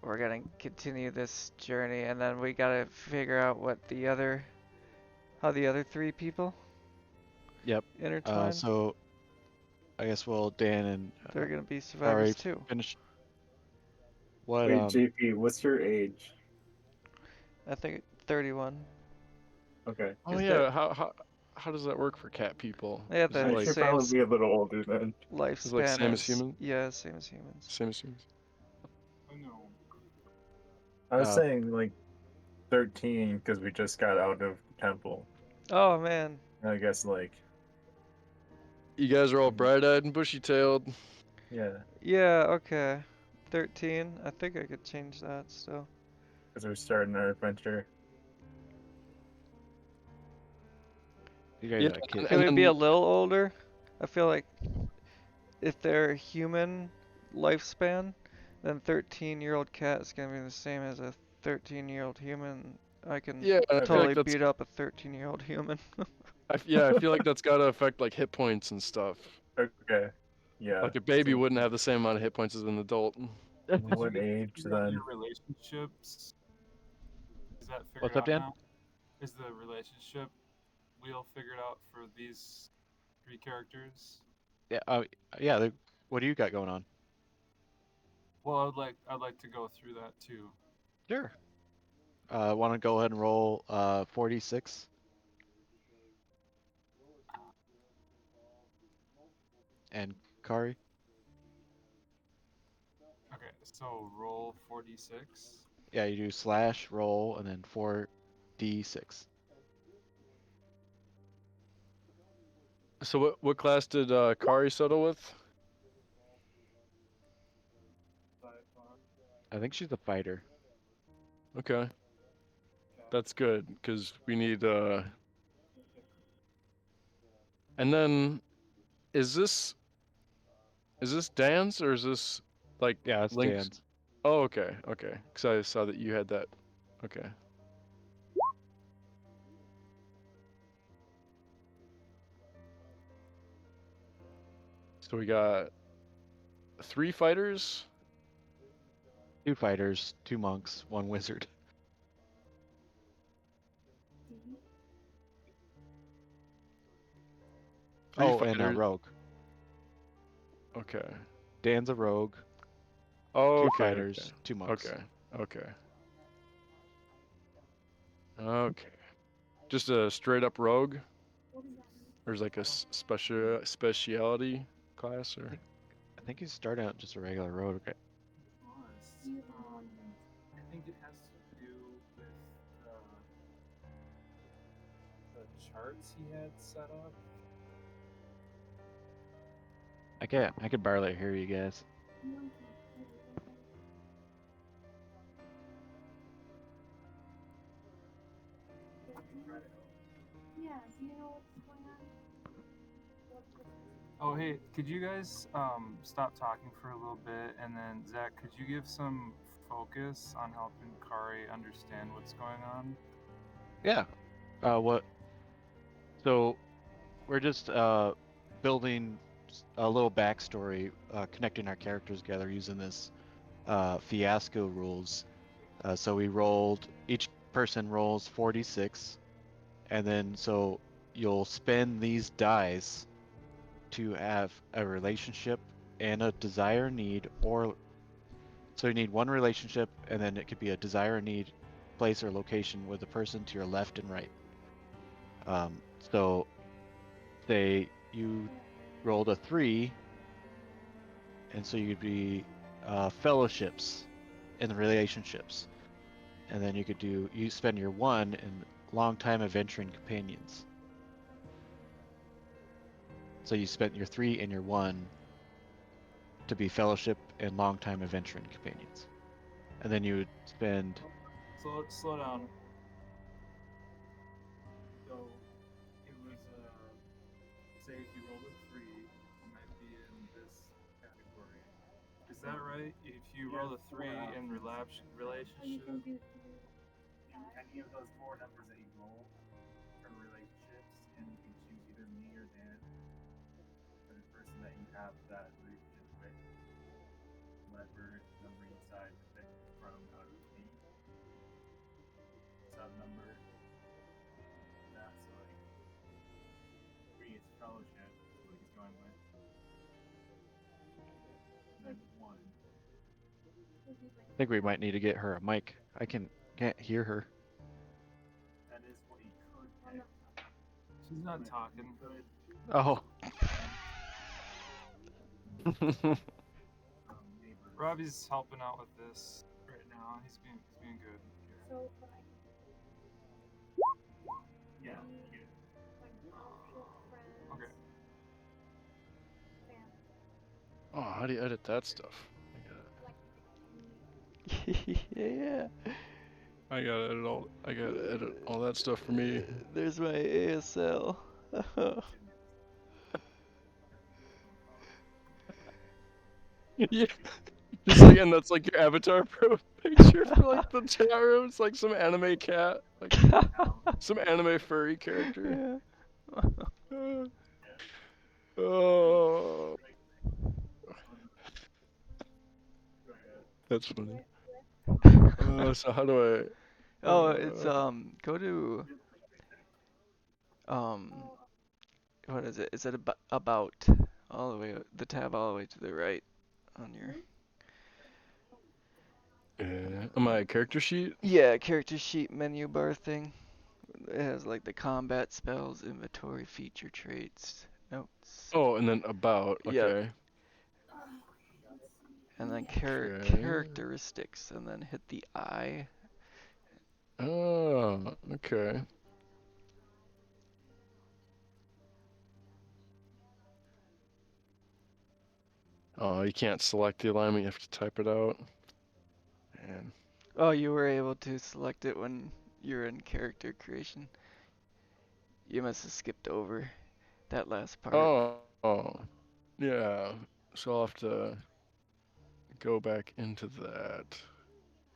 We're gonna continue this journey, and then we gotta figure out how the other 3 people Yep. intertwine. So, I guess Dan and They're gonna be Ari survivors too. finish. What? Wait, JP, what's your age? I think 31. Okay. Oh Is yeah, how does that work for cat people? They have Is it the I like should same probably be a little older then. lifespan like same as human? Yeah, same as humans. Same as humans. I know. I was Uh, saying like 13 because we just got out of the temple. Oh man. I guess like You guys are all bright-eyed and bushy-tailed. yeah, Yeah, okay. 13. I think I could change that still. because we're starting our adventure. You guys Yeah, got kids. Can we be a then- little older? I feel like if they're human lifespan, then 13-year-old cat is gonna be the same as a 13-year-old human. I can Yeah, I feel totally like that's. beat up a 13-year-old human. I feel like that's gotta affect like hit points and stuff. Okay. Yeah. Like a baby So wouldn't have the same amount of hit points as an adult. what age Figure out then? Your relationships. Is that figured What's up, out Dan? now? Is the relationship wheel figured out for these 3 characters? Yeah. Yeah. What do you got going on? Well, I'd like to go through that too. Sure. Want to go ahead and roll 46? And Kari? Okay, so roll 46. Yeah, you do slash roll and then 4d6. So what class did Kari settle with? I think she's a fighter. Okay. That's good, because we need And then is this Dan's or is this like Yeah, it's Link's? Dan's. Oh, okay, okay. Because I saw that you had that. Okay. So we got 3 fighters. 2 fighters, 2 monks, 1 wizard. Three Oh, and a fighters. rogue. Okay. Dan's a rogue. Oh, 2 okay. fighters, 2 monks. Okay. Okay. Okay. Just a straight up rogue? What does that mean? Or is like a speciality class or? I think he's starting out just a regular road. Okay. Honest, You, I think it has to do with the charts he had set up. I could barely hear you guys. monkey. Yeah, do you know what's going on? Oh, hey, could you guys stop talking for a little bit, and then Zach, could you give some focus on helping Kari understand what's going on? Yeah. What? So we're just building a little backstory, connecting our characters together using this fiasco rules. So we rolled. Each person rolls 46, and then so you'll spend these dice to have a relationship and a desire need, or so you need one relationship, and then it could be a desire need, place or location with the person to your left and right. So say you rolled a 3, and so you'd be fellowships in the relationships, and then you spend your 1 in long-time adventuring companions. So you spent your 3 and your 1 to be fellowship and long-time adventuring companions, and then you would spend. Slow down. So it was say if you rolled a 3, you might be in this category. Is that right? If you roll a 3 in relationship, Any of those 4 numbers that you roll from relationships, and you can choose either me or Dan, or the person that you have that relationship with, whatever number you decide to pick from out of the sub number. That's like 3 is fellowship, is what he's going with. And then 1. I think we might need to get her a mic. Can't hear her. That is what he could pick. she's not talking. Oh. Neighbor. Robbie's helping out with this right now. He's being good. So, Yeah. Okay. Oh, how do you edit that stuff? Yeah. I gotta edit all that stuff for me. There's my ASL. Yeah. Just like, and that's like your avatar pro picture for like the chat room. It's like some anime cat, like some anime furry character. Yeah. Oh, that's funny. So how do I? Oh, it's go to what is it? Is it about all the way the tab all the way to the right on your On my character sheet? yeah character sheet menu bar thing? It has like the combat spells, inventory, feature traits, notes. Oh, and then about. Yep. Okay. And then Okay. characteristics, and then hit the I. Oh, okay. Oh, you can't select the alignment. You have to type it out. Man. Oh, you were able to select it when you're in character creation. You must have skipped over that last part. Oh, yeah. So I'll have to go back into that.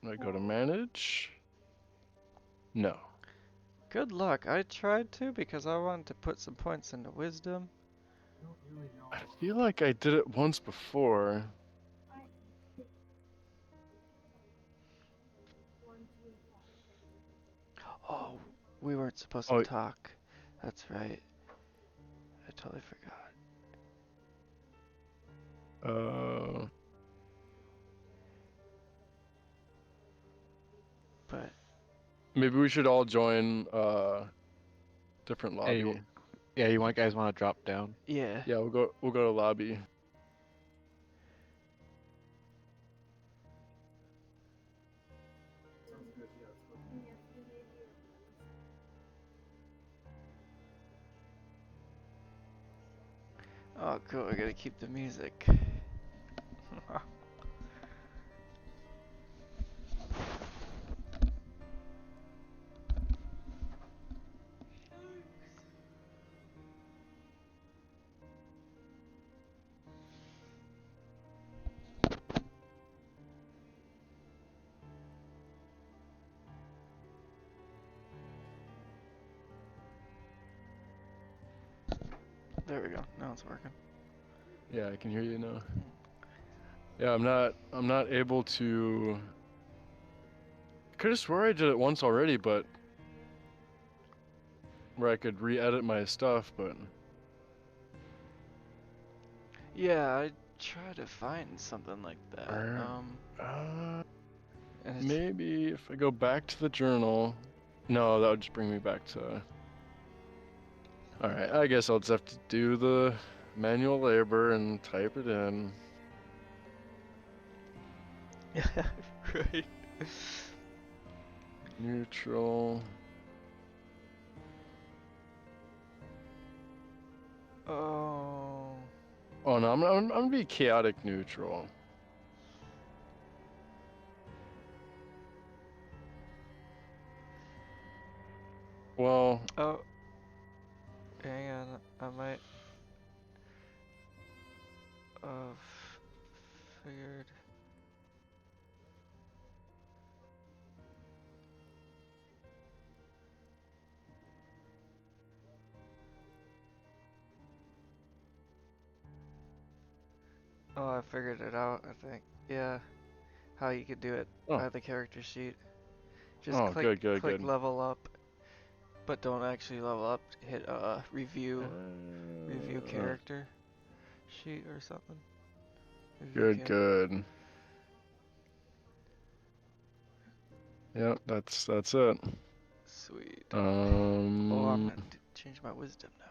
I go to manage? No. Good luck. I tried to because I wanted to put some points into wisdom. I don't really know. I feel like I did it once before. Oh, we weren't supposed to talk. That's right. I totally forgot. But Maybe we should all join different Hey, lobby. yeah, you guys want to drop down? Yeah. Yeah, we'll go to lobby. Sounds good. Yeah, let's go. Oh, cool. I gotta keep the music. There we go. Now it's working. Yeah, I can hear you now. Yeah, I'm not able to. I could have swore I did it once already, but where I could re-edit my stuff, but Yeah, I try to find something like that. And it's maybe if I go back to the journal, no, that would just bring me back to. All right, I guess I'll just have to do the manual labor and type it in. right. Neutral. Oh. Oh no, I'm gonna be chaotic neutral. Well, Oh. Hang on. I might have figured. Oh, I figured it out, I think. Yeah. How you could do it Oh. by the character sheet. Just Oh, click good. level up, but don't actually level up. Hit review character sheet or something. Review Good. Yep, that's it. Sweet. Oh, I'm gonna change my wisdom now.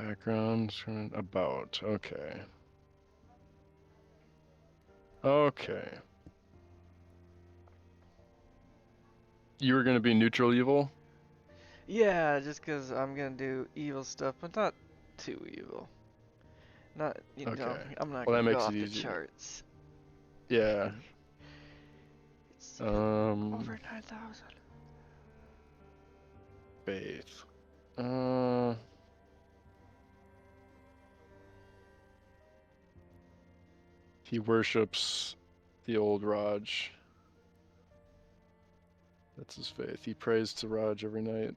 Background about. Okay. Okay. You were gonna be neutral evil? Yeah, just 'cause I'm gonna do evil stuff, but not too evil. Not, you know, Okay. I'm not Well, that gonna go makes off it the easier. charts. Yeah. It's over 9,000. Faith. He worships the old Raj. That's his faith. He prays to Raj every night.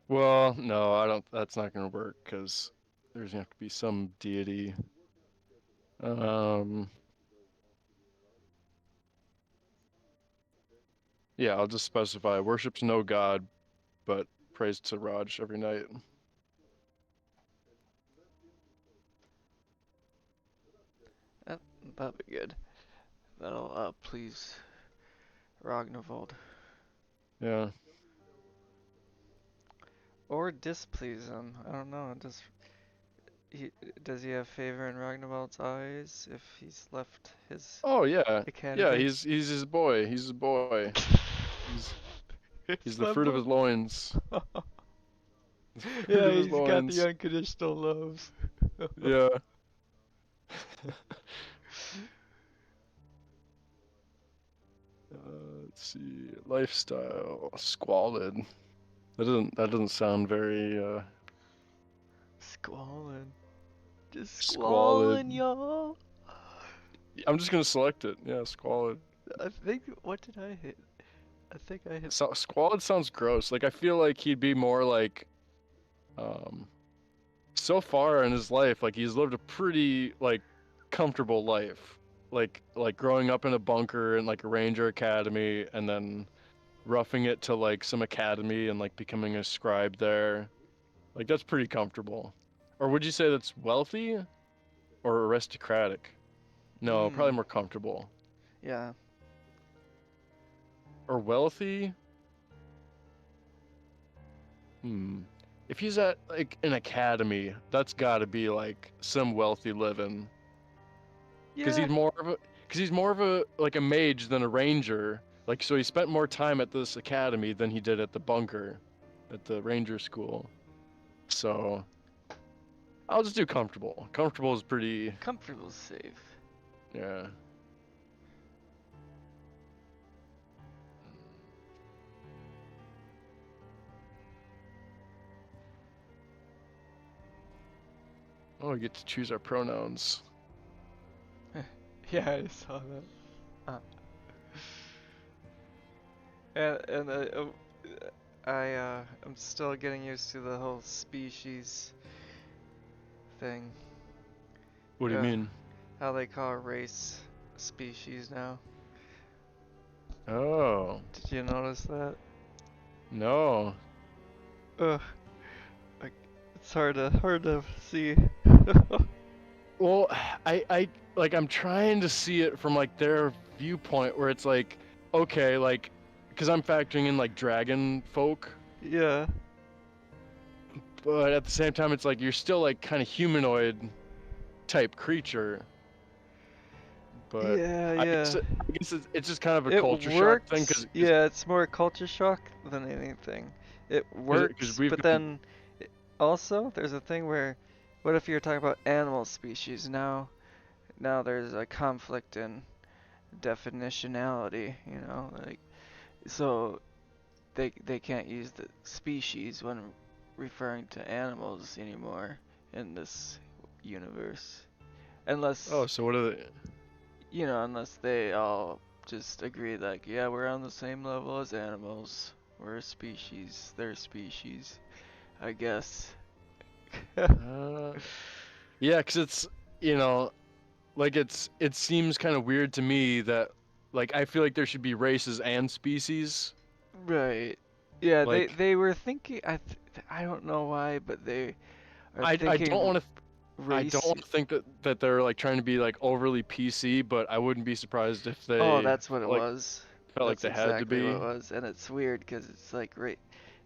Well, no, I don't. That's not gonna work because there's gonna have to be some deity. Yeah, I'll just specify worships no god, but prays to Raj every night. That'll be good. That'll please Ragnavold. Yeah. Or displease him. I don't know. Does he have favor in Ragnavold's eyes if he's left his Oh yeah. academy? Yeah, he's his boy. He's his boy. He's the fruit of his loins. Yeah, His he's got loins. the unconditional love. Yeah. Let's see. Lifestyle. Squalid. That doesn't sound very Squalling. Just squalid. squalling, y'all. I'm just gonna select it. Yeah, squalid. I think, what did I hit? I think I hit. So, squalid sounds gross. Like I feel like he'd be more like, so far in his life, like he's lived a pretty like comfortable life. Like growing up in a bunker in like a ranger academy, and then roughing it to like some academy and like becoming a scribe there. Like that's pretty comfortable. Or would you say that's wealthy or aristocratic? No, probably more comfortable. Yeah. Or wealthy? If he's at like an academy, that's got to be like some wealthy living. Because Yeah. he's more of a like a mage than a ranger. Like so he spent more time at this academy than he did at the bunker, at the ranger school. So I'll just do comfortable. Comfortable is pretty. Comfortable's safe. Yeah. Oh, we get to choose our pronouns. Yeah, I saw that. I'm still getting used to the whole species thing. What do you mean? How they call a race species now. Oh. Did you notice that? No. Ugh. Like, it's hard to see. Well, I like I'm trying to see it from like their viewpoint where it's like, okay, like, because I'm factoring in like dragon folk, Yeah. but at the same time it's like you're still like kind of humanoid type creature. But Yeah, I yeah. guess it's just kind of a It culture works. shock thing because Yeah, it's more culture shock than anything. It works, we've but been, then also there's a thing where, what if you're talking about animal species now? Now there's a conflict in definitionality, you know, like so they can't use the species when referring to animals anymore in this universe, unless oh, so what are they? you know, unless they all just agree like, yeah, we're on the same level as animals. We're a species. They're a species. I guess. Yeah, because it's, you know, like it seems kind of weird to me that, like, I feel like there should be races and species. Right. Yeah, Like, they were thinking. I don't know why, but they are I thinking don't want to. I race. don't want to think that they're like trying to be like overly PC, but I wouldn't be surprised if Oh, they that's what it like was. felt like That's they had to exactly what be. it was, and it's weird because it's like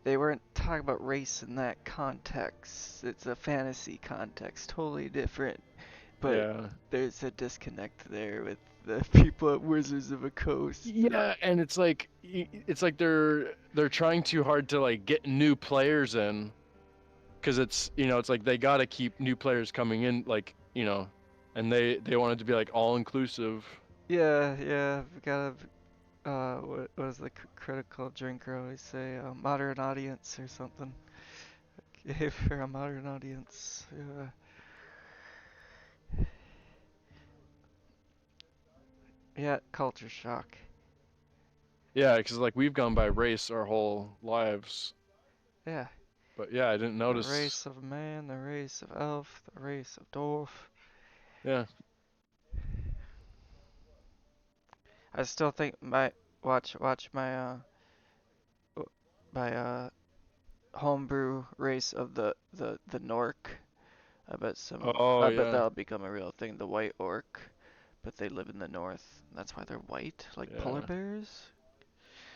they weren't talking about race in that context. It's a fantasy context, totally different. But Yeah. there's a disconnect there with the people at Wizards of the Coast. Yeah, and it's like they're trying too hard to like get new players in, because it's, you know, it's like they gotta keep new players coming in, like, you know, and they want it to be like all inclusive. Yeah, yeah, we gotta. What does the critical drinker always say? Modern audience or something. Okay, for a modern audience. Yeah. Yeah, culture shock. Yeah, because like we've gone by race our whole lives, Yeah. but yeah, I didn't The notice. race of man, the race of elf, the race of dwarf. Yeah. I still think my watch my homebrew race of the Nork. Oh I bet yeah. that'll become a real thing. The white orc, but they live in the north. That's why they're white, like polar Yeah. bears.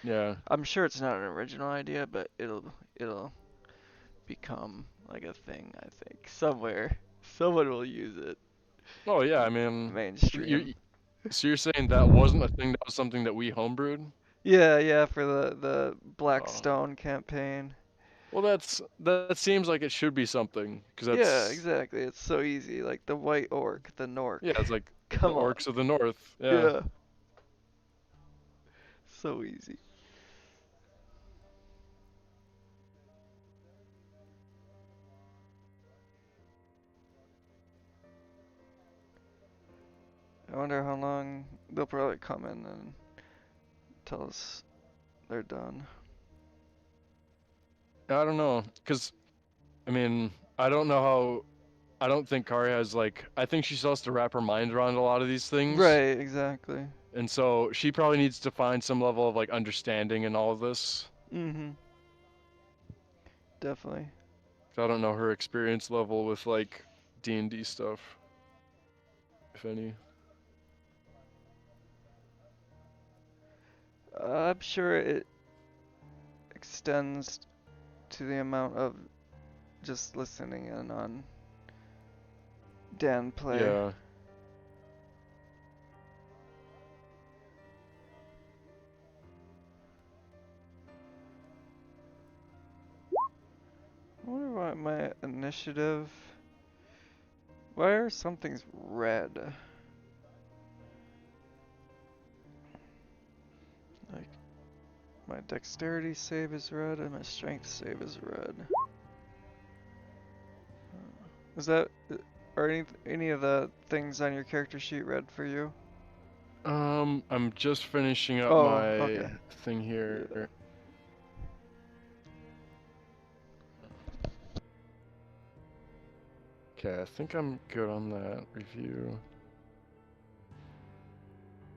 Yeah. I'm sure it's not an original idea, but it'll become like a thing. I think somewhere someone will use it. Oh yeah. I mean, Mainstream. so you're saying that wasn't a thing, that was something that we homebrewed? Yeah, yeah, for the Oh. Blackstone campaign. Well, that seems like it should be something, because Yeah, that's, exactly. It's so easy. Like the white orc, the yeah, Nork. it's like the Come on. orcs of the north. Yeah. Yeah. So easy. I wonder how long they'll probably come in and tell us they're done. I don't know, because I mean, I don't know how. I don't think Kari has like. I think she still has to wrap her mind around a lot of these things. Right, exactly. And so she probably needs to find some level of like understanding in all of this. Mm-hmm. Definitely. I don't know her experience level with like D&D stuff, if any. I'm sure it extends to the amount of just listening in on Dan play. Yeah. I wonder why my initiative. Why are some things red? Like, my dexterity save is red and my strength save is red. Is that. Are any of the things on your character sheet red for you? I'm just finishing up Oh, my okay. thing here. Yeah. Okay, I think I'm good on that review.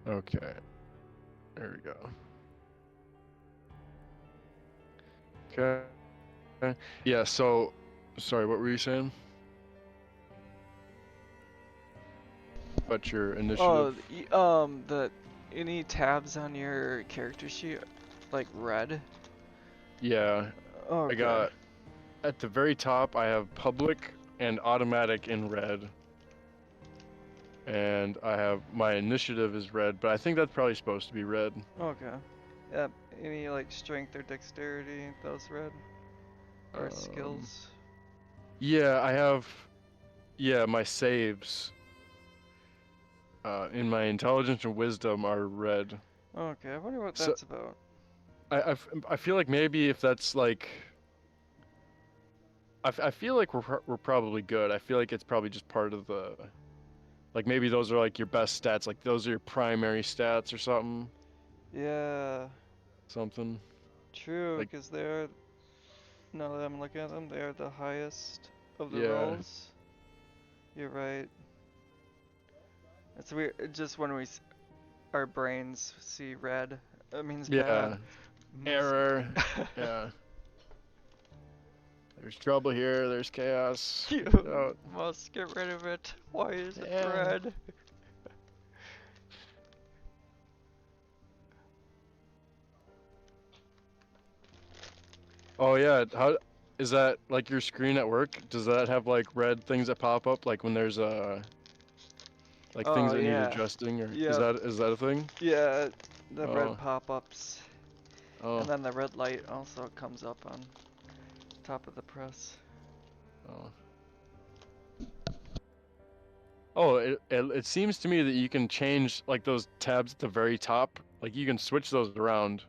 Okay. There we go. Okay. Yeah, so sorry, what were you saying? About your initiative? The any tabs on your character sheet like red? Yeah, Okay. I got at the very top I have public and automatic in red. And I have my initiative is red, but I think that's probably supposed to be red. Okay. Yep. Any like strength or dexterity, those red? Or skills? Yeah, I have my saves in my intelligence and wisdom are red. Okay, I wonder what So that's about. I feel like maybe if that's like I feel like we're probably good. I feel like it's probably just part of the like maybe those are like your best stats, like those are your primary stats or something. Yeah, Something. true, Like because they're, now that I'm looking at them, they're the highest of the yeah. rolls. You're right. It's weird, just when our brains see red, it means bad. Yeah. Error. Yeah. There's trouble here, there's chaos. You Get out. must get rid of it. Why is it Yeah. red? Oh yeah, how is that like your screen at work? Does that have like red things that pop up like when there's like things Oh that need yeah. adjusting or Yep. is that a thing? Yeah, the red Oh. pop-ups. Oh. And then the red light also comes up on top of the press. Oh. Oh, it seems to me that you can change like those tabs at the very top. Like you can switch those around.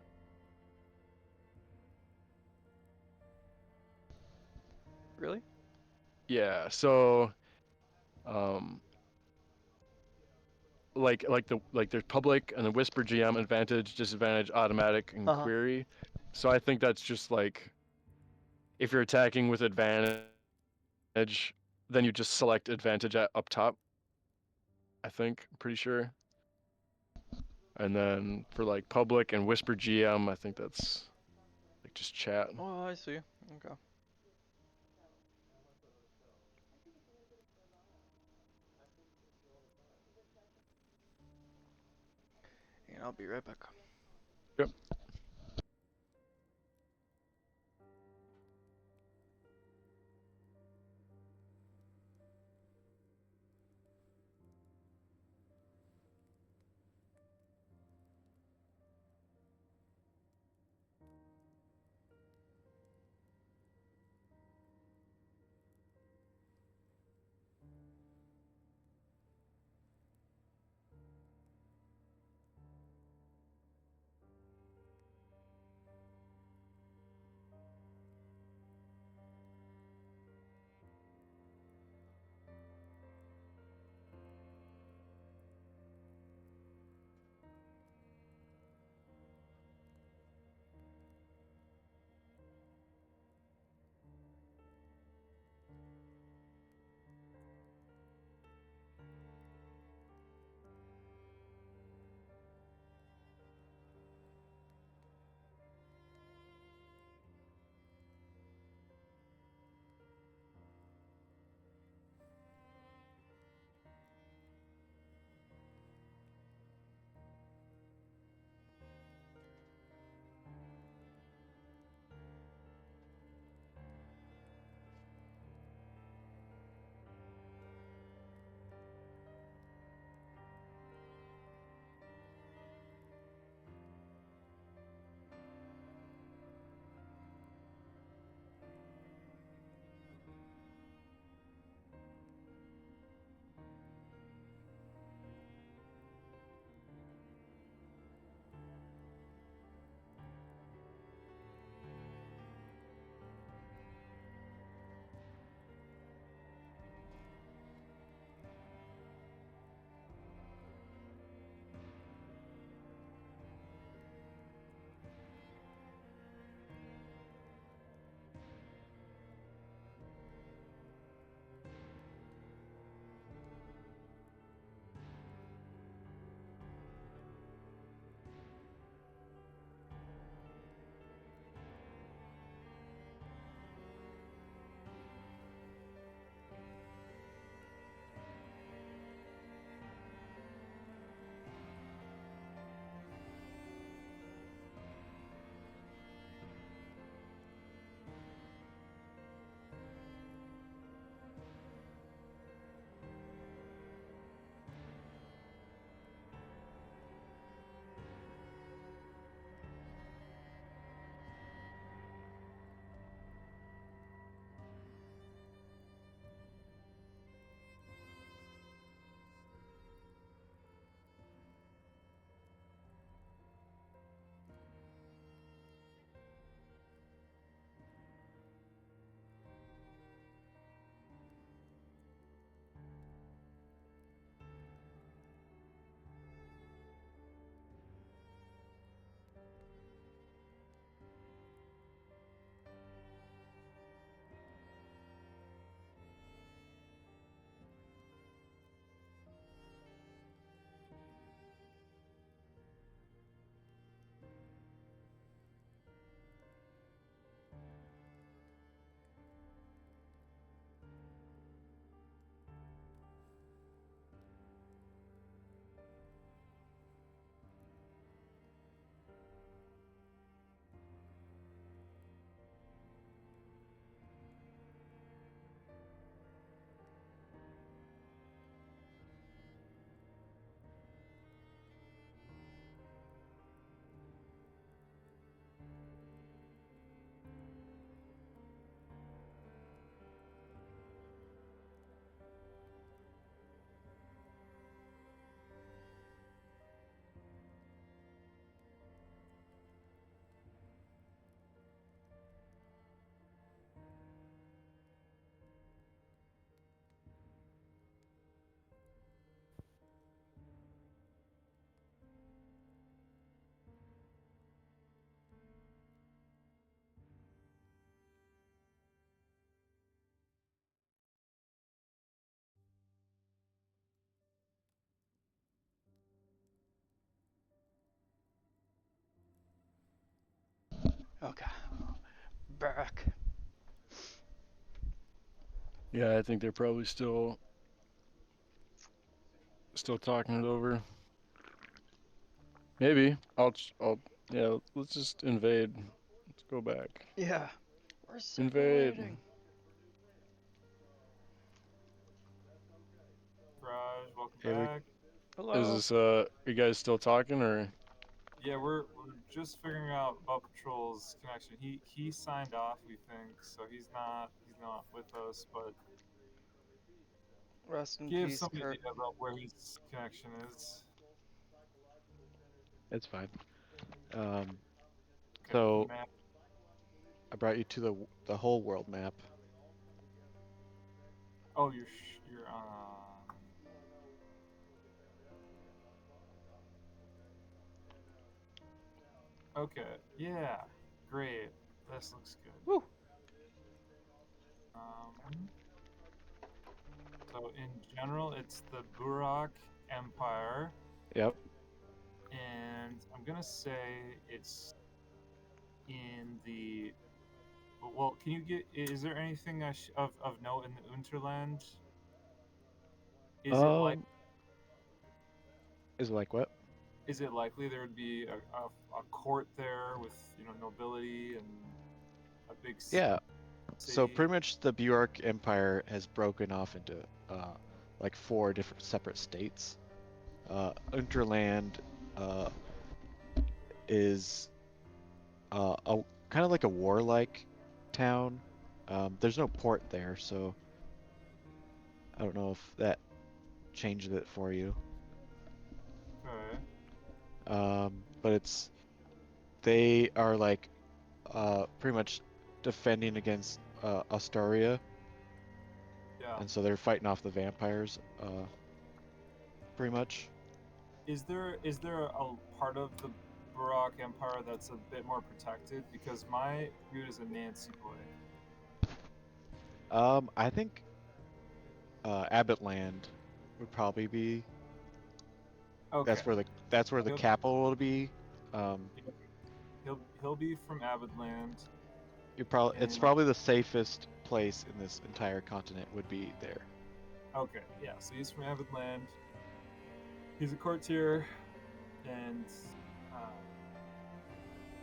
Really? Yeah, so um like there's public and the whisper GM advantage, disadvantage, automatic, and Uh-huh. query. So I think that's just like if you're attacking with advantage, then you just select advantage up top. I think, I'm pretty sure. And then for like public and whisper GM, I think that's like just chat. Oh, I see. Okay. And I'll be right back. Yep. Okay. Back. Yeah, I think they're probably still talking it over. Maybe I'll yeah. Let's just invade. Let's go back. Yeah. We're Invade. separating. Raj, welcome Hey, we- back. Hello. Is this are you guys still talking or? Yeah, we're just figuring out about Patrol's connection. He signed off, we think, so he's not with us. But Rest in give peace, some Kurt. idea about where his connection is. It's fine. Um, Okay, so map. I brought you to the whole world map. Oh, you're Okay, yeah, great. This looks good. Woo. So in general, it's the Burak Empire, Yep. and I'm gonna say it's in the. Well, can you get? Is there anything of note in the Unterland? Is it like? Um, is it like what? Is it likely there would be a court there with nobility and a big Yeah. So city? pretty much the Bjork Empire has broken off into like 4 different separate states. Unterland is a kind of like a warlike town. There's no port there, so I don't know if that changed it for you. Okay. But they are like pretty much defending against Astoria, Yeah. and so they're fighting off the vampires, pretty much. Is there a part of the Barak Empire that's a bit more protected? Because my route is a Nancy boy. I think Abbottland would probably be. Okay. That's where the He'll- capital will be. Um, He'll be from Abbottland. it's And probably the safest place in this entire continent would be there. okay, yeah. So he's from Abbottland. He's a courtier, and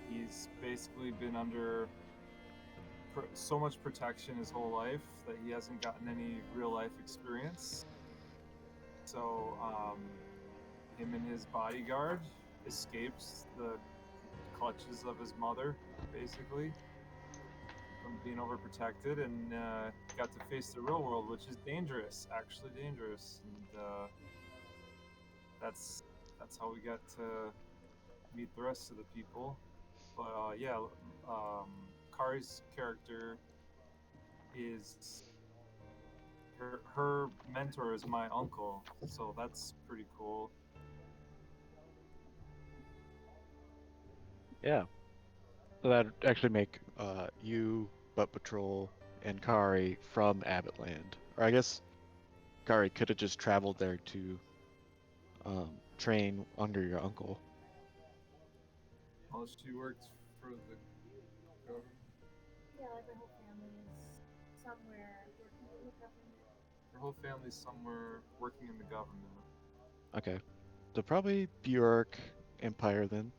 he's basically been under so much protection his whole life that he hasn't gotten any real life experience. So him and his bodyguard escaped the clutches of his mother, basically, from being overprotected, and got to face the real world, which is dangerous, actually dangerous. And that's how we got to meet the rest of the people. But yeah, Kari's character is her mentor is my uncle, so that's pretty cool. Yeah. So that'd actually make you, Butt Patrol, and Kari from Abbottland. Or I guess Kari could have just traveled there to train under your uncle. Well, she worked for the government. Yeah, like my whole family is somewhere working in the government. Her whole family's somewhere working in the government. Okay. So probably Bjork Empire then.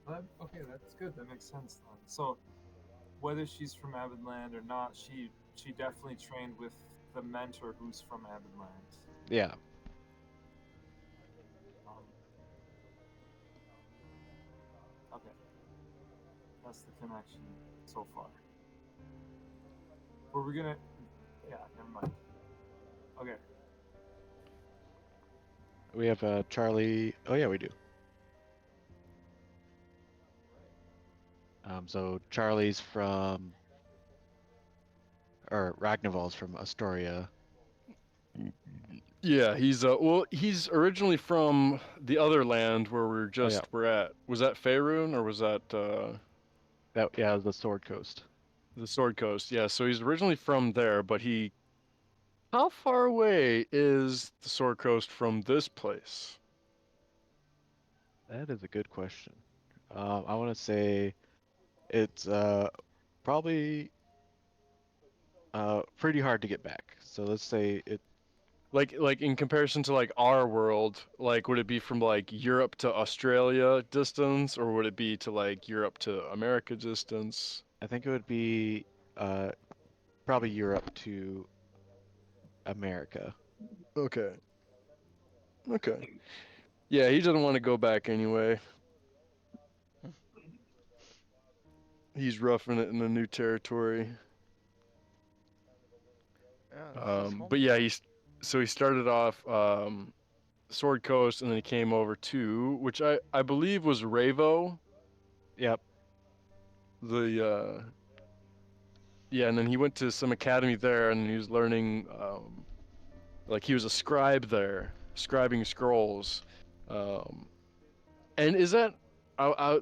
Okay, that's good. That makes sense then. So, whether she's from Abbottland or not, she definitely trained with the mentor who's from Abbottland. Yeah. Okay, that's the connection so far. Were we gonna? Yeah, never mind. Okay. We have Charlie. Oh yeah, we do. So Charlie's from, or Ragnarval's from Astoria. Yeah, he's originally from the other land where we're at. Was that Faerun or was that The Sword Coast. the Sword Coast? Yeah, so he's originally from there, but how far away is the Sword Coast from this place? That is a good question. I want to say it's probably pretty hard to get back. So let's say it. Like in comparison to like our world, like would it be from like Europe to Australia distance, or would it be to like Europe to America distance? I think it would be uh probably Europe to America. Okay. Okay. Yeah, he doesn't want to go back anyway. He's roughing it in a new territory. Yeah, this is home. But yeah, so he started off Sword Coast, and then he came over to, which I believe was Ravo. Yep. The yeah, and then he went to some academy there, and he was learning like he was a scribe there, scribing scrolls. Um, and is that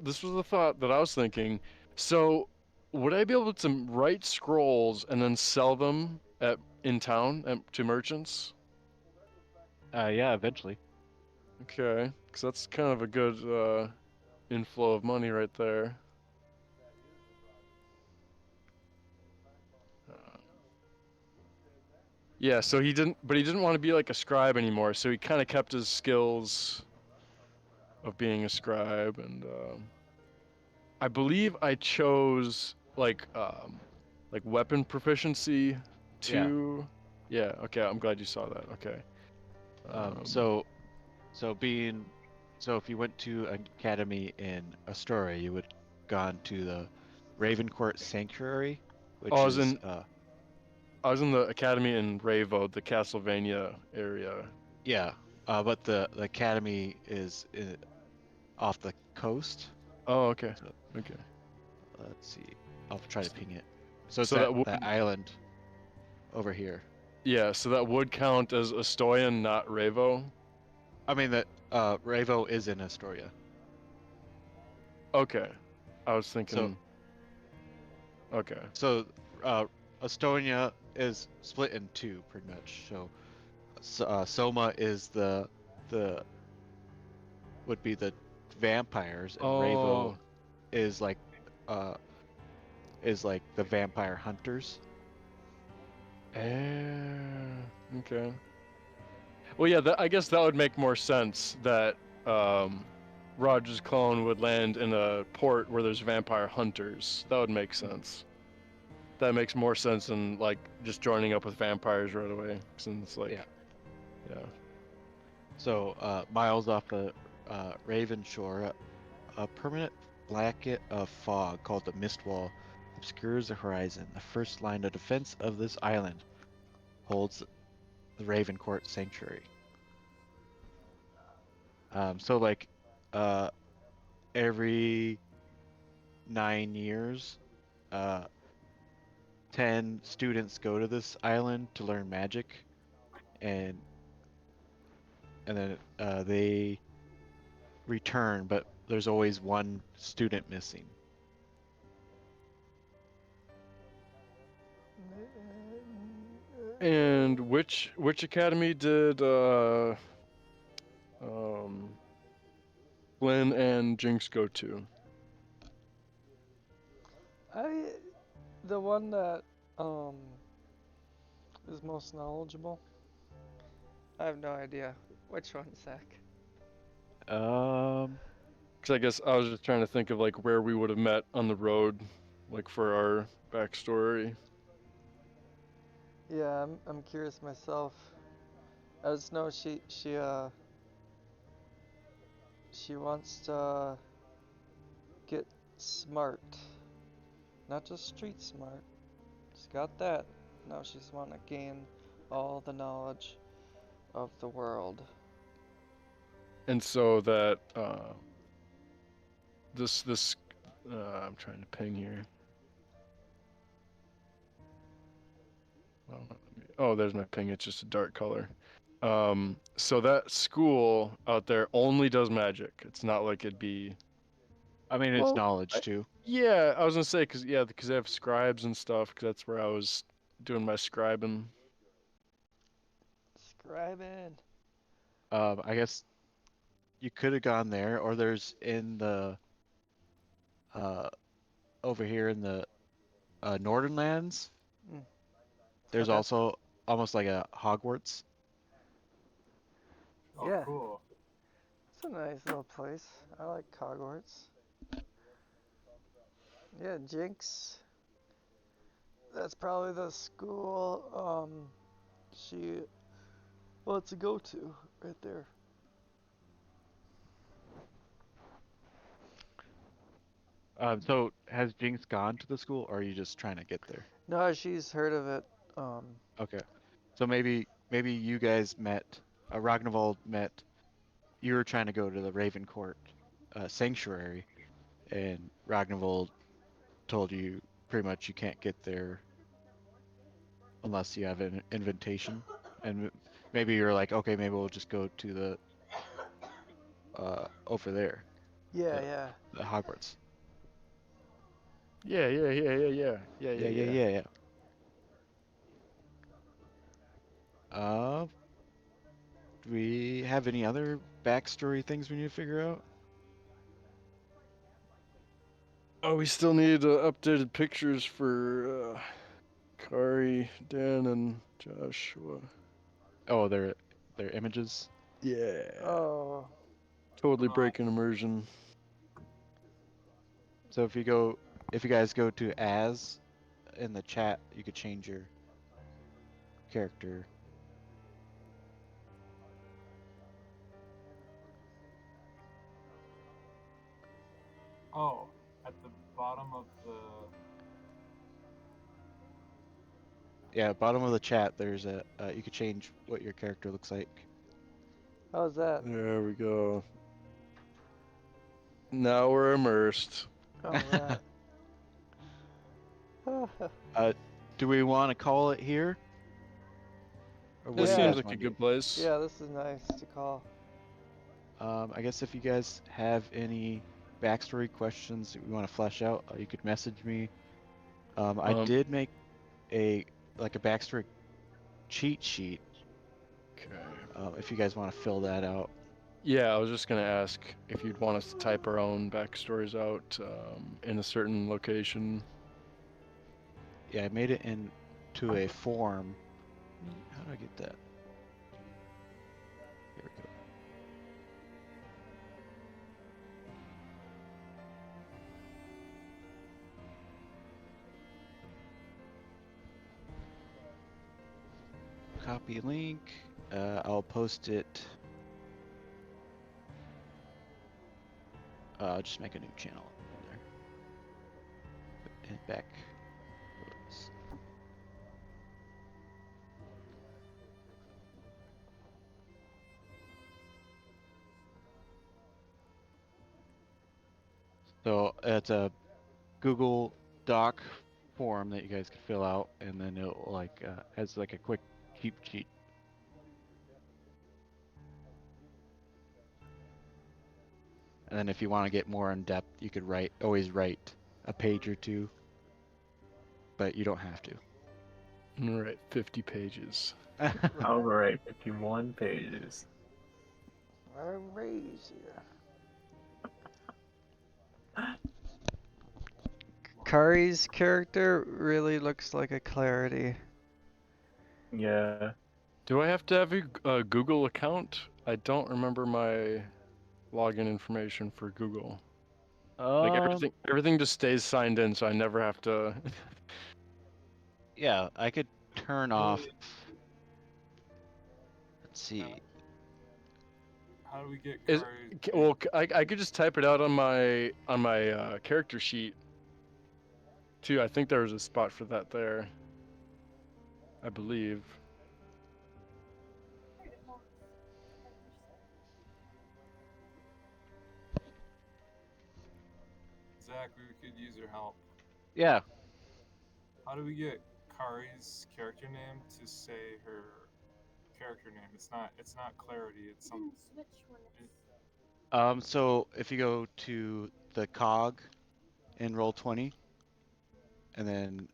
this was the thought that I was thinking. So would I be able to write scrolls and then sell them in town to merchants? Yeah, eventually. Okay, because that's kind of a good inflow of money right there. Yeah, so he didn't want to be like a scribe anymore, so he kind of kept his skills of being a scribe, and I believe I chose like weapon proficiency Yeah. to. Yeah, okay, I'm glad you saw that. Okay. Um, so so being so if you went to an academy in Astoria, you would gone to the Ravencourt Sanctuary, Oh, which is I was in the academy in Ravo, the Castlevania area. yeah, but the academy is off the coast. Oh, okay. So Okay. let's see. I'll try to ping it. So it's So that that would island over here. yeah, so that would count as Astoyan, not Ravo. I mean that Ravo is in Astoria. Okay. I was So thinking okay. so uh, Estonia is split in two pretty much. Soma is the would be the vampires, and Ravo Oh, is uh like the vampire hunters. okay. Well, yeah, I guess that would make more sense that Roger's clone would land in a port where there's vampire hunters. That would make sense. That makes more sense than like just joining up with vampires right away, since like Yeah. yeah. So miles off the Raven Shore, a permanent blanket of fog called the Mist Wall obscures the horizon. The first line of defense of this island holds the Ravencourt Sanctuary. So like uh, every 9 years, uh, 10 students go to this island to learn magic, and then they return, but there's always one student missing. And which academy did um Flynn and Jinx go to? The one that um is most knowledgeable. I have no idea which one, Zach. Um, Because I guess I was just trying to think of like where we would have met on the road, like for our backstory. Yeah, I'm curious myself. I just know she wants to get smart, not just street smart. She's got that. Now she's want to gain all the knowledge of the world. And so that this I'm trying to ping here. Oh, there's my ping. It's just a dark color. So that school out there only does magic. It's not like it'd be. I mean, it's Well, knowledge too. yeah, I was gonna say because they have scribes and stuff. Because that's where I was doing my scribing. Scribing. I guess you could have gone there, or there's in the uh over here in the northern lands, Mm. there's Okay. also almost like a Hogwarts. Oh, Yeah. cool. It's a nice little place. I like Hogwarts. Yeah, Jinx. That's probably the school she wants to go to right there. So has Jinx gone to the school, or are you just trying to get there? No, she's heard of it. Okay. So maybe you guys met, Ragnvald met. You were trying to go to the Raven Court sanctuary, and Ragnvald told you pretty much you can't get there unless you have an invitation. And maybe you're like, okay, maybe we'll just go to the over there, Yeah, the yeah. the Hogwarts. Yeah. Yeah. Uh, do we have any other backstory things we need to figure out? Oh, we still need updated pictures for Kari, Dan, and Joshua. Oh, their images. Yeah. Oh, Totally No, breaking immersion. So if you guys go to as in the chat, you could change your character. Oh, at the bottom of the. Yeah, bottom of the chat, there's a you could change what your character looks like. how's that? There we go. Now we're immersed. All right. Do we want to call it here? Or what This do you Yeah. seems guys like a want to do? good place. Yeah, this is nice to call. I guess if you guys have any backstory questions that we want to flesh out, you could message me. I Um, did make a backstory cheat sheet. Okay. If you guys want to fill that out. Yeah, I was just gonna ask if you'd want us to type our own backstories out in a certain location. Yeah, I made it into a form. How do I get that? Here we go. Copy link. I'll post it. I'll just make a new channel there. And back. Oops. So it's a Google Doc form that you guys can fill out, and then it'll has like a quick cheat sheet. And then if you want to get more in depth, you could always write a page or two, but you don't have to. All right, 50 pages. All right, 51 pages. Crazy. Kari's character really looks like a Clarity. Yeah. Do I have to have a Google account? I don't remember my login information for Google. Like everything just stays signed in, so I never have to. Yeah, I could turn off. Let's see. How do we get Is Kari? well, I could just type it out on my character sheet. Too, I think there was a spot for that there. I believe. Zach, we could use your help. Yeah. How do we get Kari's character name to say her character name? It's not Clarity. It's You some. can switch when it's. So if you go to the cog in Roll20, and then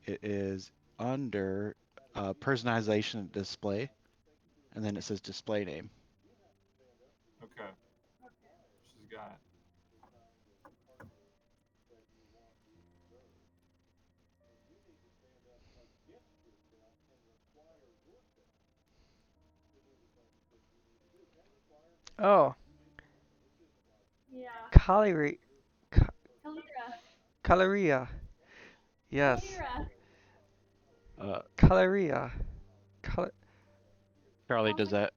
it is under personalization display, and then it says display name. Okay. She's got it. Oh, Yeah. calorie. Kalira. Caloria. Yes. Kalira. Caloria. Cal- Charlie, does that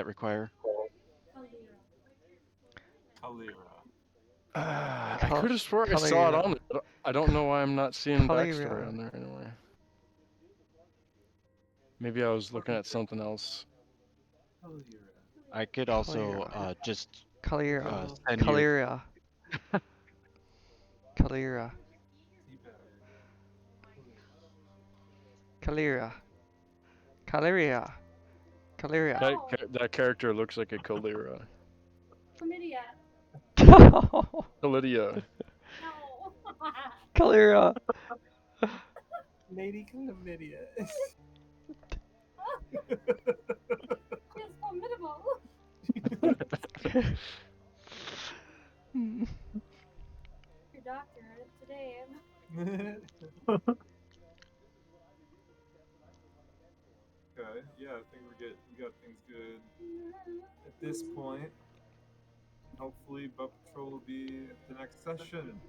require? Kalira. Kalira. I could have swore I saw it on it, but I don't know why I'm not seeing backstory Kalira. on there anyway. Maybe I was looking at something else. Kalira. I could also Kalira. just Caloria. send you. Caloria. Caloria. See better. Caloria. Caloria. Caloria. That, No. that character looks like a Calira. Chlamydia. Calidia. No. Caloria. Lady Chlamydia. It's formidable. Your doctor today. Okay, yeah, I think we got things good at this point. Hopefully, Butt Patrol will be at the next session.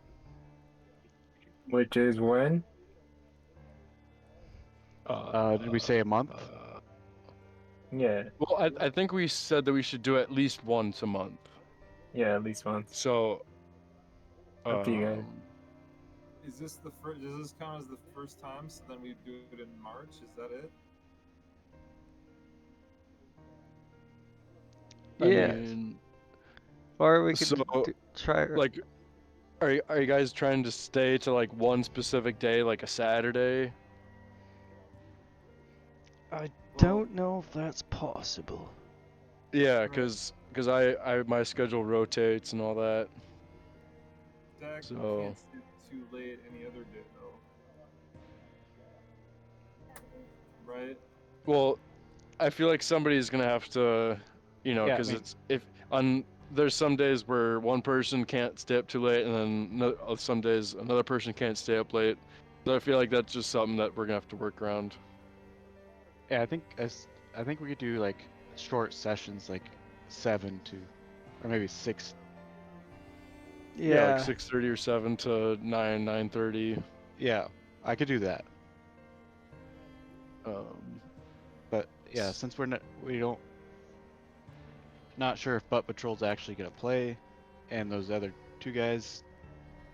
Which is when? Did we say a month? Yeah, Well, I think we said that we should do at least once a month. yeah, at least once. So. Up to you guys. Is this the first? Does this count as the first time? So then we do it in March. Is that it? I Yeah. mean, Or we could So, try. like, are you guys trying to stay to like one specific day, like a Saturday? I don't know if that's possible. Yeah, Right. cause I my schedule rotates and all that. Dak, So- you can't sit too late any other day though, right? Well, I feel like somebody's gonna have to, Yeah, I cause mean- it's there's some days where one person can't stay up too late, and then some days another person can't stay up late. So I feel like that's just something that we're gonna have to work around. Yeah, I think we could do like short sessions, like 7 to, or maybe 6. Yeah, like 6:30 or 7 to 9:30. Yeah, I could do that. Um, But yeah, since we don't, not sure if Butt Patrol's actually gonna play, and those other 2 guys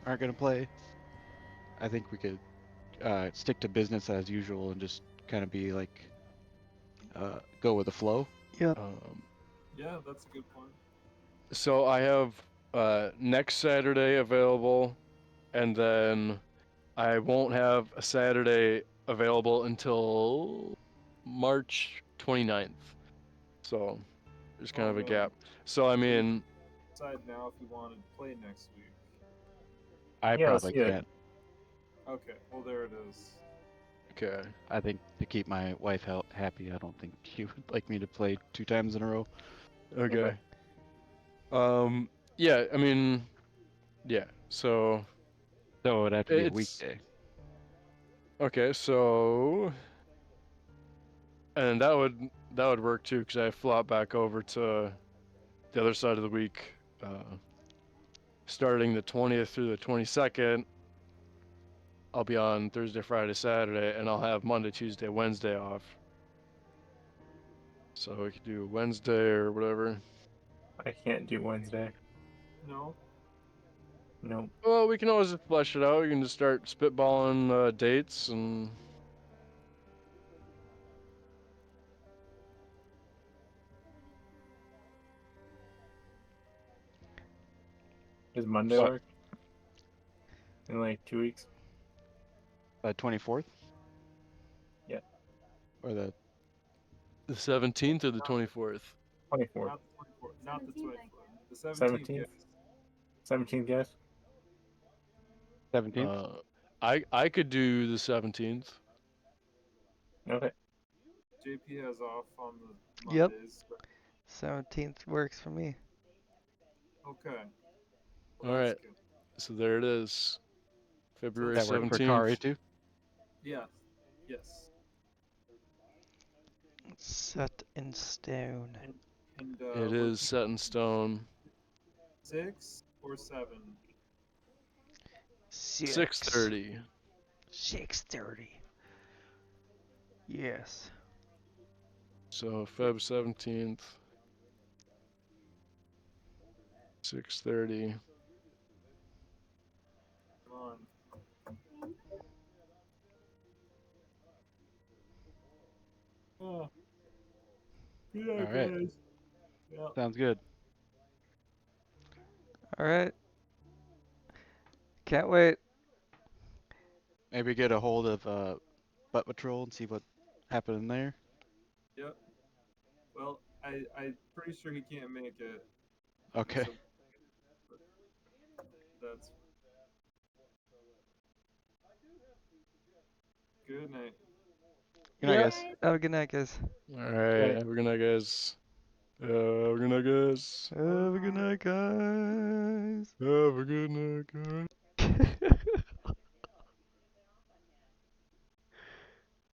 aren't gonna play, I think we could stick to business as usual and just kind of be like, go with the flow. Yep. Yeah, that's a good point. So I have next Saturday available, and then I won't have a Saturday available until March 29th. So there's kind Oh, of a man. gap. So I mean, Decide now if you want to play next week. I Yeah, let's probably do it. can't. Okay, well there it is. okay. I think to keep my wife happy, I don't think she would like me to play 2 times in a row. Okay. Yeah, I mean, yeah. So So it would have to be a It's- weekday. okay, so and that would work too, because I flop back over to the other side of the week, starting the 20th through the 22nd. I'll be on Thursday, Friday, Saturday, and I'll have Monday, Tuesday, Wednesday off. So we could do Wednesday or whatever. I can't do Wednesday. No? Nope. Well, we can always just flesh it out. You can just start spitballing dates and. Does Monday What? work? In like 2 weeks? 24th? Yeah. Or the The 17th or the 24th? 24th. Not the 24th. Not the 24th. The 17th. 17th? Yes. 17th, guys? 17th? I could do the 17th. Okay. JP has off on the Yep. Mondays. 17th works for me. Okay. All that's right. good. So there it is. February That work for 17th. Kari too? Yeah. Yes. Set in stone. And It is set in stone. 6 or 7? 6:30. 6:30. Yes. So Feb 17th. 6:30. Come on. Oh. Yeah, All right. guys. Yeah. Sounds good. All right. Can't wait. Maybe get a hold of Butt Patrol and see what happened in there. Yep. Well, I'm pretty sure he can't make it. Okay. So that's good night. Good night, Yep. guys. Have a good night, guys. All right. Have a good night, guys. Have a good night, guys. Have a good night, guys. Have a good night, guys.